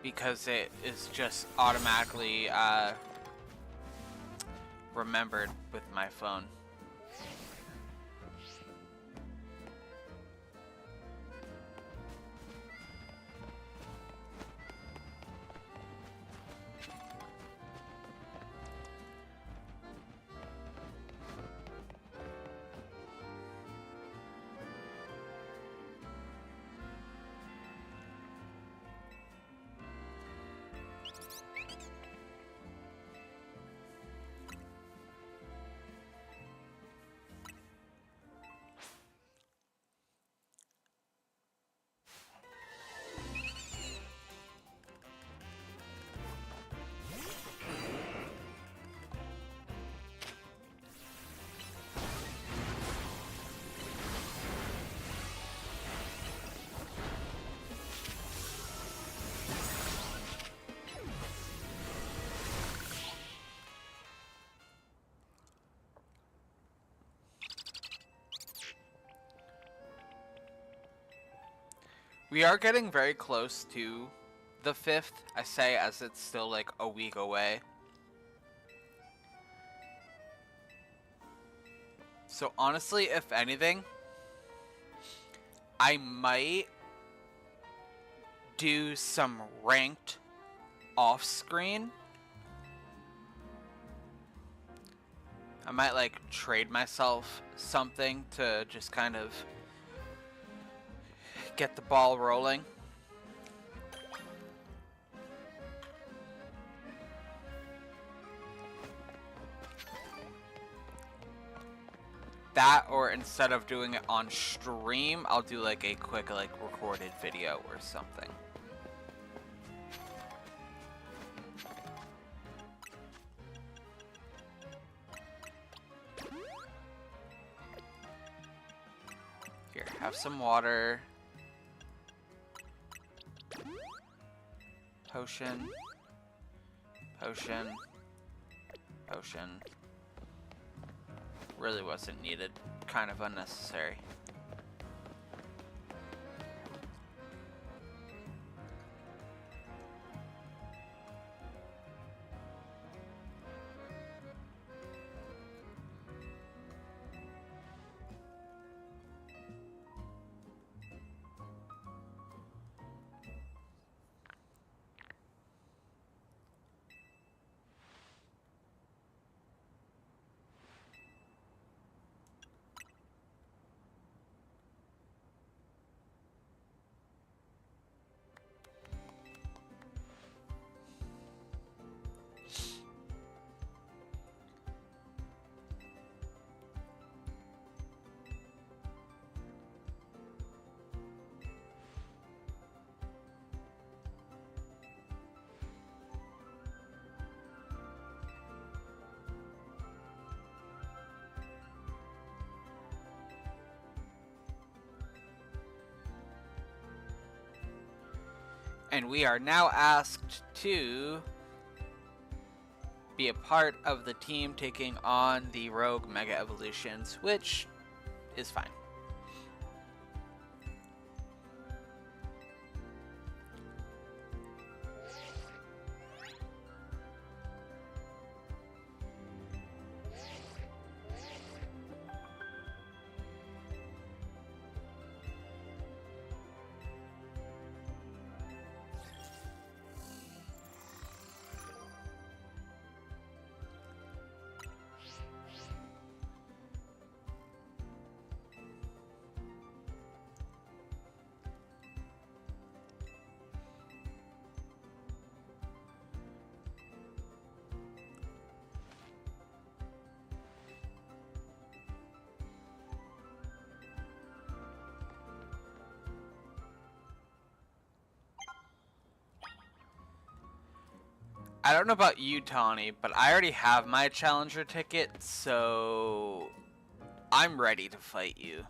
because it is just automatically remembered with my phone. We are getting very close to the 5th, I say, as it's still like a week away. So honestly, if anything, I might do some ranked off-screen. I might like trade myself something to just kind of get the ball rolling. That, or instead of doing it on stream, I'll do like a quick like recorded video or something. Here, have some water. Potion. Potion. Potion. Really wasn't needed. Kind of unnecessary. And we are now asked to be a part of the team taking on the Rogue Mega Evolutions, which is fine. I don't know about you, Tawny, but I already have my Challenger ticket, so I'm ready to fight you.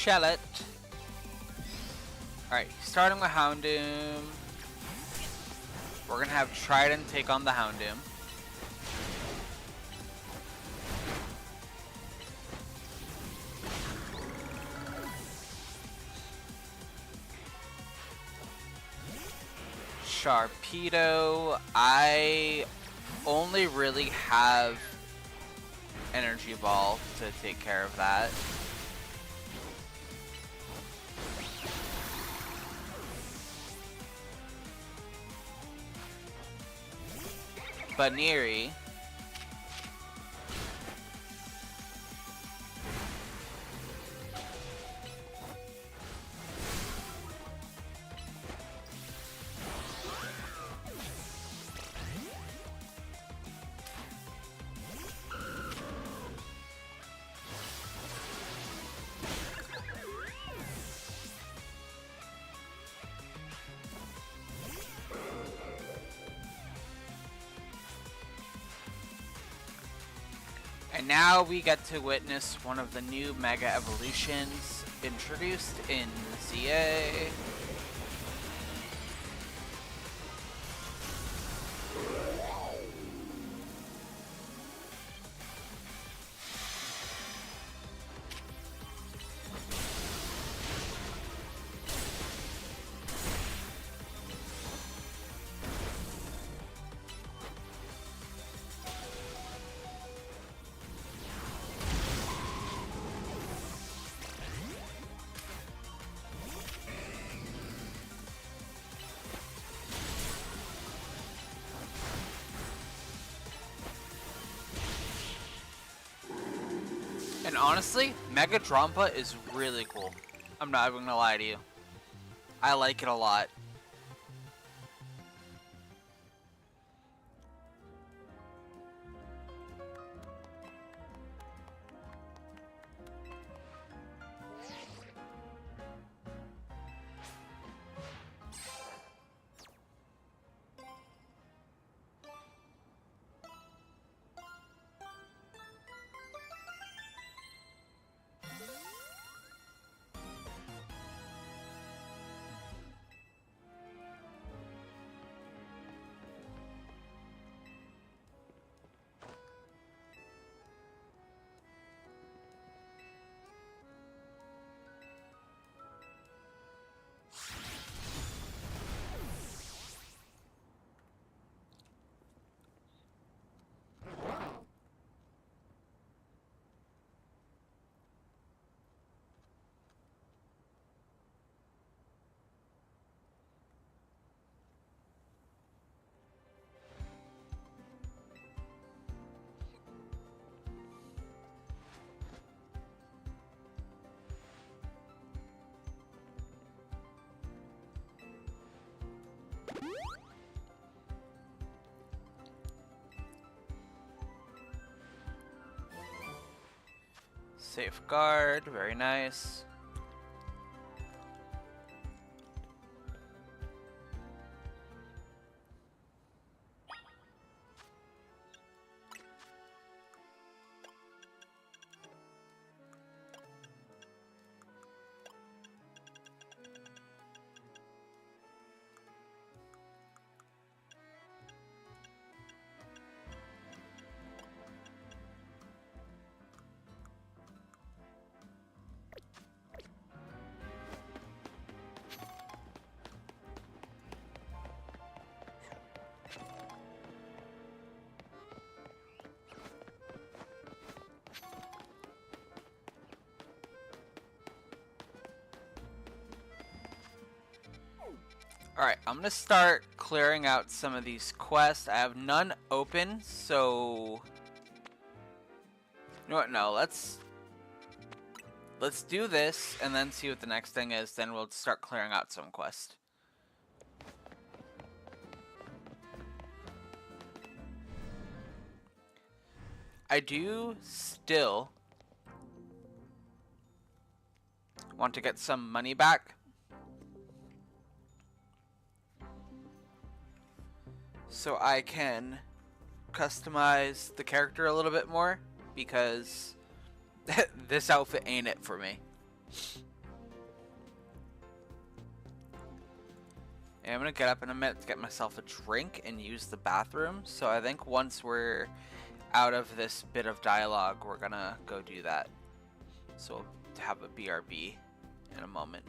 Shell it. Alright, starting with Houndoom. We're gonna have Trident take on the Houndoom. Sharpedo. I only really have Energy Ball to take care of that. Baniri. And now we get to witness one of the new Mega Evolutions introduced in ZA. And honestly, Mega Drampa is really cool. I'm not even gonna lie to you. I like it a lot. Safeguard, very nice. Alright, I'm gonna start clearing out some of these quests. I have none open, so... You know what, no, let's do this, and then see what the next thing is, then we'll start clearing out some quests. I do still want to get some money back. So I can customize the character a little bit more, because this outfit ain't it for me. And I'm gonna get up in a minute to get myself a drink and use the bathroom. So I think once we're out of this bit of dialogue, we're gonna go do that. So we'll have a BRB in a moment.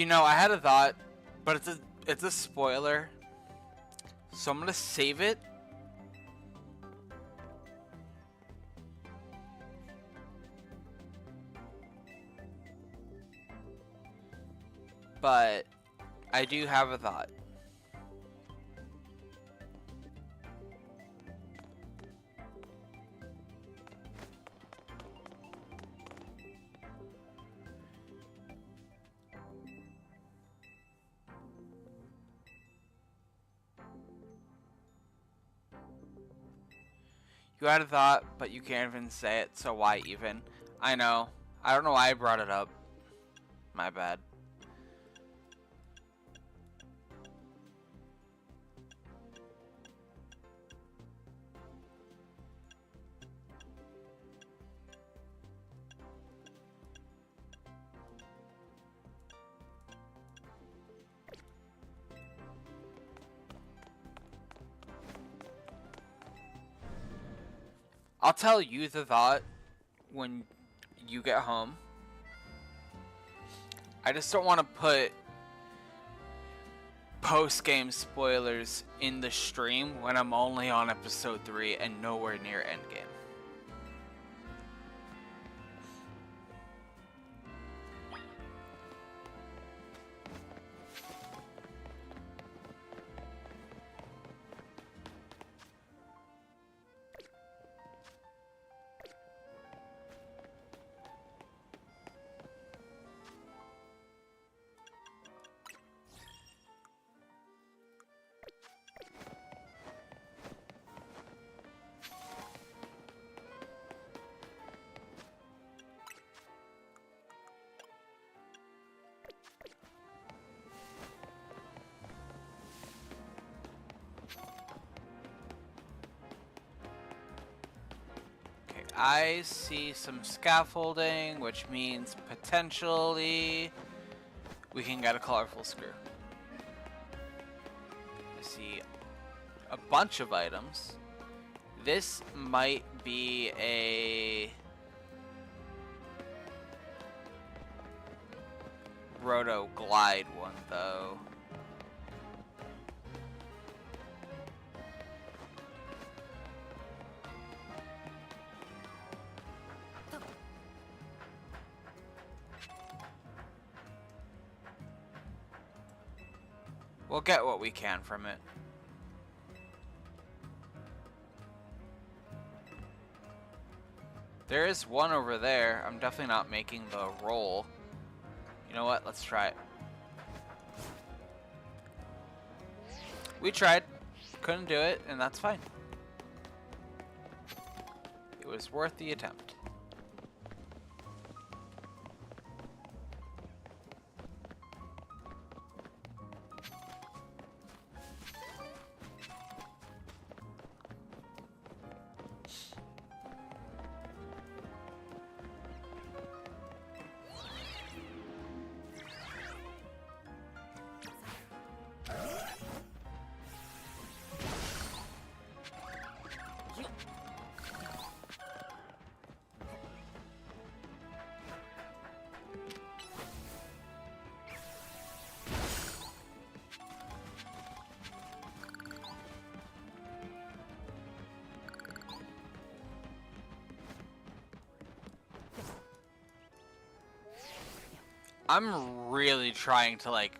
I had a thought, but it's a spoiler, so I'm gonna save it. But I do have a thought. You had a thought, but you can't even say it, so why even? I know. I don't know why I brought it up. My bad. I'll tell you the thought when you get home. I just don't want to put post-game spoilers in the stream when I'm only on episode 3 and nowhere near endgame. I see some scaffolding, which means potentially we can get a colorful screw. I see a bunch of items. This might be a Roto Glide one, though. We'll get what we can from it. There is one over there. I'm definitely not making the roll. You know what? Let's try it. We tried. Couldn't do it, and that's fine. It was worth the attempt. I'm really trying to, like,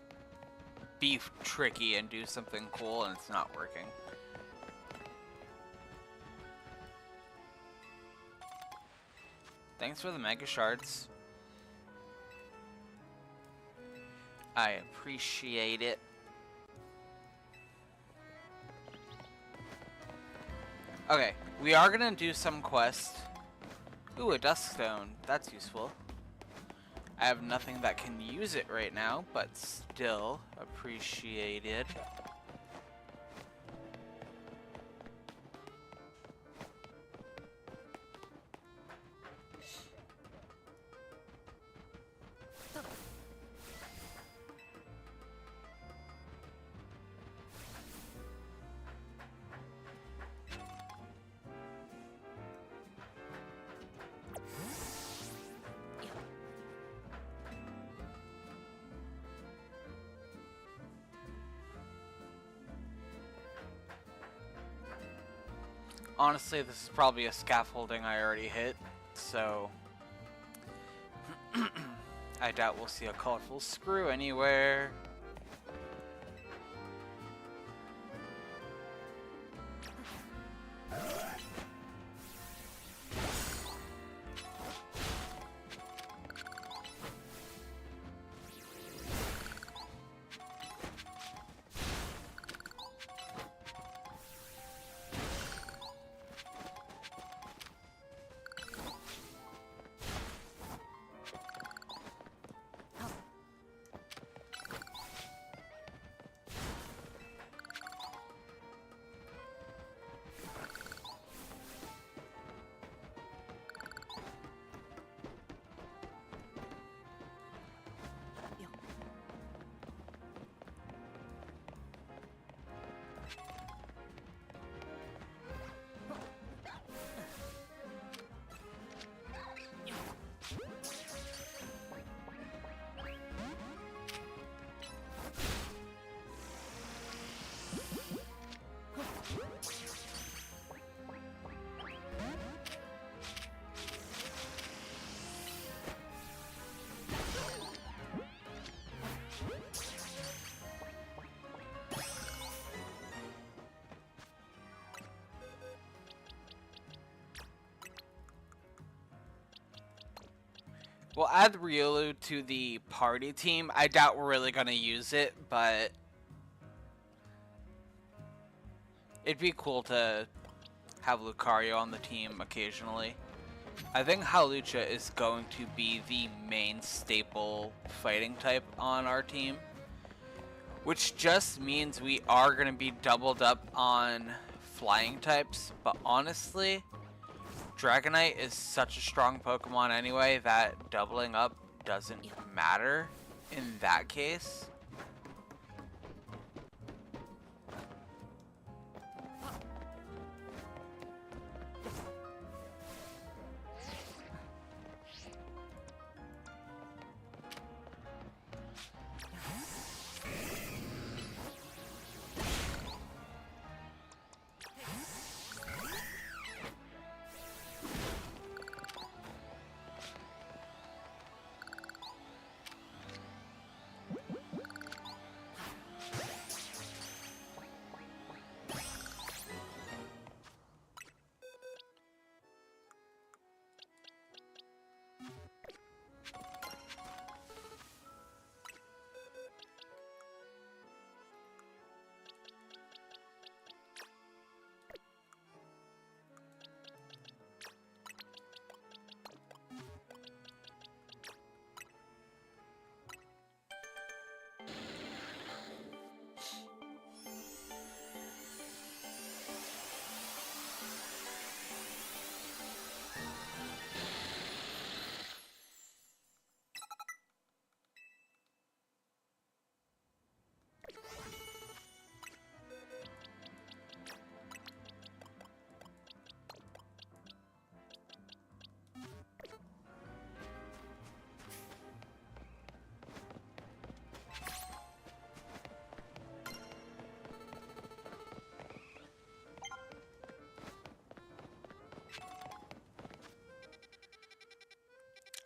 be tricky and do something cool, and it's not working. Thanks for the Mega Shards. I appreciate it. Okay, we are gonna do some quest. Ooh, a Duskstone. That's useful. I have nothing that can use it right now, but still appreciated. Honestly, this is probably a scaffolding I already hit, so I doubt we'll see a colorful screw anywhere. We'll add Riolu to the party team. I doubt we're really going to use it, but it'd be cool to have Lucario on the team occasionally. I think Hawlucha is going to be the main staple fighting type on our team, which just means we are going to be doubled up on flying types, but honestly, Dragonite is such a strong Pokemon anyway that doubling up doesn't matter in that case.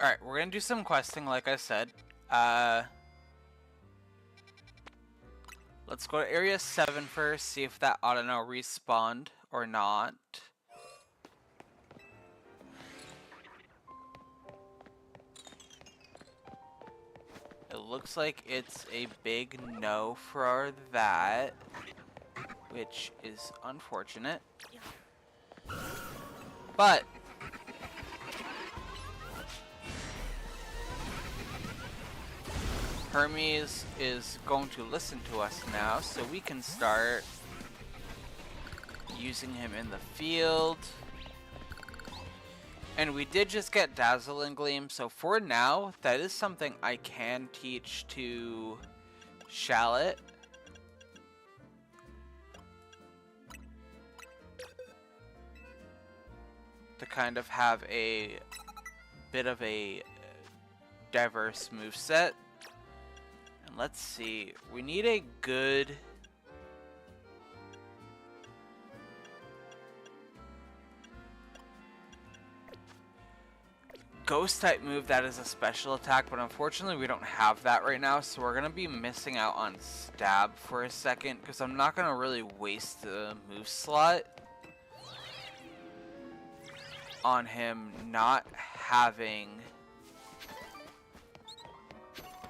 Alright, we're gonna do some questing, like I said. Let's go to Area 7 first, see if that ought to now respawned or not. It looks like it's a big no for that, which is unfortunate. But Hermes is going to listen to us now, so we can start using him in the field. And we did just get Dazzling Gleam, so for now, that is something I can teach to Shallot. To kind of have a bit of a diverse moveset. And let's see, we need a good ghost type move that is a special attack, but unfortunately we don't have that right now, so we're gonna be missing out on stab for a second because I'm not gonna really waste the move slot on him not having.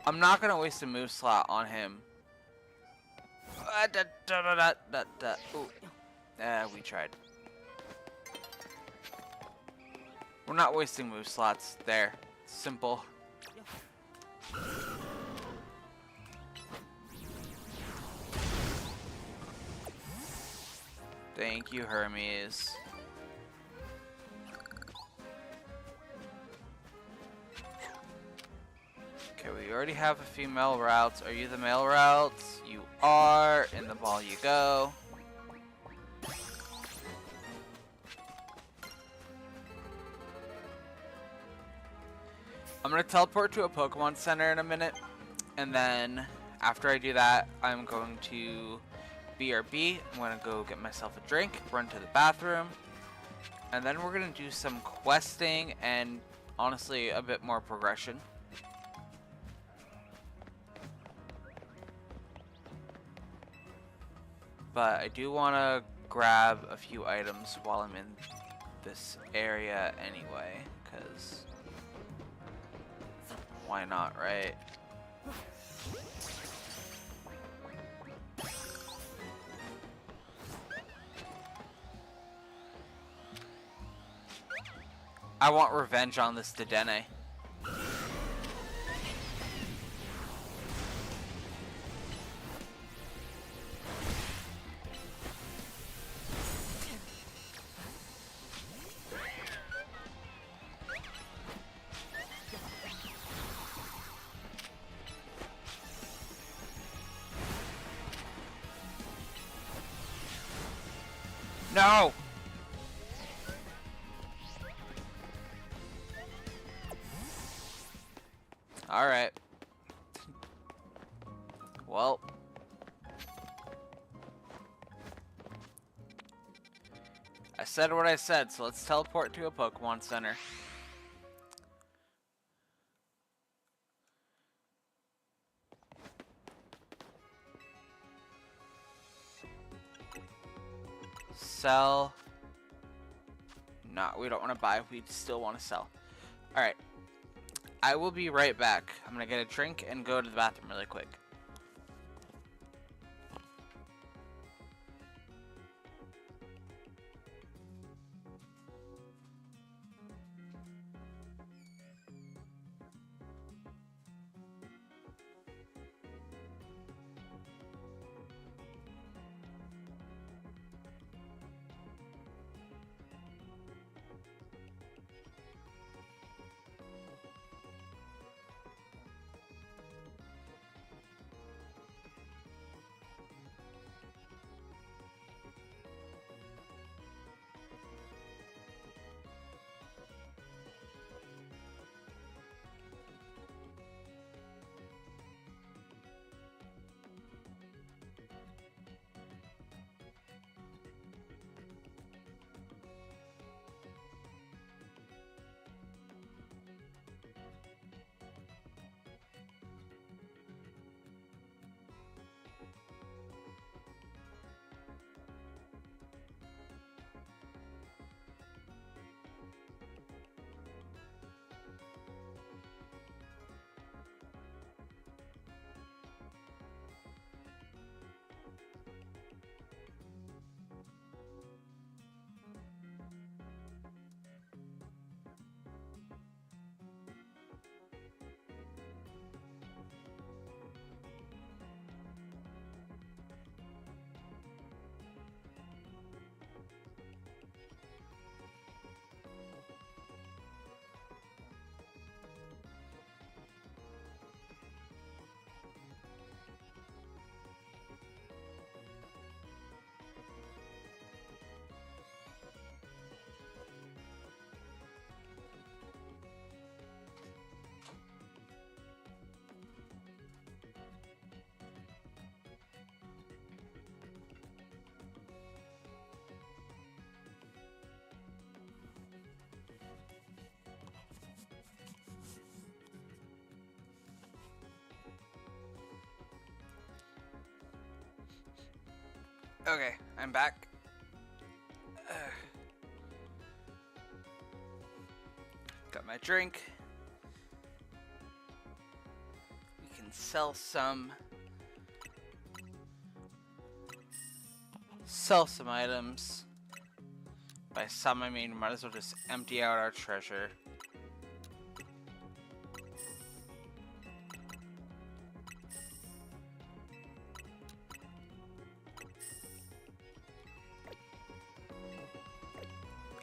I'm not gonna waste a move slot on him. We tried. We're not wasting move slots there. Simple. Thank you, Hermes. Okay, we already have a female routes. Are you the male routes? You are. In the ball you go. I'm going to teleport to a Pokemon Center in a minute, and then after I do that, I'm going to BRB. I'm going to go get myself a drink, run to the bathroom, and then we're going to do some questing and honestly a bit more progression. But I do want to grab a few items while I'm in this area anyway, because why not, right? I want revenge on this Dedenne. No! Alright. Well. I said what I said, so let's teleport to a Pokemon Center. Sell. No, we don't want to buy. We still want to sell. Alright. I will be right back. I'm going to get a drink and go to the bathroom really quick. Okay, I'm back. Got my drink. We can sell some items. By some, I mean might as well just empty out our treasure.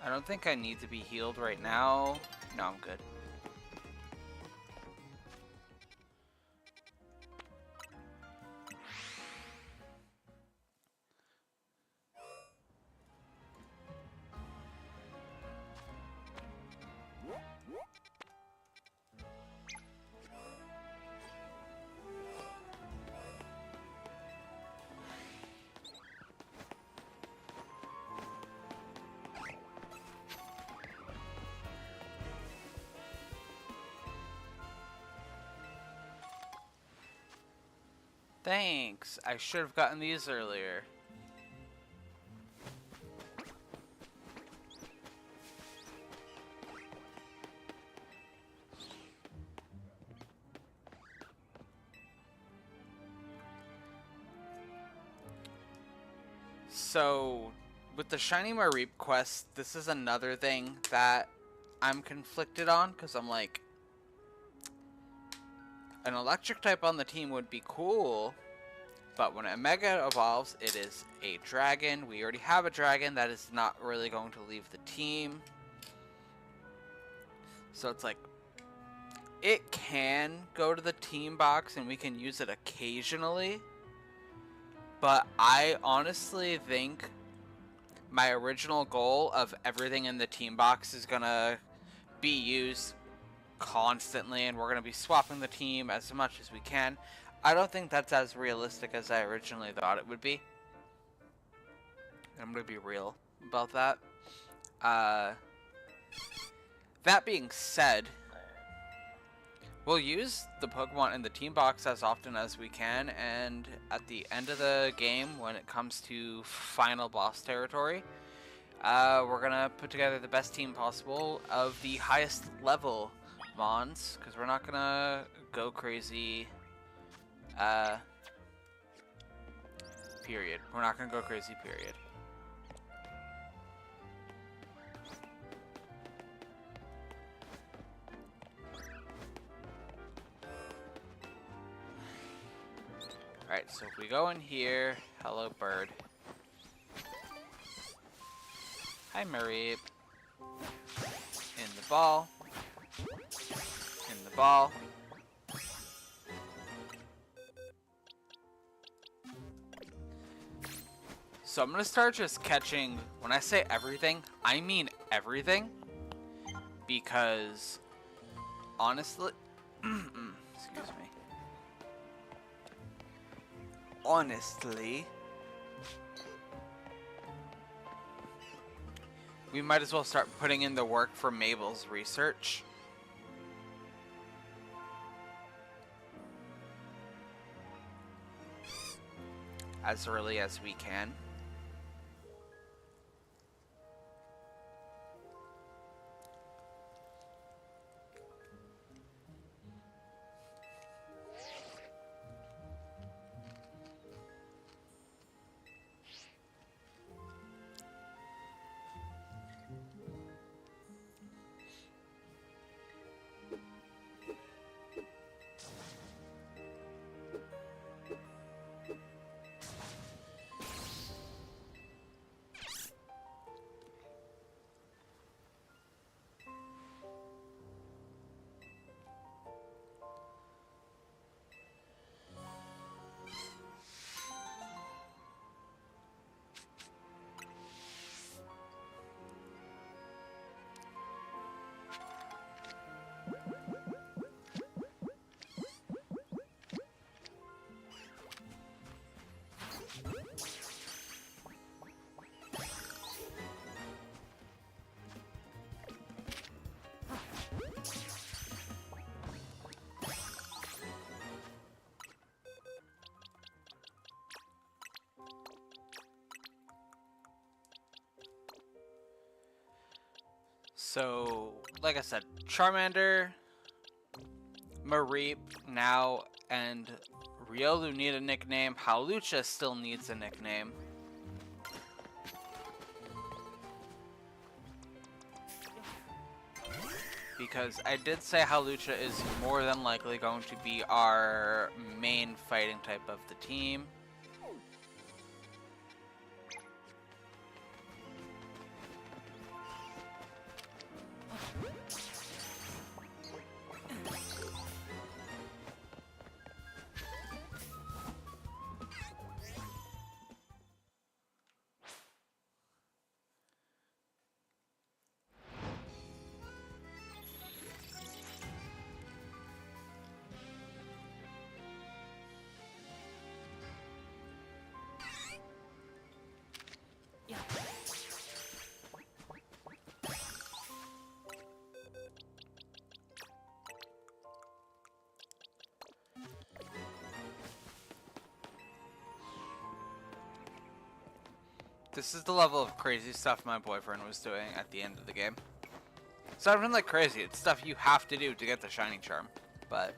I don't think I need to be healed right now. No, I'm good. Thanks. I should have gotten these earlier. So, with the Shiny Mareep quest, this is another thing that I'm conflicted on, because I'm like, an electric type on the team would be cool, but when a Mega evolves, it is a dragon. We already have a dragon that is not really going to leave the team. So it's like, it can go to the team box and we can use it occasionally, but I honestly think my original goal of everything in the team box is gonna be used constantly, and we're gonna be swapping the team as much as we can. I don't think that's as realistic as I originally thought it would be. I'm gonna be real about that. That being said, we'll use the Pokemon in the team box as often as we can, and at the end of the game, when it comes to final boss territory, we're gonna put together the best team possible of the highest level Mons, because we're not gonna go crazy, period. We're not gonna go crazy, period. Alright, so if we go in here, hello bird. Hi Mareep. In the ball. In the ball. So I'm gonna start just catching, when I say everything, I mean everything. Because, honestly, excuse me. Honestly, we might as well start putting in the work for Mabel's research. As early as we can. So, like I said, Charmander, Mareep now, and Riolu need a nickname. Hawlucha still needs a nickname. Because I did say Hawlucha is more than likely going to be our main fighting type of the team. This is the level of crazy stuff my boyfriend was doing at the end of the game. It's not even like crazy, it's stuff you have to do to get the shiny charm, but...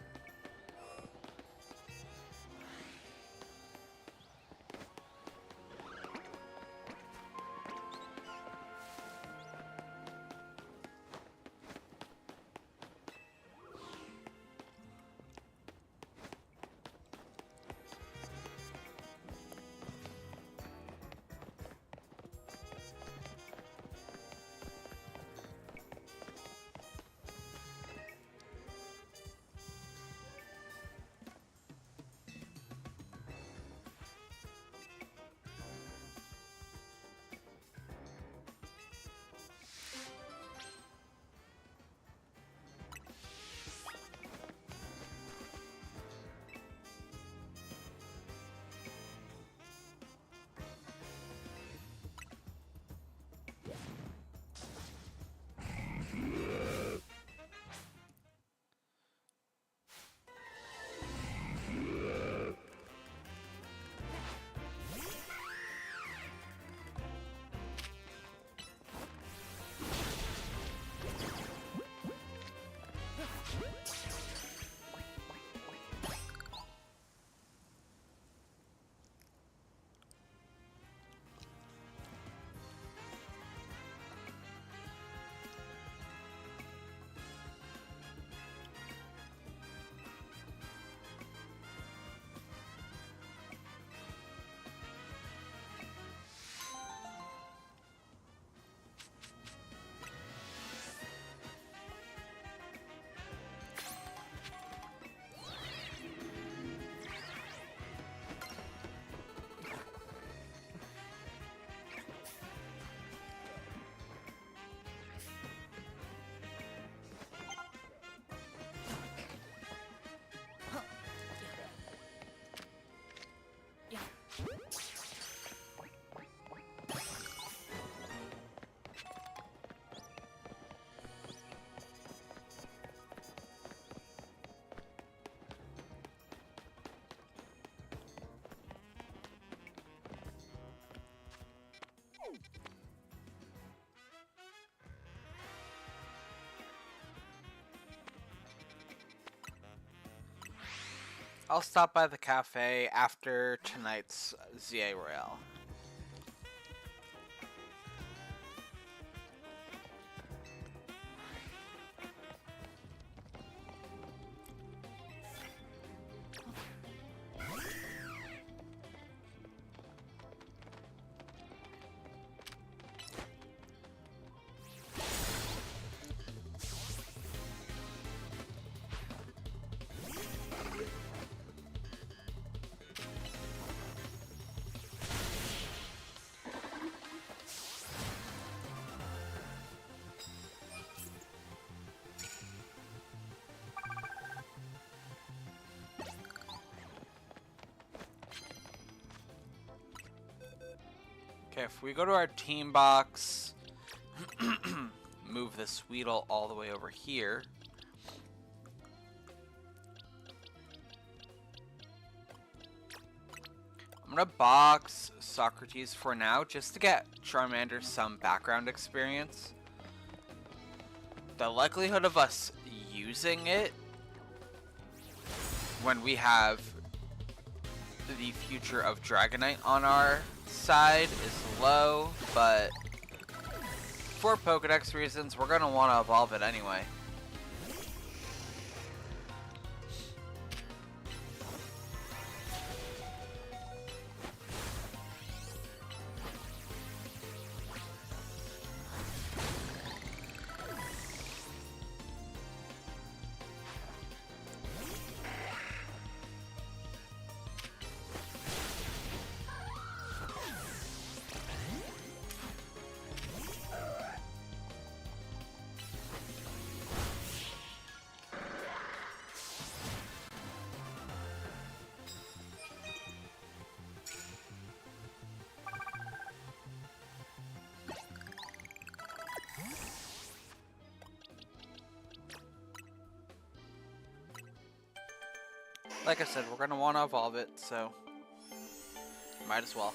I'll stop by the cafe after tonight's ZA Royale. Okay, if we go to our team box, move the Sweetle all the way over here. I'm gonna box Socrates for now, just to get Charmander some background experience. the likelihood of us using it when we have the future of Dragonite on our side is low, but for Pokedex reasons, we're going to want to evolve it anyway. Like I said, we're going to want to evolve it, so might as well.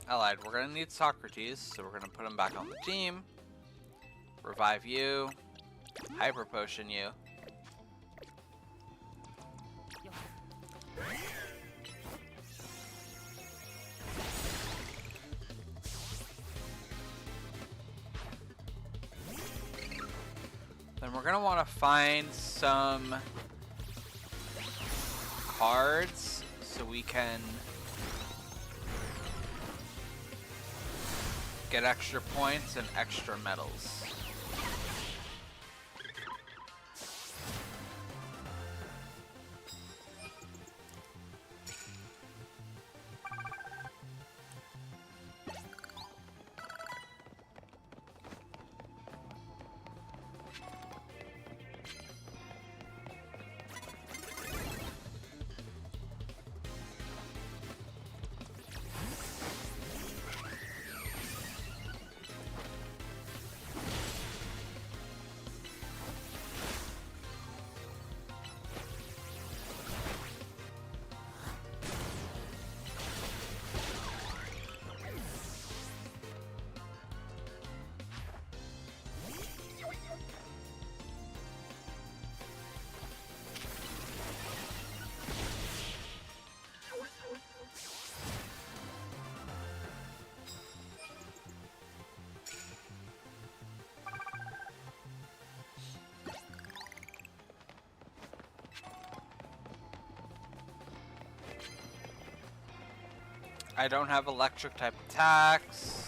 Allied, we're going to need Socrates, so we're going to put him back on the team. Revive you. Hyper Potion you. Then we're going to want to find some cards so we can get extra points and extra medals. I don't have electric type attacks.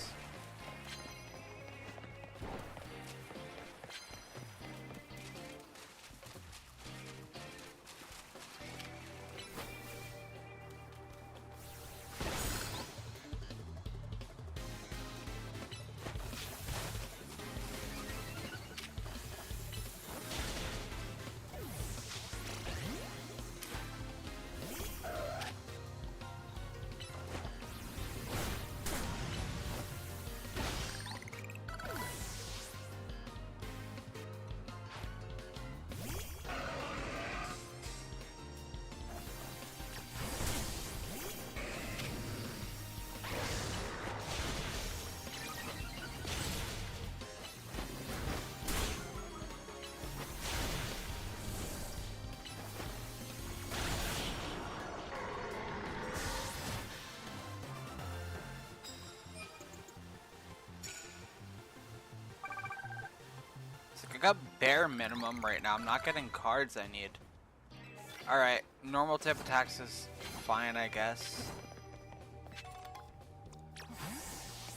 I got bare minimum right now. I'm not getting cards I need. Alright, normal type attacks is fine, I guess.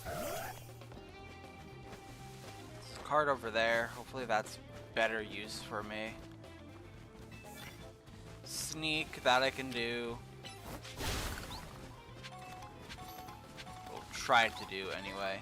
There's a card over there. Hopefully that's better use for me. Sneak, that I can do. We'll try to do anyway.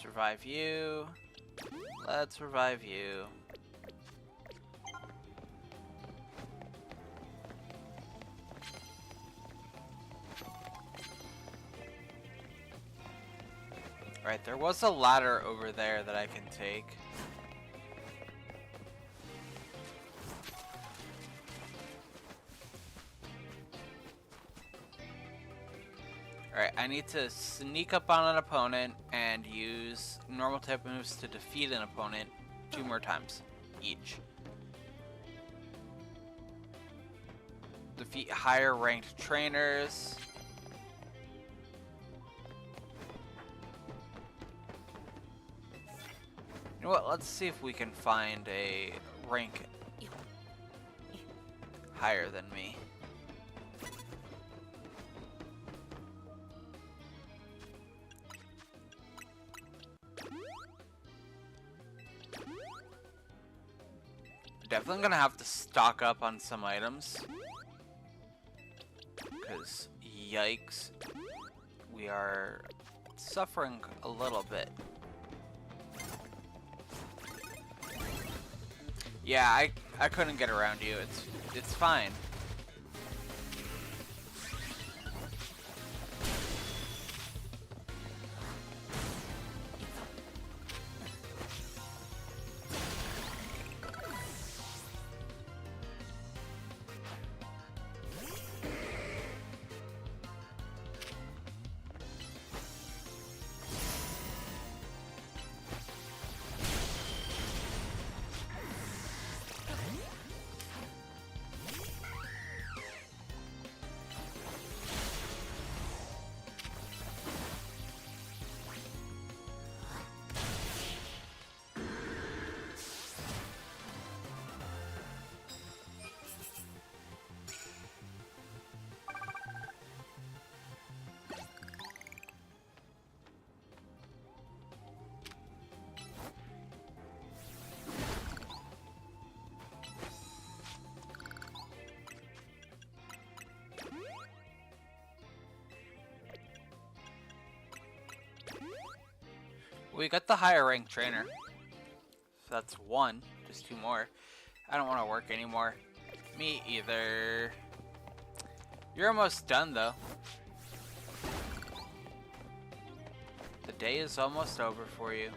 revive you. Let's revive you. Alright, there was a ladder over there that I can take. Alright, I need to sneak up on an opponent and use normal type moves to defeat an opponent 2 more times each. Defeat higher ranked trainers. You know what, let's see if we can find a rank higher than me. Definitely gonna have to stock up on some items. Because, yikes, we are suffering a little bit. Yeah, I couldn't get around you. It's fine. We got the higher ranked trainer. So that's 1, just 2 more. I don't want to work anymore. Me either. You're almost done though. The day is almost over for you.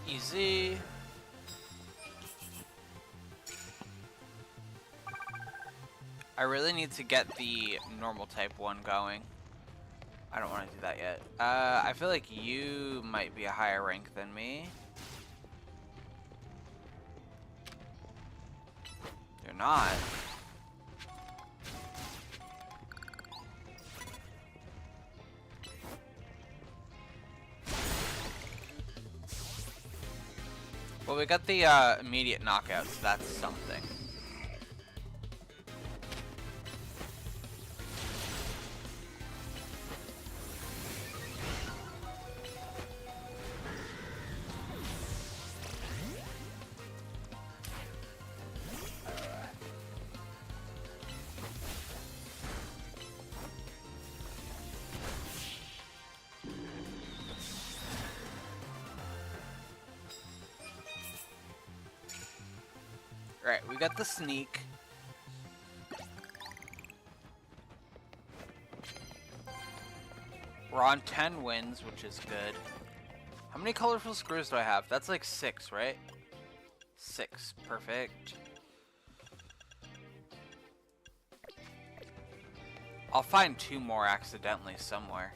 Easy. I really need to get the normal type 1 going. I don't want to do that yet. I feel like you might be a higher rank than me. You're not. Well, we got the immediate knockouts. That's something. Right, we got the sneak. We're on 10 wins, which is good. How many colorful screws do I have? That's like 6, right? 6. Perfect. I'll find 2 more accidentally somewhere.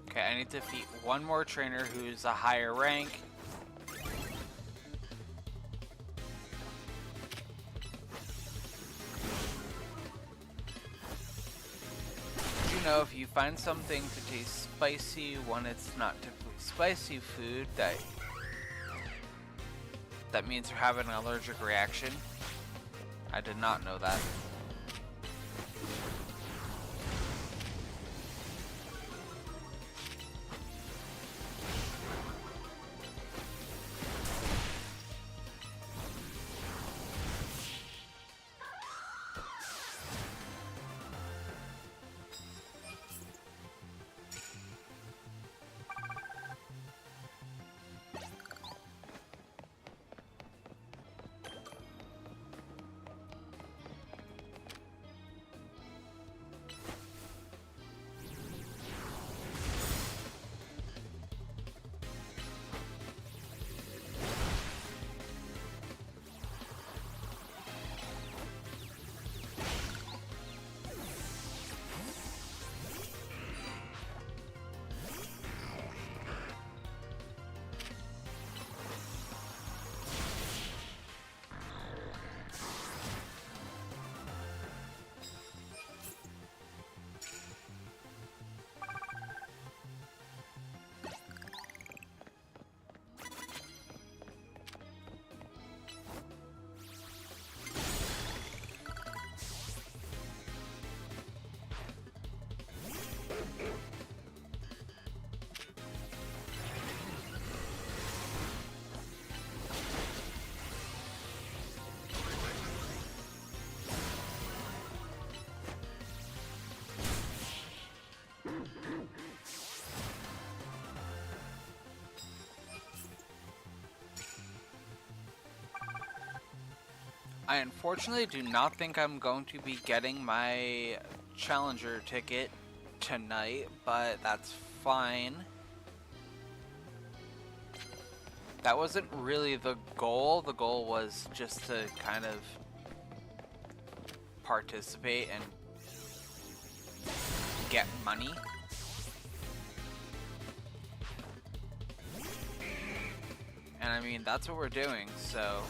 Okay, I need to defeat one more trainer who's a higher rank. Did you know if you find something to taste spicy when it's not typically spicy food, that means you're having an allergic reaction? I did not know that. I unfortunately do not think I'm going to be getting my Challenger ticket tonight, but that's fine. That wasn't really the goal. The goal was just to kind of participate and get money. And I mean, that's what we're doing, so...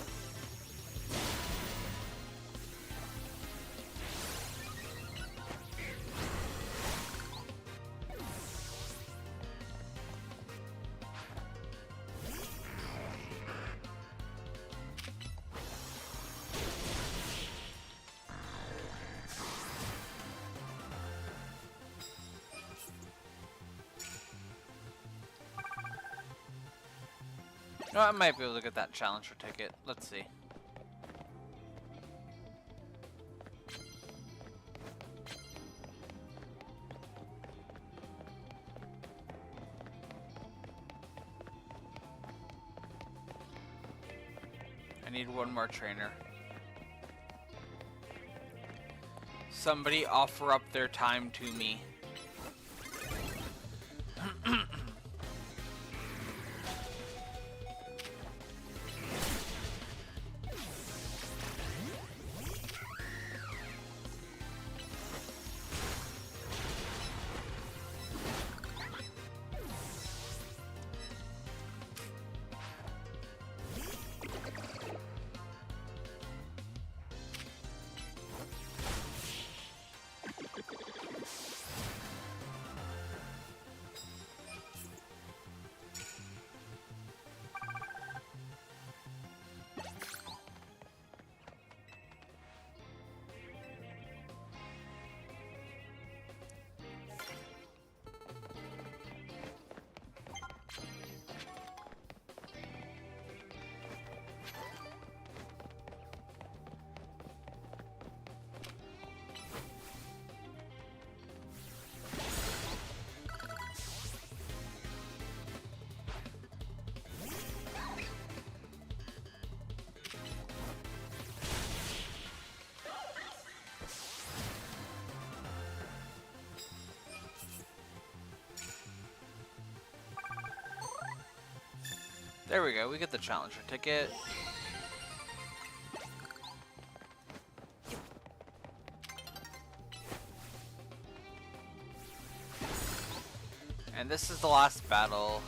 No, I might be able to get that Challenger ticket. Let's see. need one more trainer. Somebody offer up their time to me. There we go, we get the challenger ticket. And this is the last battle.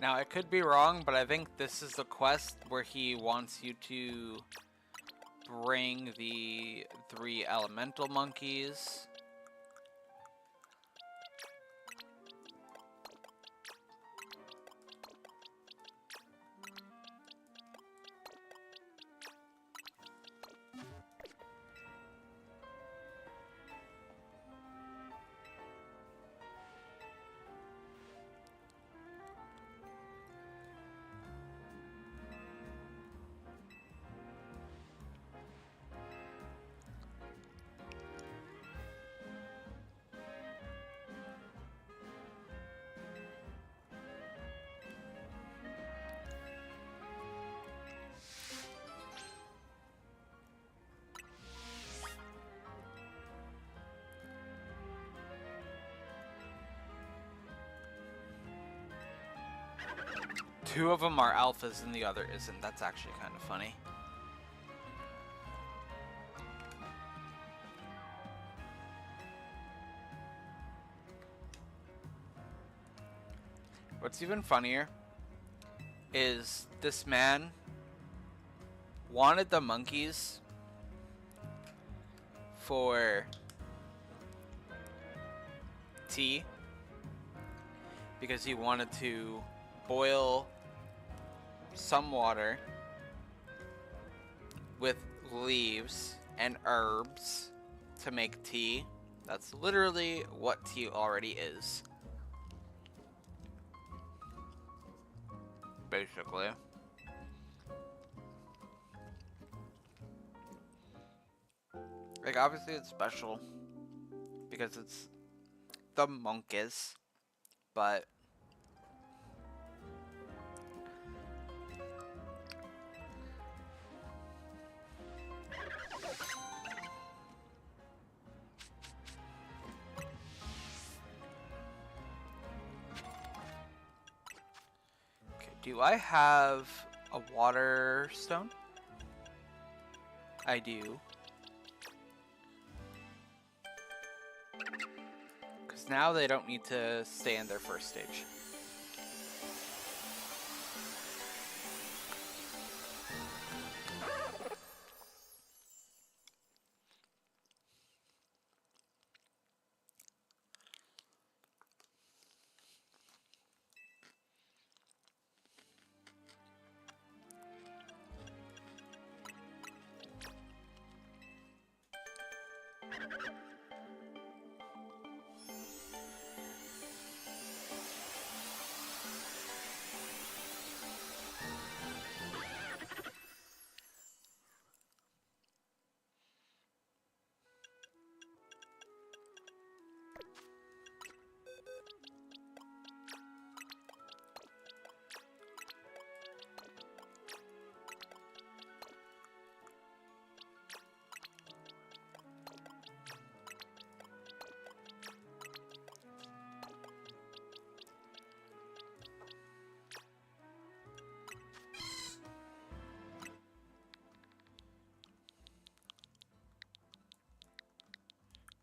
Now, I could be wrong, but I think this is the quest where he wants you to bring the 3 elemental monkeys. Two of them are alphas and the other isn't. That's actually kind of funny. What's even funnier is this man wanted the monkeys for tea because he wanted to boil some water with leaves and herbs to make tea. That's literally what tea already is. basically. Like, obviously it's special because it's the monkeys, but okay, do I have a water stone? I do. Because now they don't need to stay in their first stage.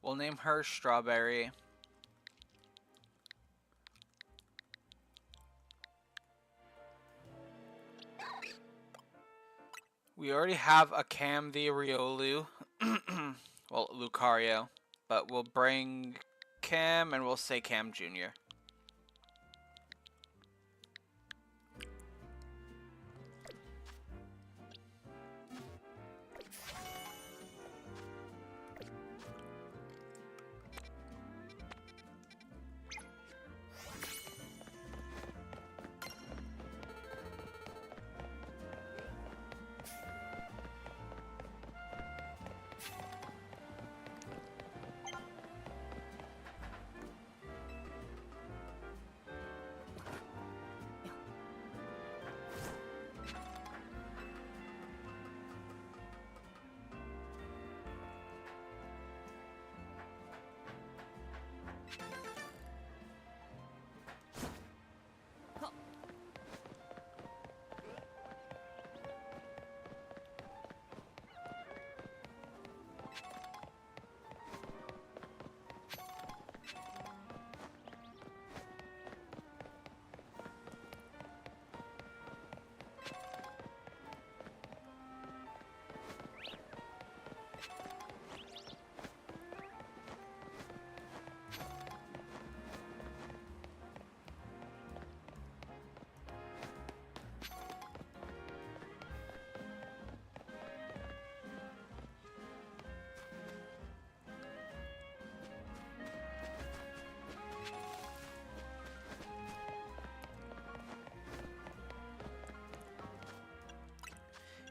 We'll name her Strawberry. We already have a Cam the Riolu. Well, Lucario. But we'll bring Cam and we'll say Cam Jr.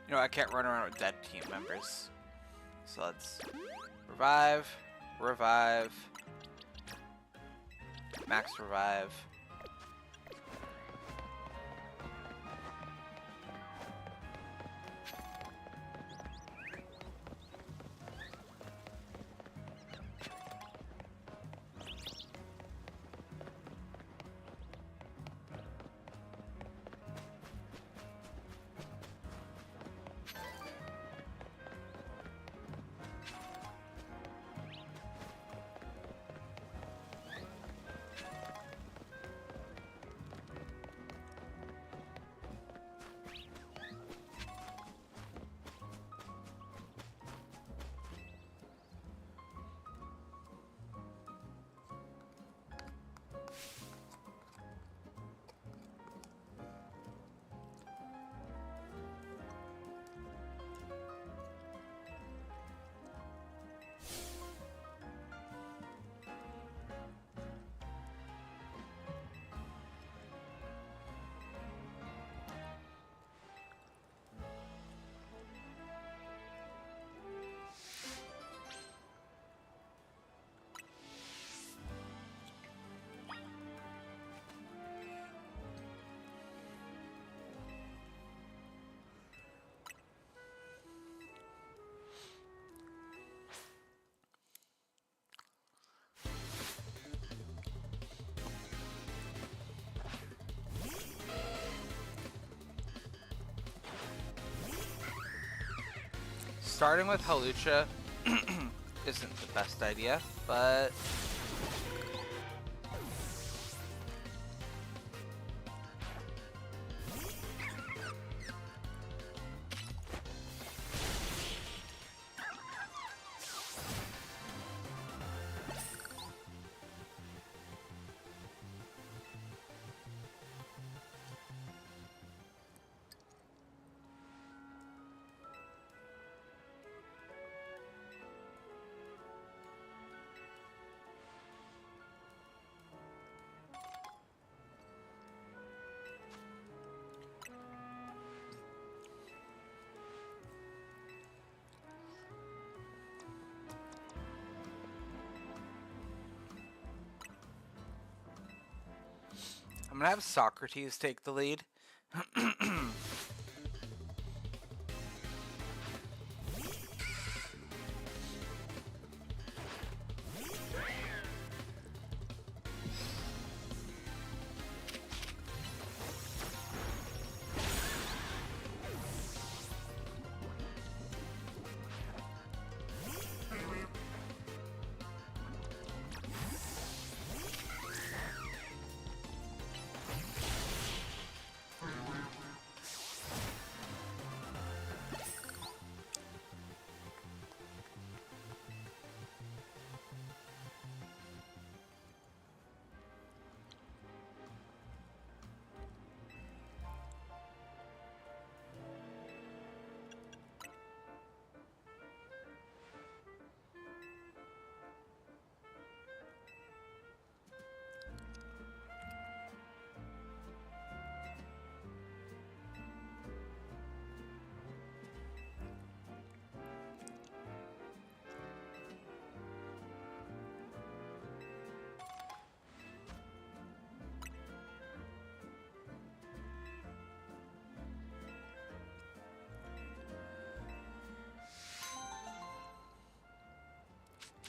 You know, I can't run around with dead team members. So let's revive, revive, max revive. starting with Hawlucha isn't the best idea, but I'm gonna have Socrates take the lead.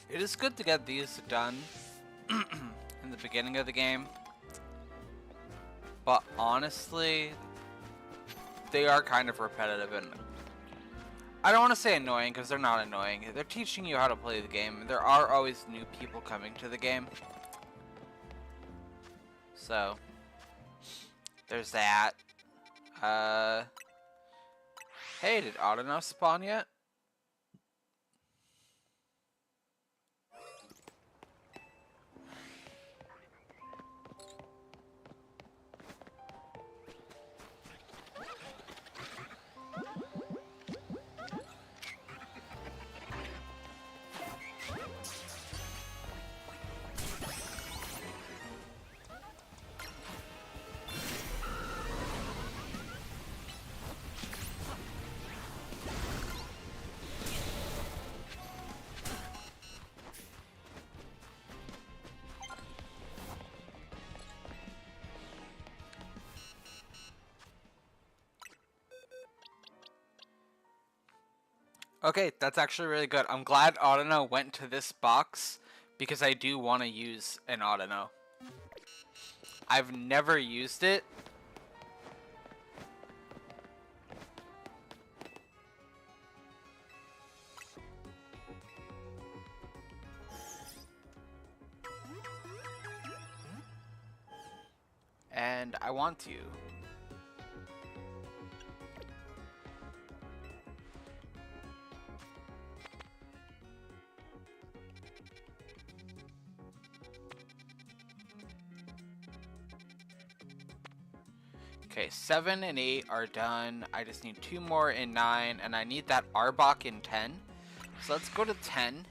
It is good to get these done in the beginning of the game, but honestly, they are kind of repetitive, and I don't want to say annoying because they're not annoying. They're teaching you how to play the game. There are always new people coming to the game, so there's that. Hey, did Autono spawn yet? Okay, that's actually really good. I'm glad Autono went to this box because I do want to use an Autono. I've never used it. And I want to. Okay, 7 and 8 are done. I just need 2 more in 9, and I need that Arbok in 10. So let's go to 10.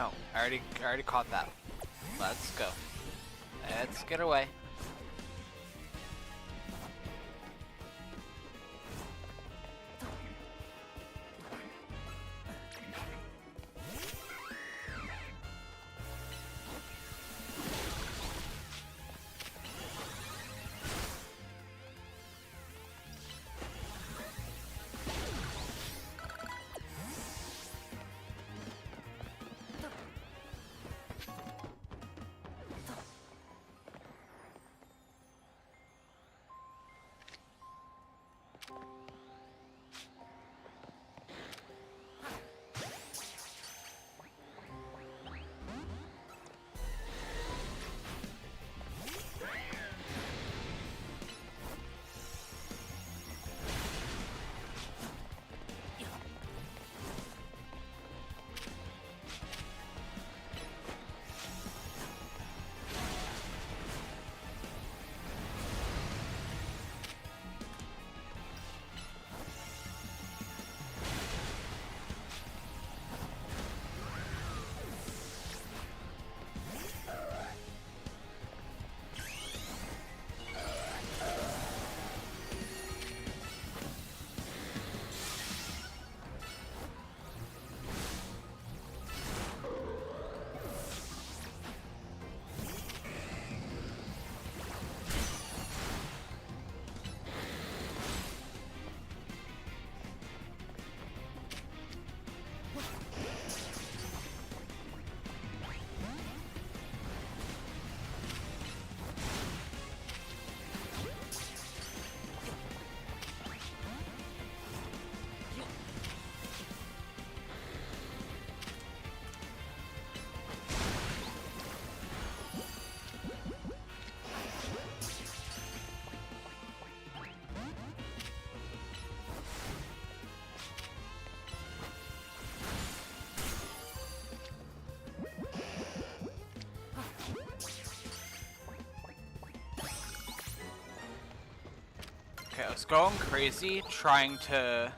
No, I already caught that. Let's go. Let's get away. Okay, I was going crazy trying to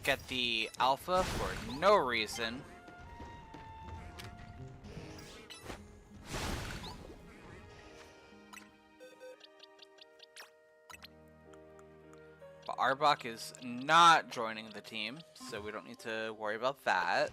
get the alpha for no reason. But Arbok is not joining the team, so we don't need to worry about that.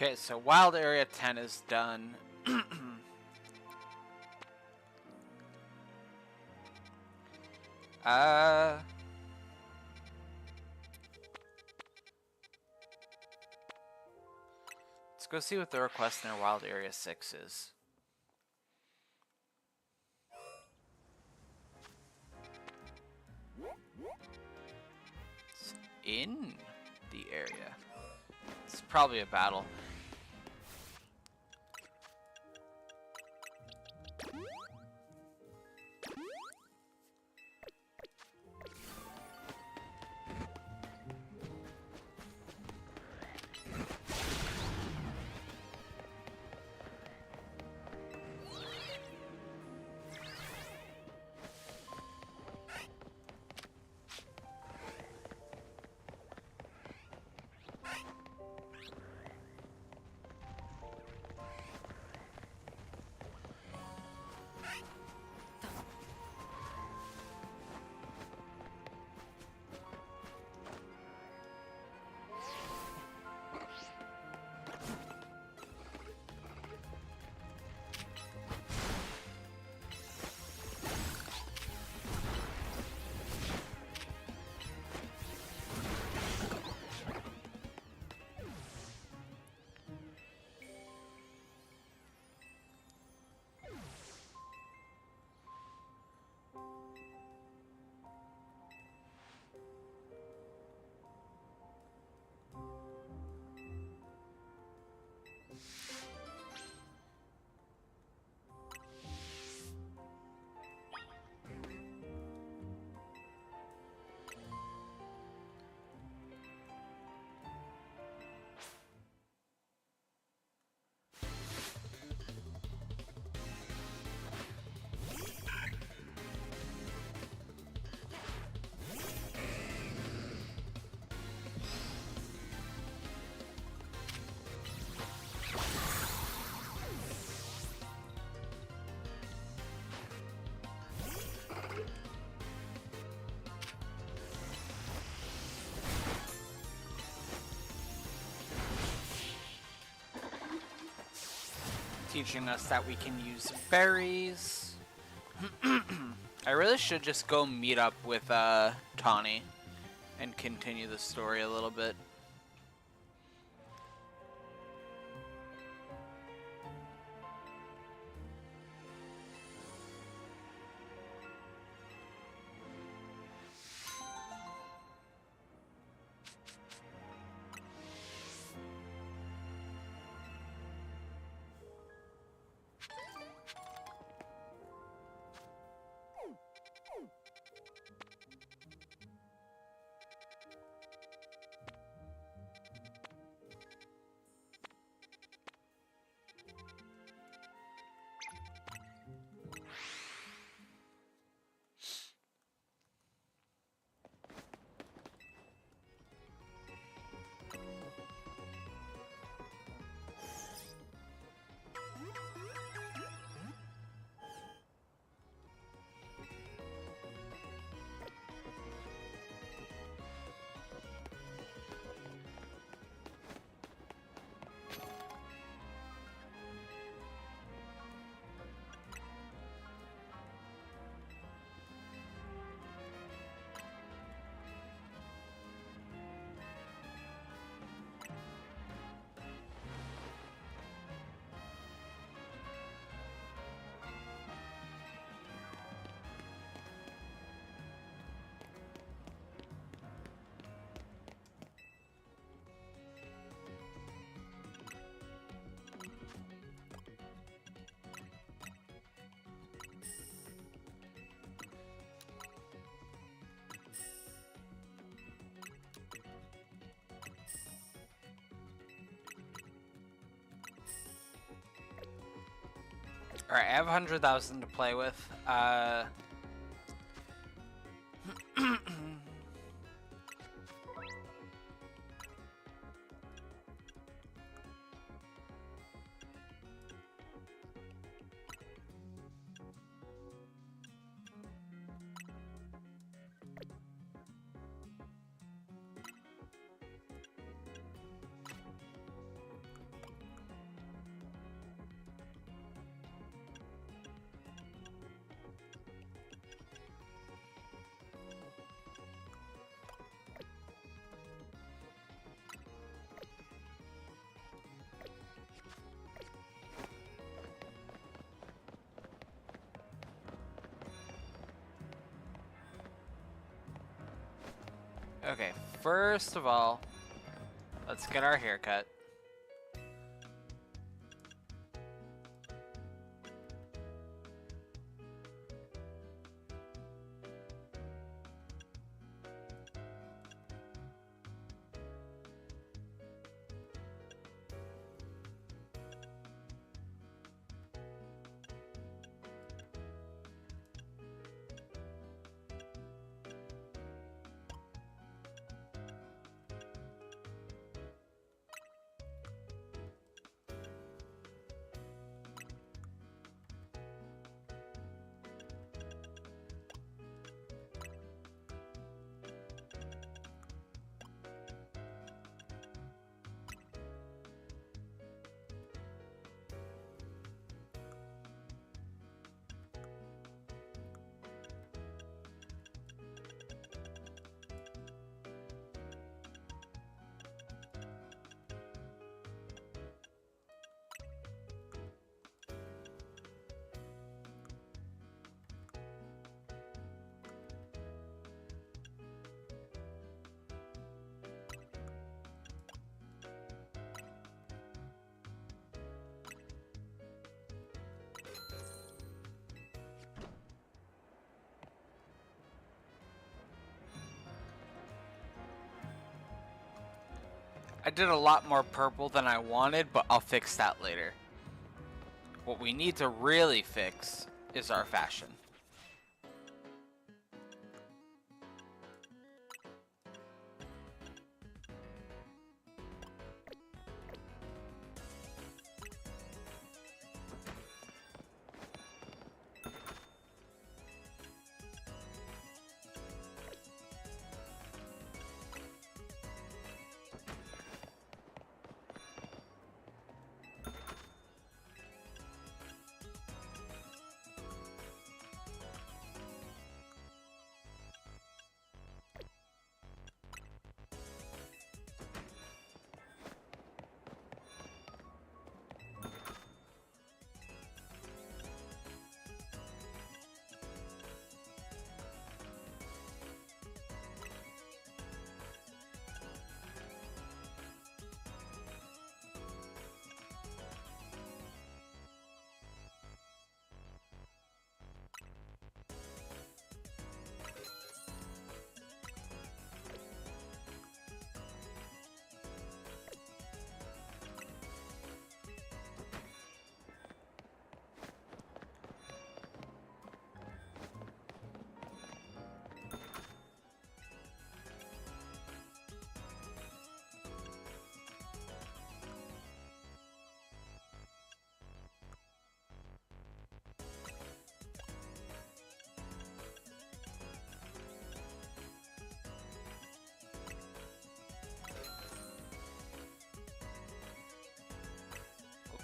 Okay, so Wild Area 10 is done. Let's go see what the request in Wild Area 6 is. It's in the area. It's probably a battle. teaching us that we can use berries. I really should just go meet up with Tawny and continue the story a little bit. Alright, I have 100,000 to play with. Okay, first of all, let's get our haircut. I did a lot more purple than I wanted, but I'll fix that later. What we need to really fix is our fashion.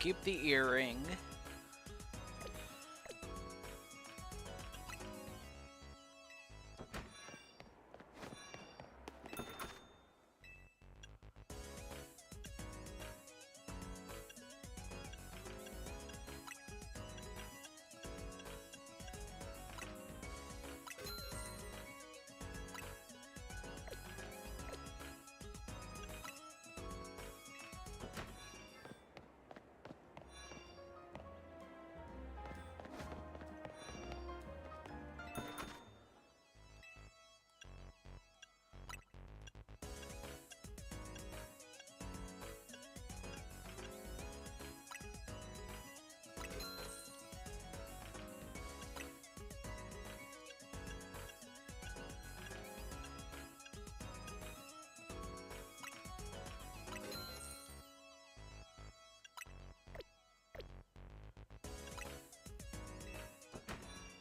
keep the earring.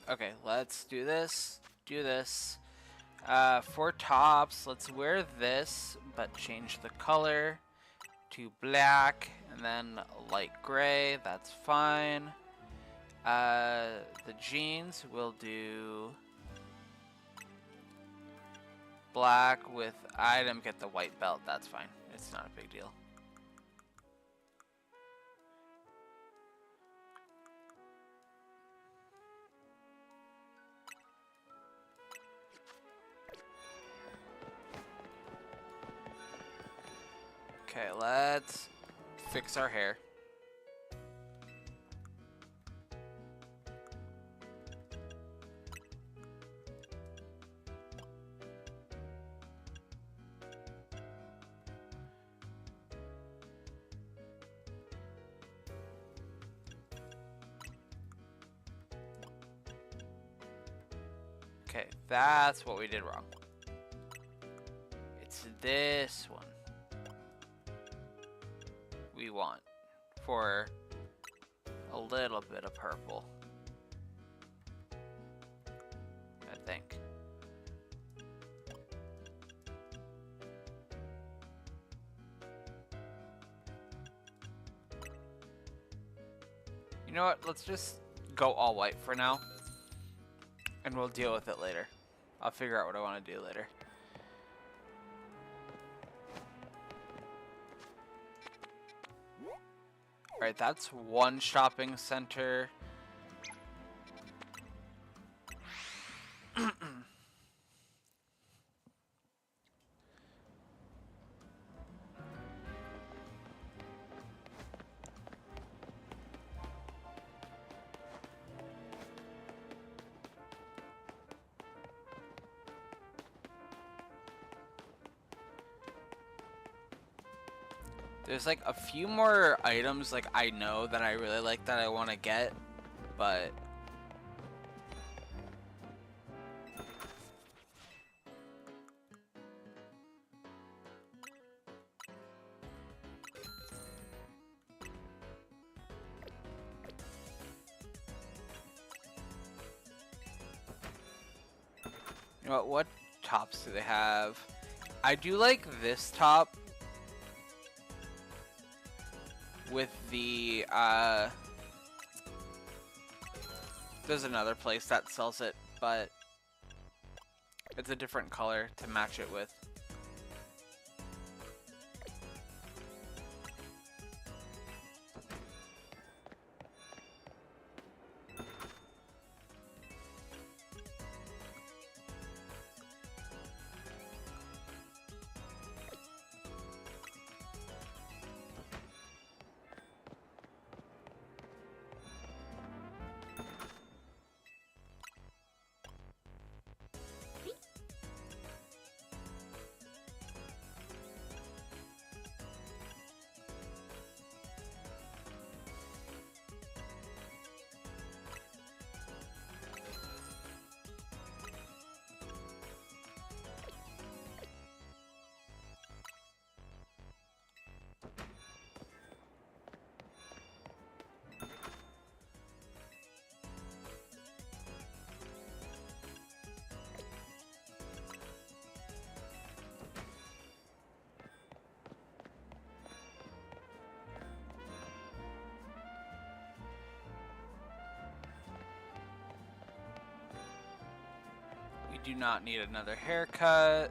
Okay, let's do this. Do this. For tops, let's wear this, but change the color to black and then light gray. That's fine. The jeans will do black with item. Get the white belt. That's fine. It's not a big deal. Okay, let's fix our hair. Okay, that's what we did wrong. It's this one we want for a little bit of purple, I think. You know what? Let's just go all white for now, and we'll deal with it later. I'll figure out what I want to do later. Alright, that's one shopping center. There's like a few more items like I know that I really like that I want to get, but you know what tops do they have? I do like this top with the there's another place that sells it, but it's a different color to match it with. do not need another haircut.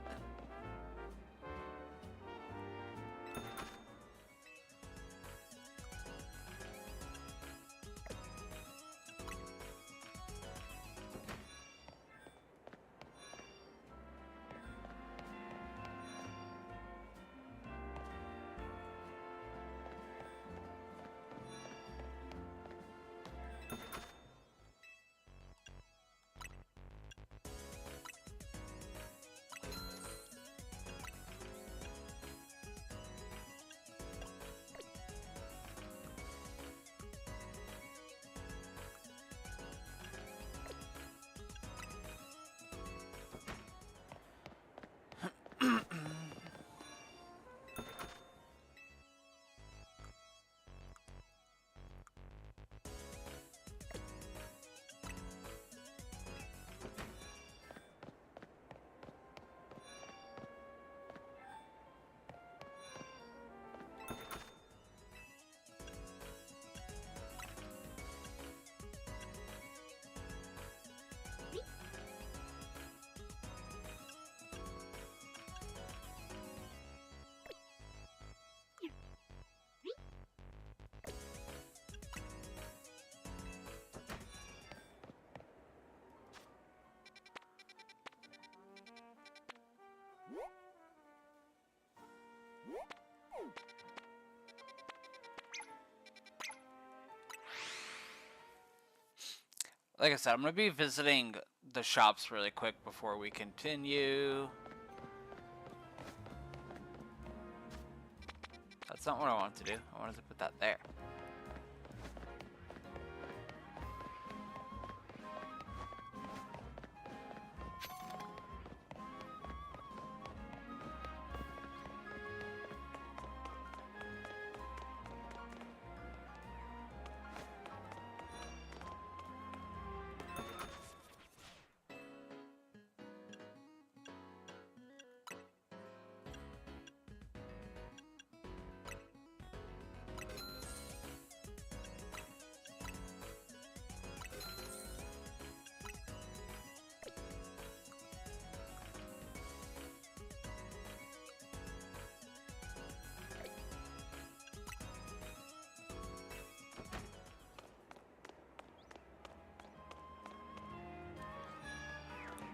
Like I said, I'm going to be visiting the shops really quick before we continue. That's not what I wanted to do. I wanted to put that there.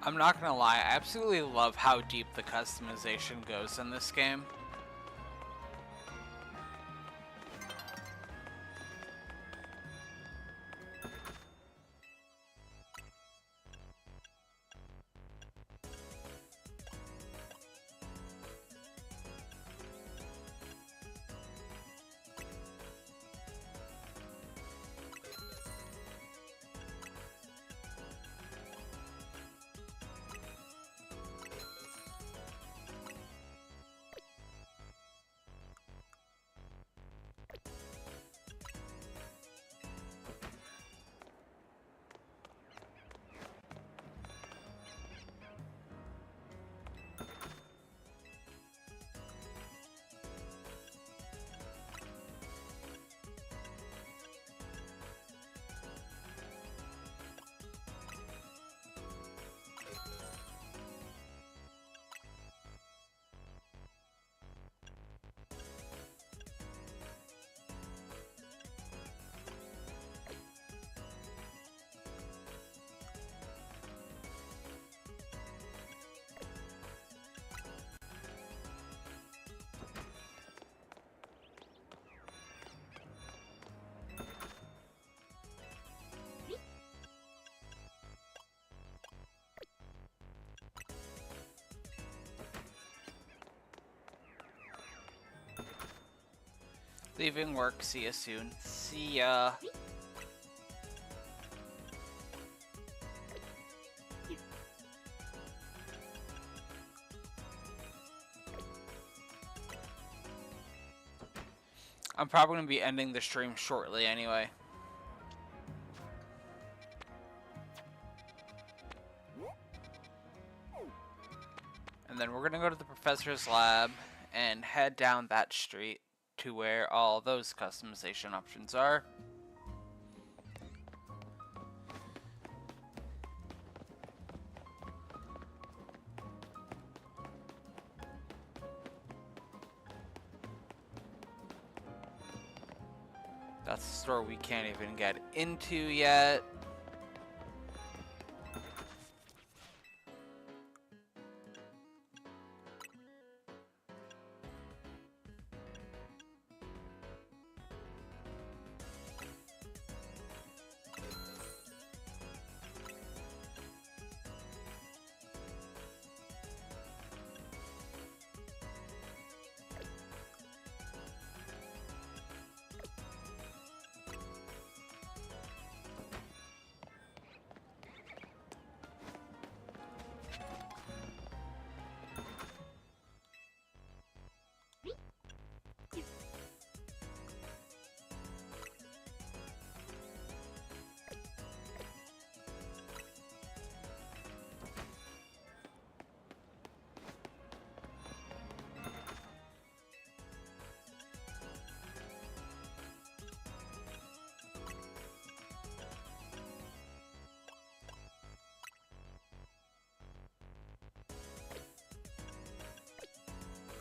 I'm not gonna lie, I absolutely love how deep the customization goes in this game. Leaving work, see you soon. See ya. I'm probably going to be ending the stream shortly anyway. And then we're going to go to the professor's lab and head down that street to where all those customization options are. that's a store we can't even get into yet.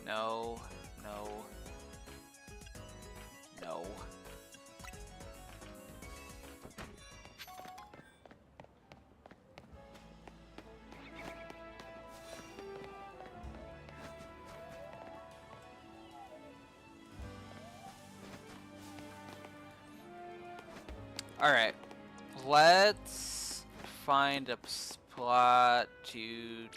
No, no, no. Alright, let's find a spot to...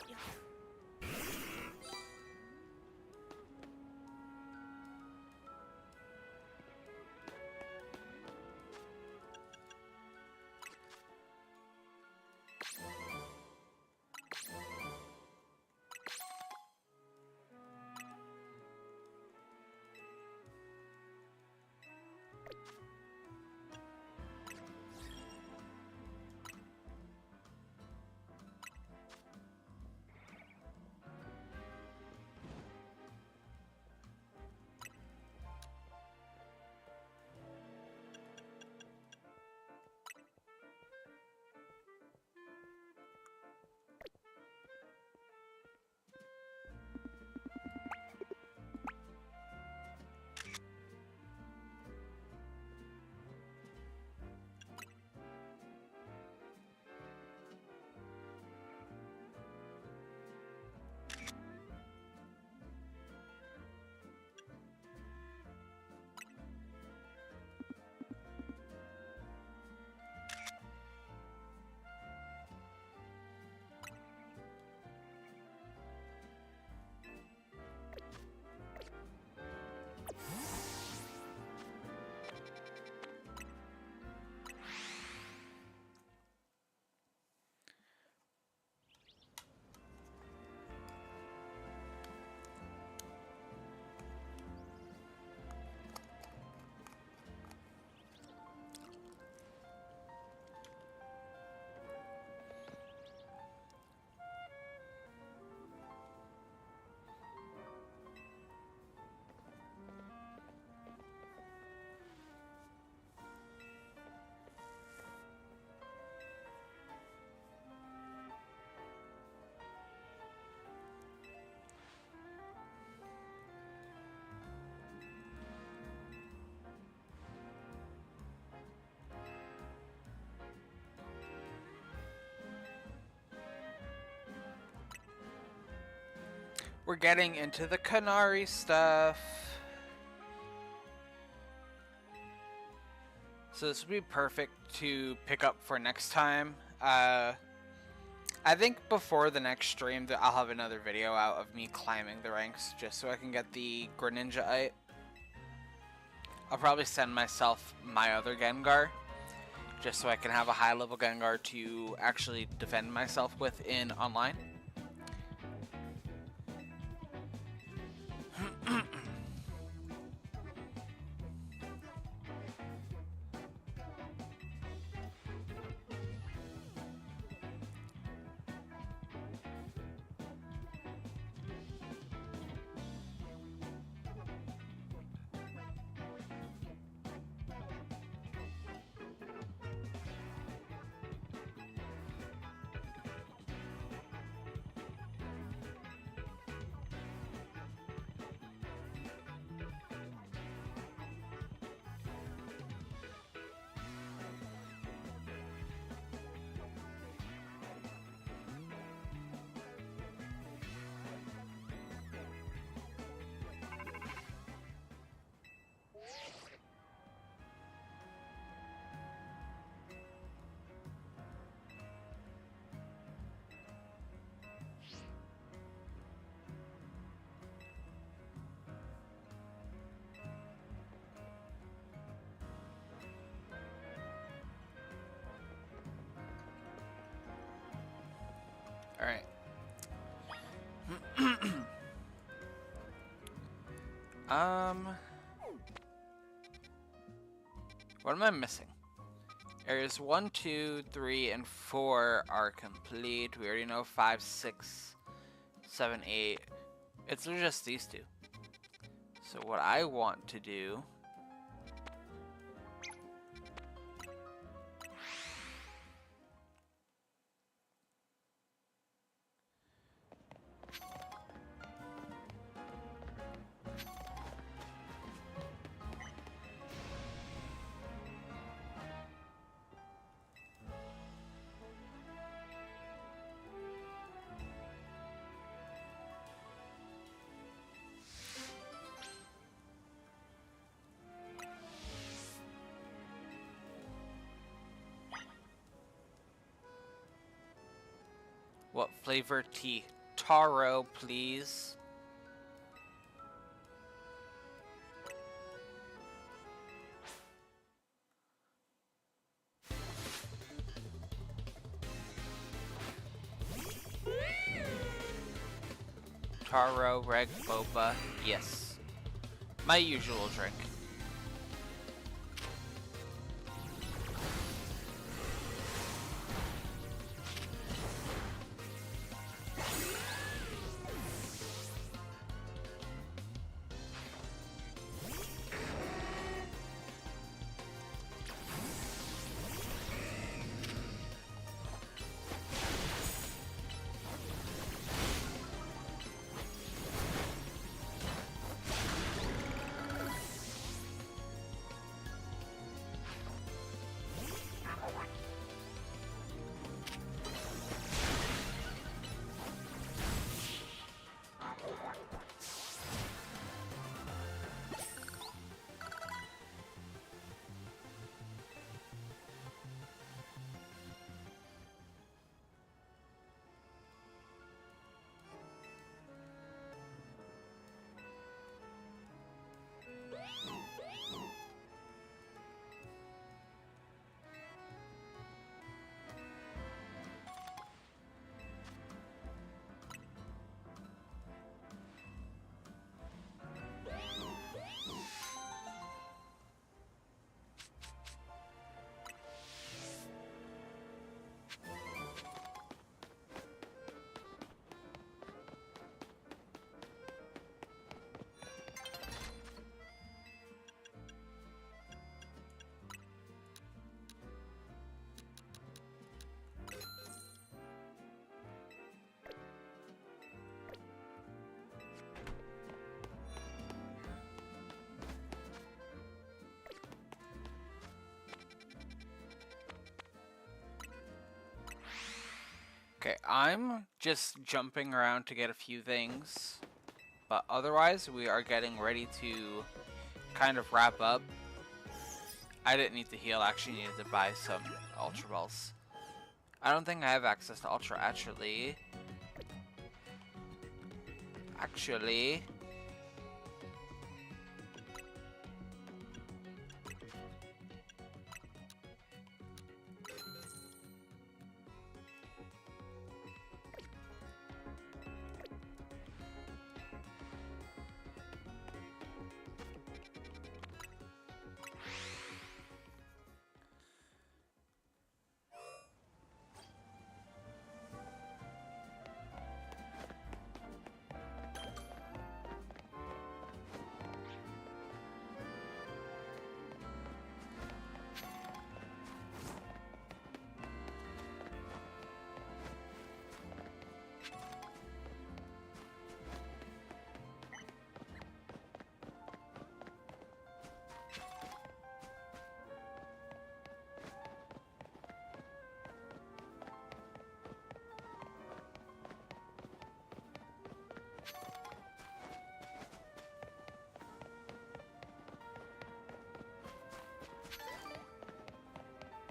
We're getting into the Canary stuff. So this would be perfect to pick up for next time. I think before the next stream that I'll have another video out of me climbing the ranks just so I can get the Greninja-ite. I'll probably send myself my other Gengar just so I can have a high level Gengar to actually defend myself with in online. What am I missing? Areas 1, 2, 3, and 4 are complete. We already know 5, 6, 7, 8. It's just these two. So what I want to do... What flavor tea? Taro, please. Taro, reg, boba. Yes. My usual drink. Okay, I'm just jumping around to get a few things, but otherwise we are getting ready to kind of wrap up. I didn't need to heal, I actually needed to buy some Ultra Balls. I don't think I have access to Ultra, actually.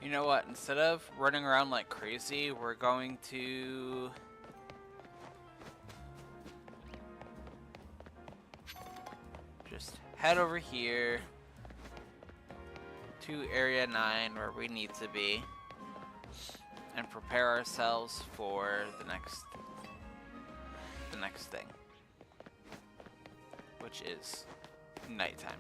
You know what? Instead of running around like crazy, we're going to... just head over here to Area 9 where we need to be and prepare ourselves for the next next thing, which is nighttime.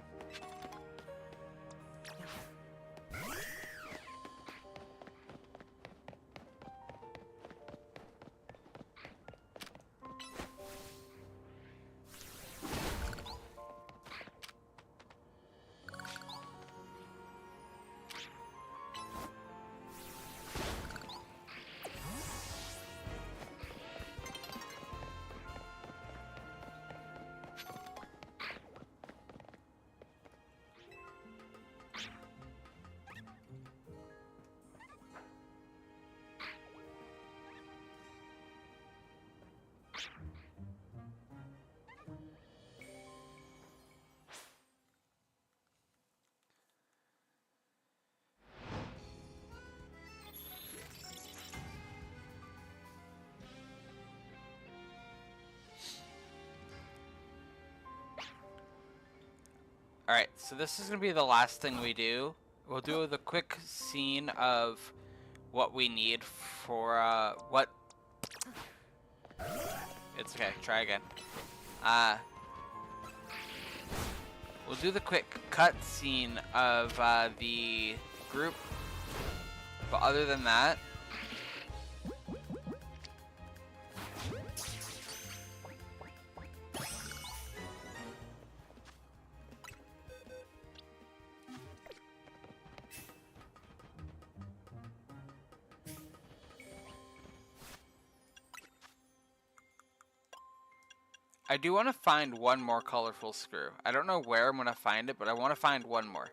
Alright, so this is going to be the last thing we do. We'll do the quick scene of what we need for, what... It's okay, try again. We'll do the quick cut scene of, the group. But other than that... I do want to find one more colorful screw. I don't know where I'm going to find it, but I want to find one more.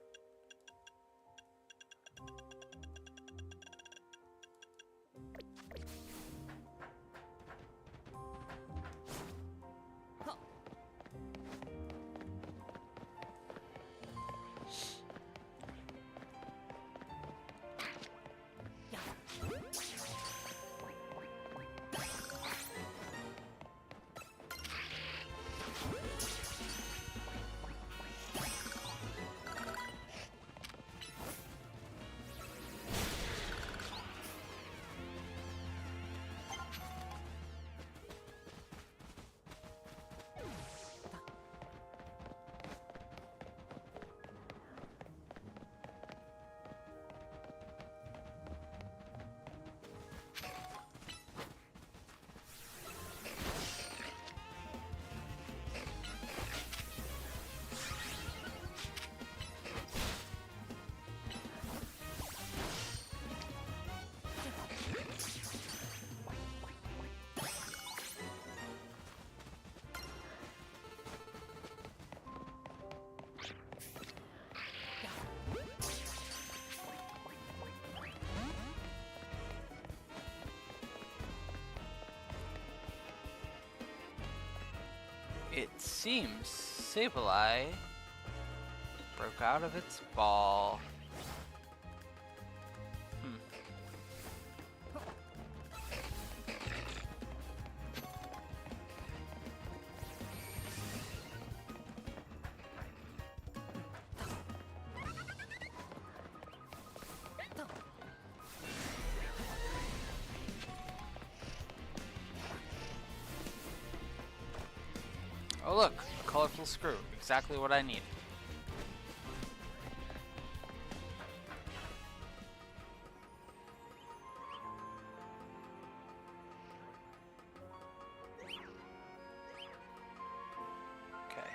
It seems Sableye broke out of its ball. Oh look, a colorful screw. Exactly what I need. Okay.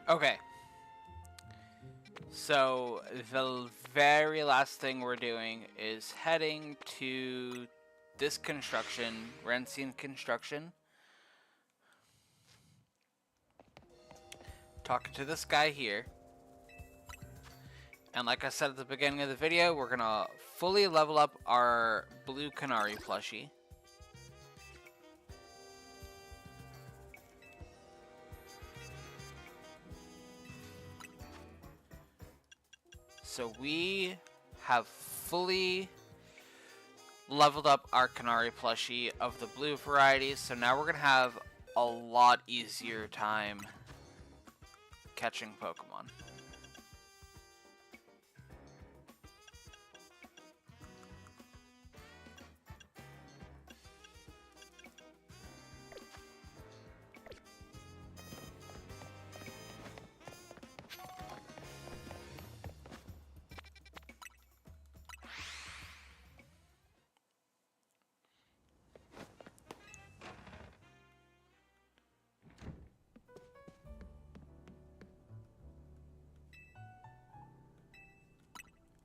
Okay. So the very last thing we're doing is heading to this construction, Rancine Construction. Talking to this guy here. And like I said at the beginning of the video, we're gonna fully level up our blue Canary plushie. So we have fully leveled up our Canary plushie of the blue variety, so now we're gonna have a lot easier time catching Pokemon.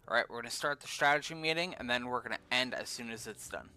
Alright, we're going to start the strategy meeting, and then we're going to end as soon as it's done.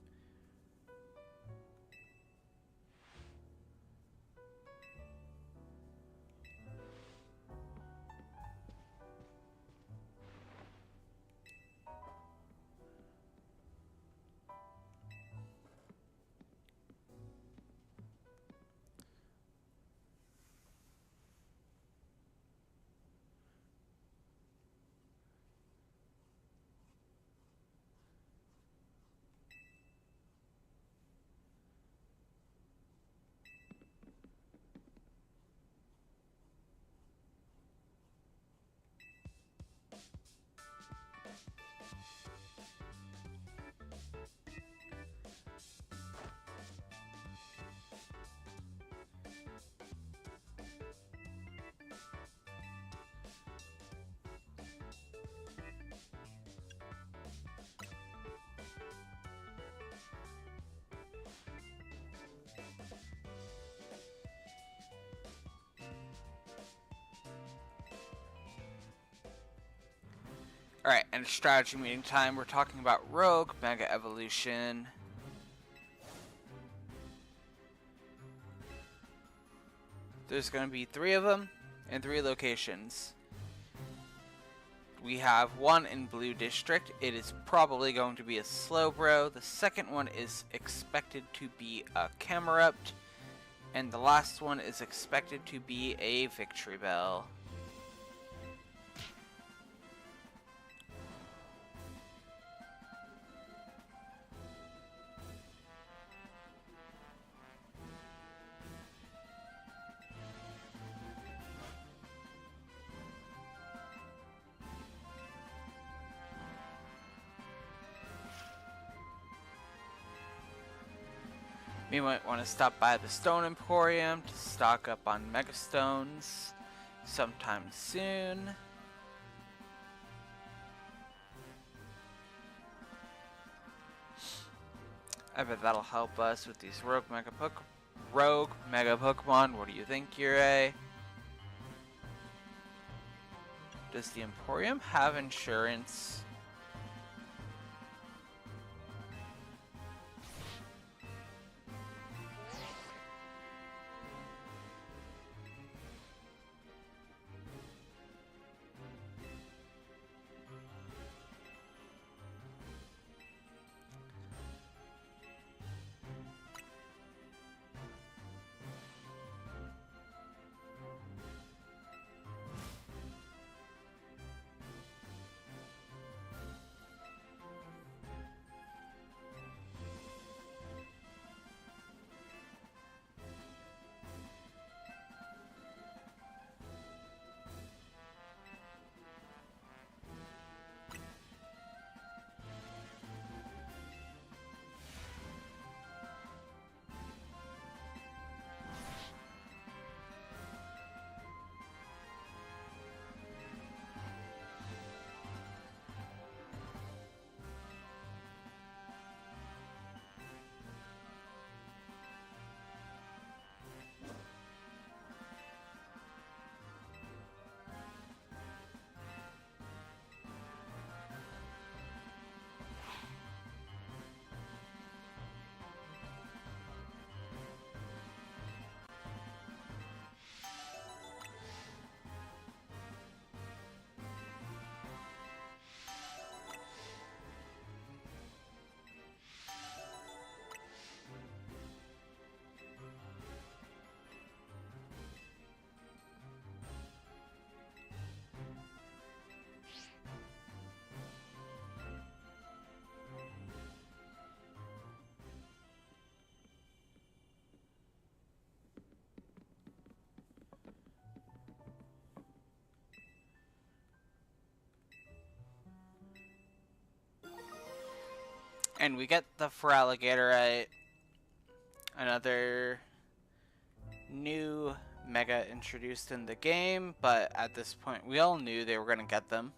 Alright, and it's strategy meeting time. We're talking about Rogue, Mega Evolution. There's going to be 3 of them in 3 locations. We have one in Blue District. It is probably going to be a Slowbro. The second one is expected to be a Camerupt. And the last one is expected to be a Victory Bell. We might want to stop by the Stone Emporium to stock up on Mega Stones sometime soon. I bet that'll help us with these Rogue Mega Pokemon. What do you think, Yurei? Does the Emporium have insurance? And we get the Feraligatr, another new Mega introduced in the game, but at this point we all knew they were going to get them.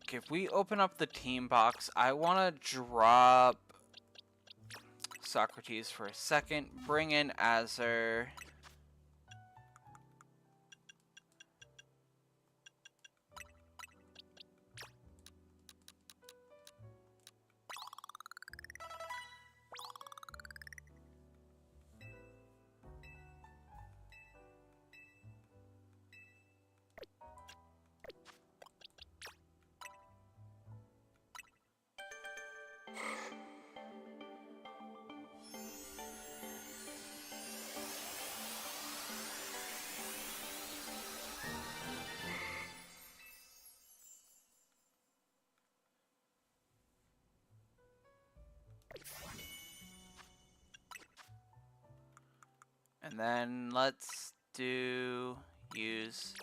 Okay, if we open up the team box, I want to drop Socrates for a second, bring in Azur. And then let's use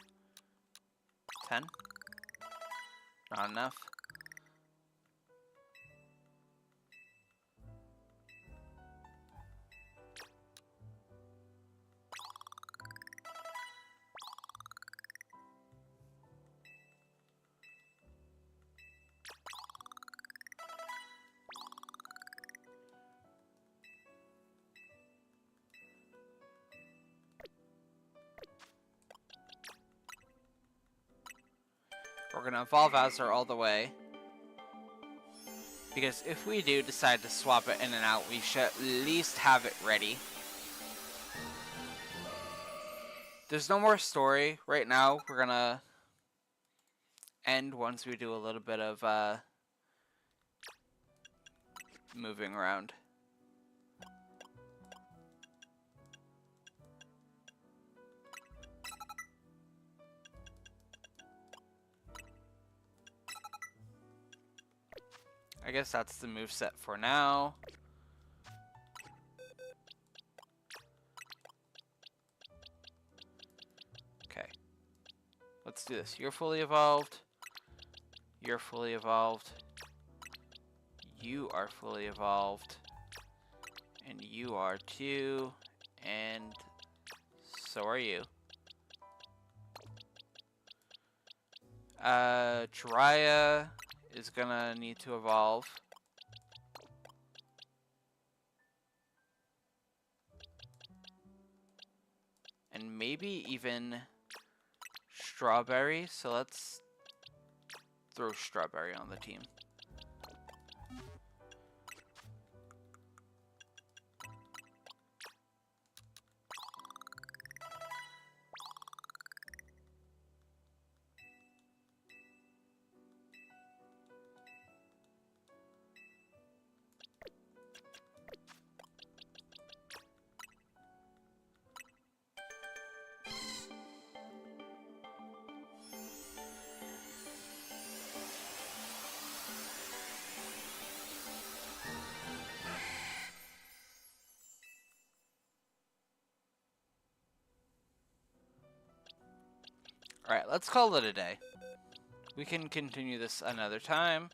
10. Not enough. We're going to evolve Azur all the way. Because if we do decide to swap it in and out, we should at least have it ready. There's no more story right now. We're going to end once we do a little bit of moving around. I guess that's the moveset for now. Okay. Let's do this. You're fully evolved. You're fully evolved. You are fully evolved. And you are too. And so are you. Jiraiya is gonna need to evolve. And maybe even Strawberry. So let's throw Strawberry on the team. Alright, let's call it a day. We can continue this another time.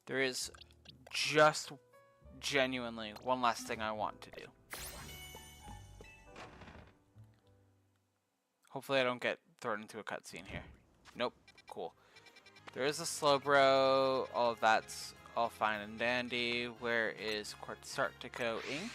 There is just genuinely one last thing I want to do. Hopefully I don't get thrown into a cutscene here. Nope. Cool. There is a Slowbro. All of that's all fine and dandy. Where is Quartzartico Inc.?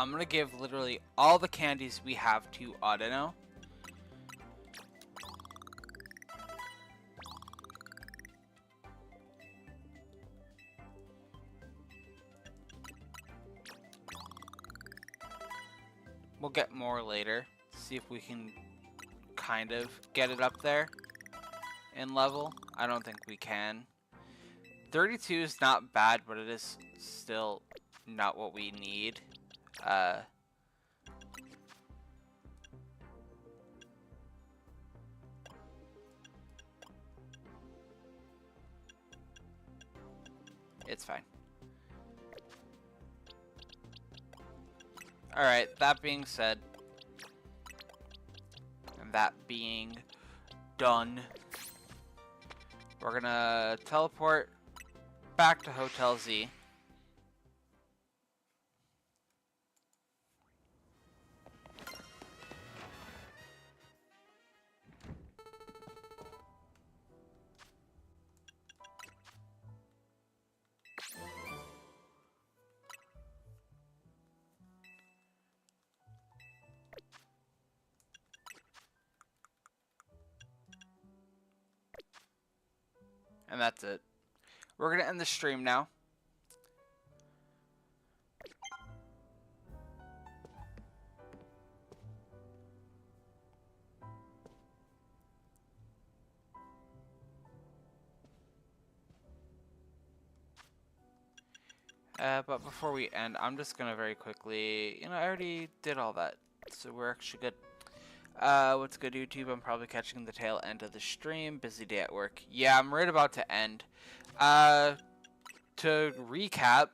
I'm gonna give literally all the candies we have to Audino. We'll get more later. See if we can kind of get it up there in level. I don't think we can. 32 is not bad, but it is still not what we need. It's fine. Alright, that being said, and that being done, we're gonna teleport back to Hotel Z. And that's it. We're gonna end the stream now. But before we end, I'm just gonna very quickly, I already did all that, so we're actually good. What's good, YouTube? I'm probably catching the tail end of the stream. Busy day at work. Yeah, I'm right about to end. To recap,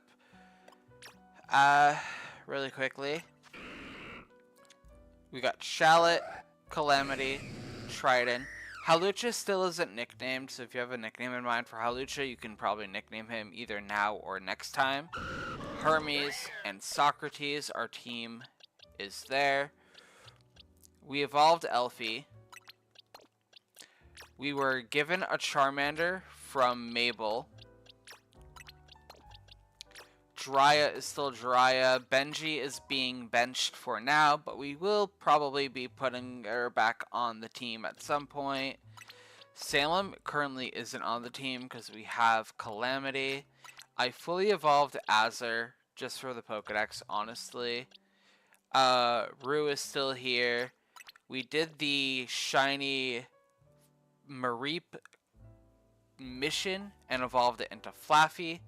really quickly, we got Shallot, Calamity, Trident. Halucha still isn't nicknamed, so if you have a nickname in mind for Halucha, you can probably nickname him either now or next time. Hermes and Socrates, our team is there. We evolved Elfie. We were given a Charmander from Mabel. Jiraiya is still Jiraiya. Benji is being benched for now, but we will probably be putting her back on the team at some point. Salem currently isn't on the team because we have Calamity. I fully evolved Azur just for the Pokedex, honestly. Rue is still here. We did the shiny Mareep mission and evolved it into Flaffy.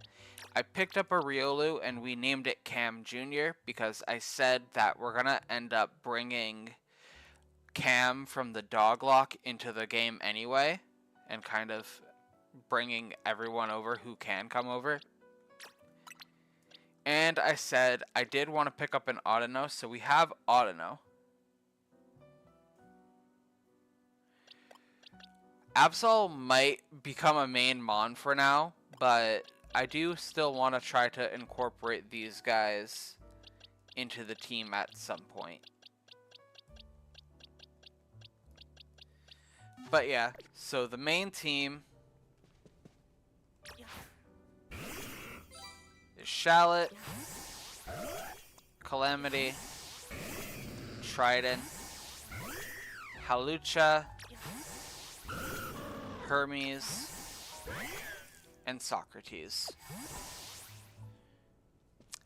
I picked up a Riolu and we named it Cam Jr. because I said that we're going to end up bringing Cam from the dog lock into the game anyway and kind of bringing everyone over who can come over. And I said I did want to pick up an Audino, so we have Audino. Absol might become a main Mon for now, but I do still want to try to incorporate these guys into the team at some point. But yeah, so the main team is Shallot, Calamity, Trident, Halucha, Hermes, and Socrates.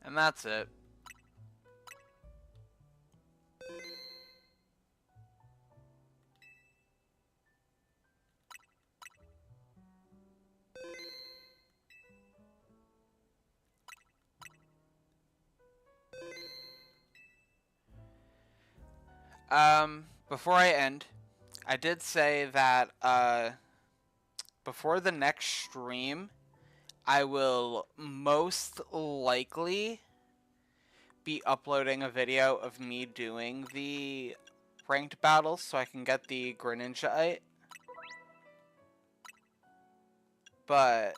And that's it. Before I end, I did say that, before the next stream, I will most likely be uploading a video of me doing the ranked battles so I can get the Greninja-ite. But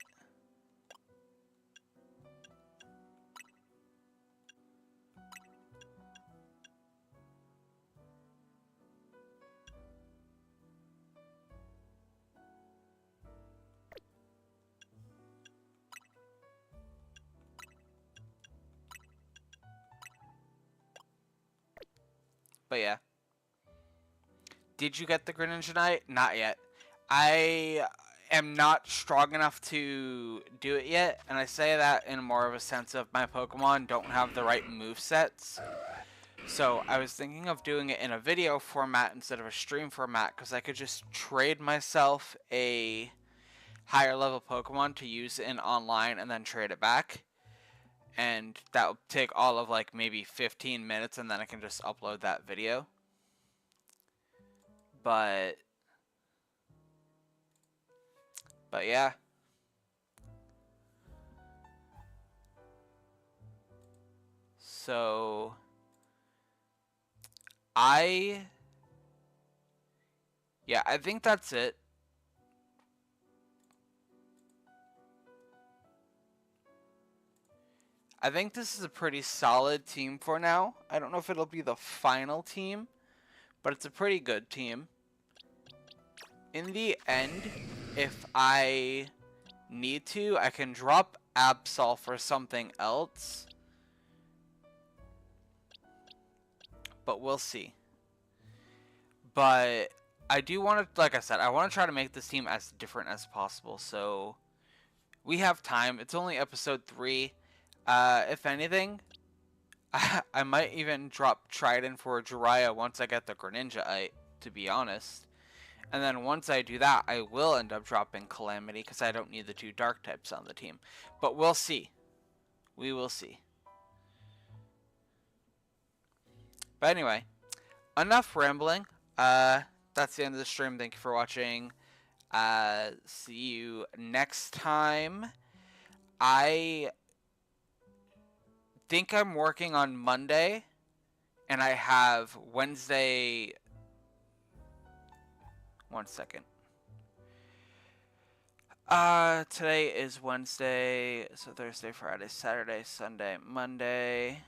But yeah. Did you get the Greninja? Not yet. I am not strong enough to do it yet, and I say that in more of a sense of my Pokemon don't have the right movesets. So I was thinking of doing it in a video format instead of a stream format, because I could just trade myself a higher level Pokemon to use in online and then trade it back. And that would take all of like maybe 15 minutes, and then I can just upload that video. But yeah. So I think that's it. I think this is a pretty solid team for now. I don't know if it'll be the final team, but it's a pretty good team. In the end, if I need to, I can drop Absol for something else. But we'll see. But I do want to, like I said, I want to try to make this team as different as possible. So we have time. It's only episode 3. If anything, I might even drop Trident for Jiraiya once I get the Greninja, to be honest. And then once I do that, I will end up dropping Calamity because I don't need the 2 Dark types on the team. But we'll see. We will see. But anyway, enough rambling. That's the end of the stream. Thank you for watching. See you next time. I think I'm working on Monday, and I have Wednesday. One second. Today is Wednesday, so Thursday, Friday, Saturday, Sunday, Monday.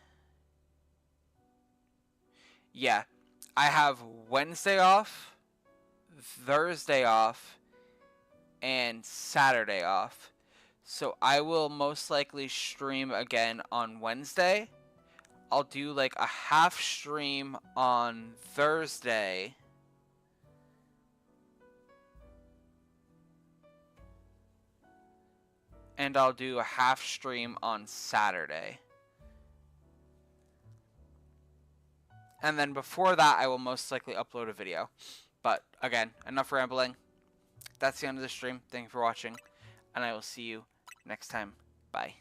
Yeah, I have Wednesday off, Thursday off, and Saturday off. So I will most likely stream again on Wednesday. I'll do like a half stream on Thursday. And I'll do a half stream on Saturday. And then before that, I will most likely upload a video. But again, enough rambling. That's the end of the stream. Thank you for watching. And I will see you next time. Bye.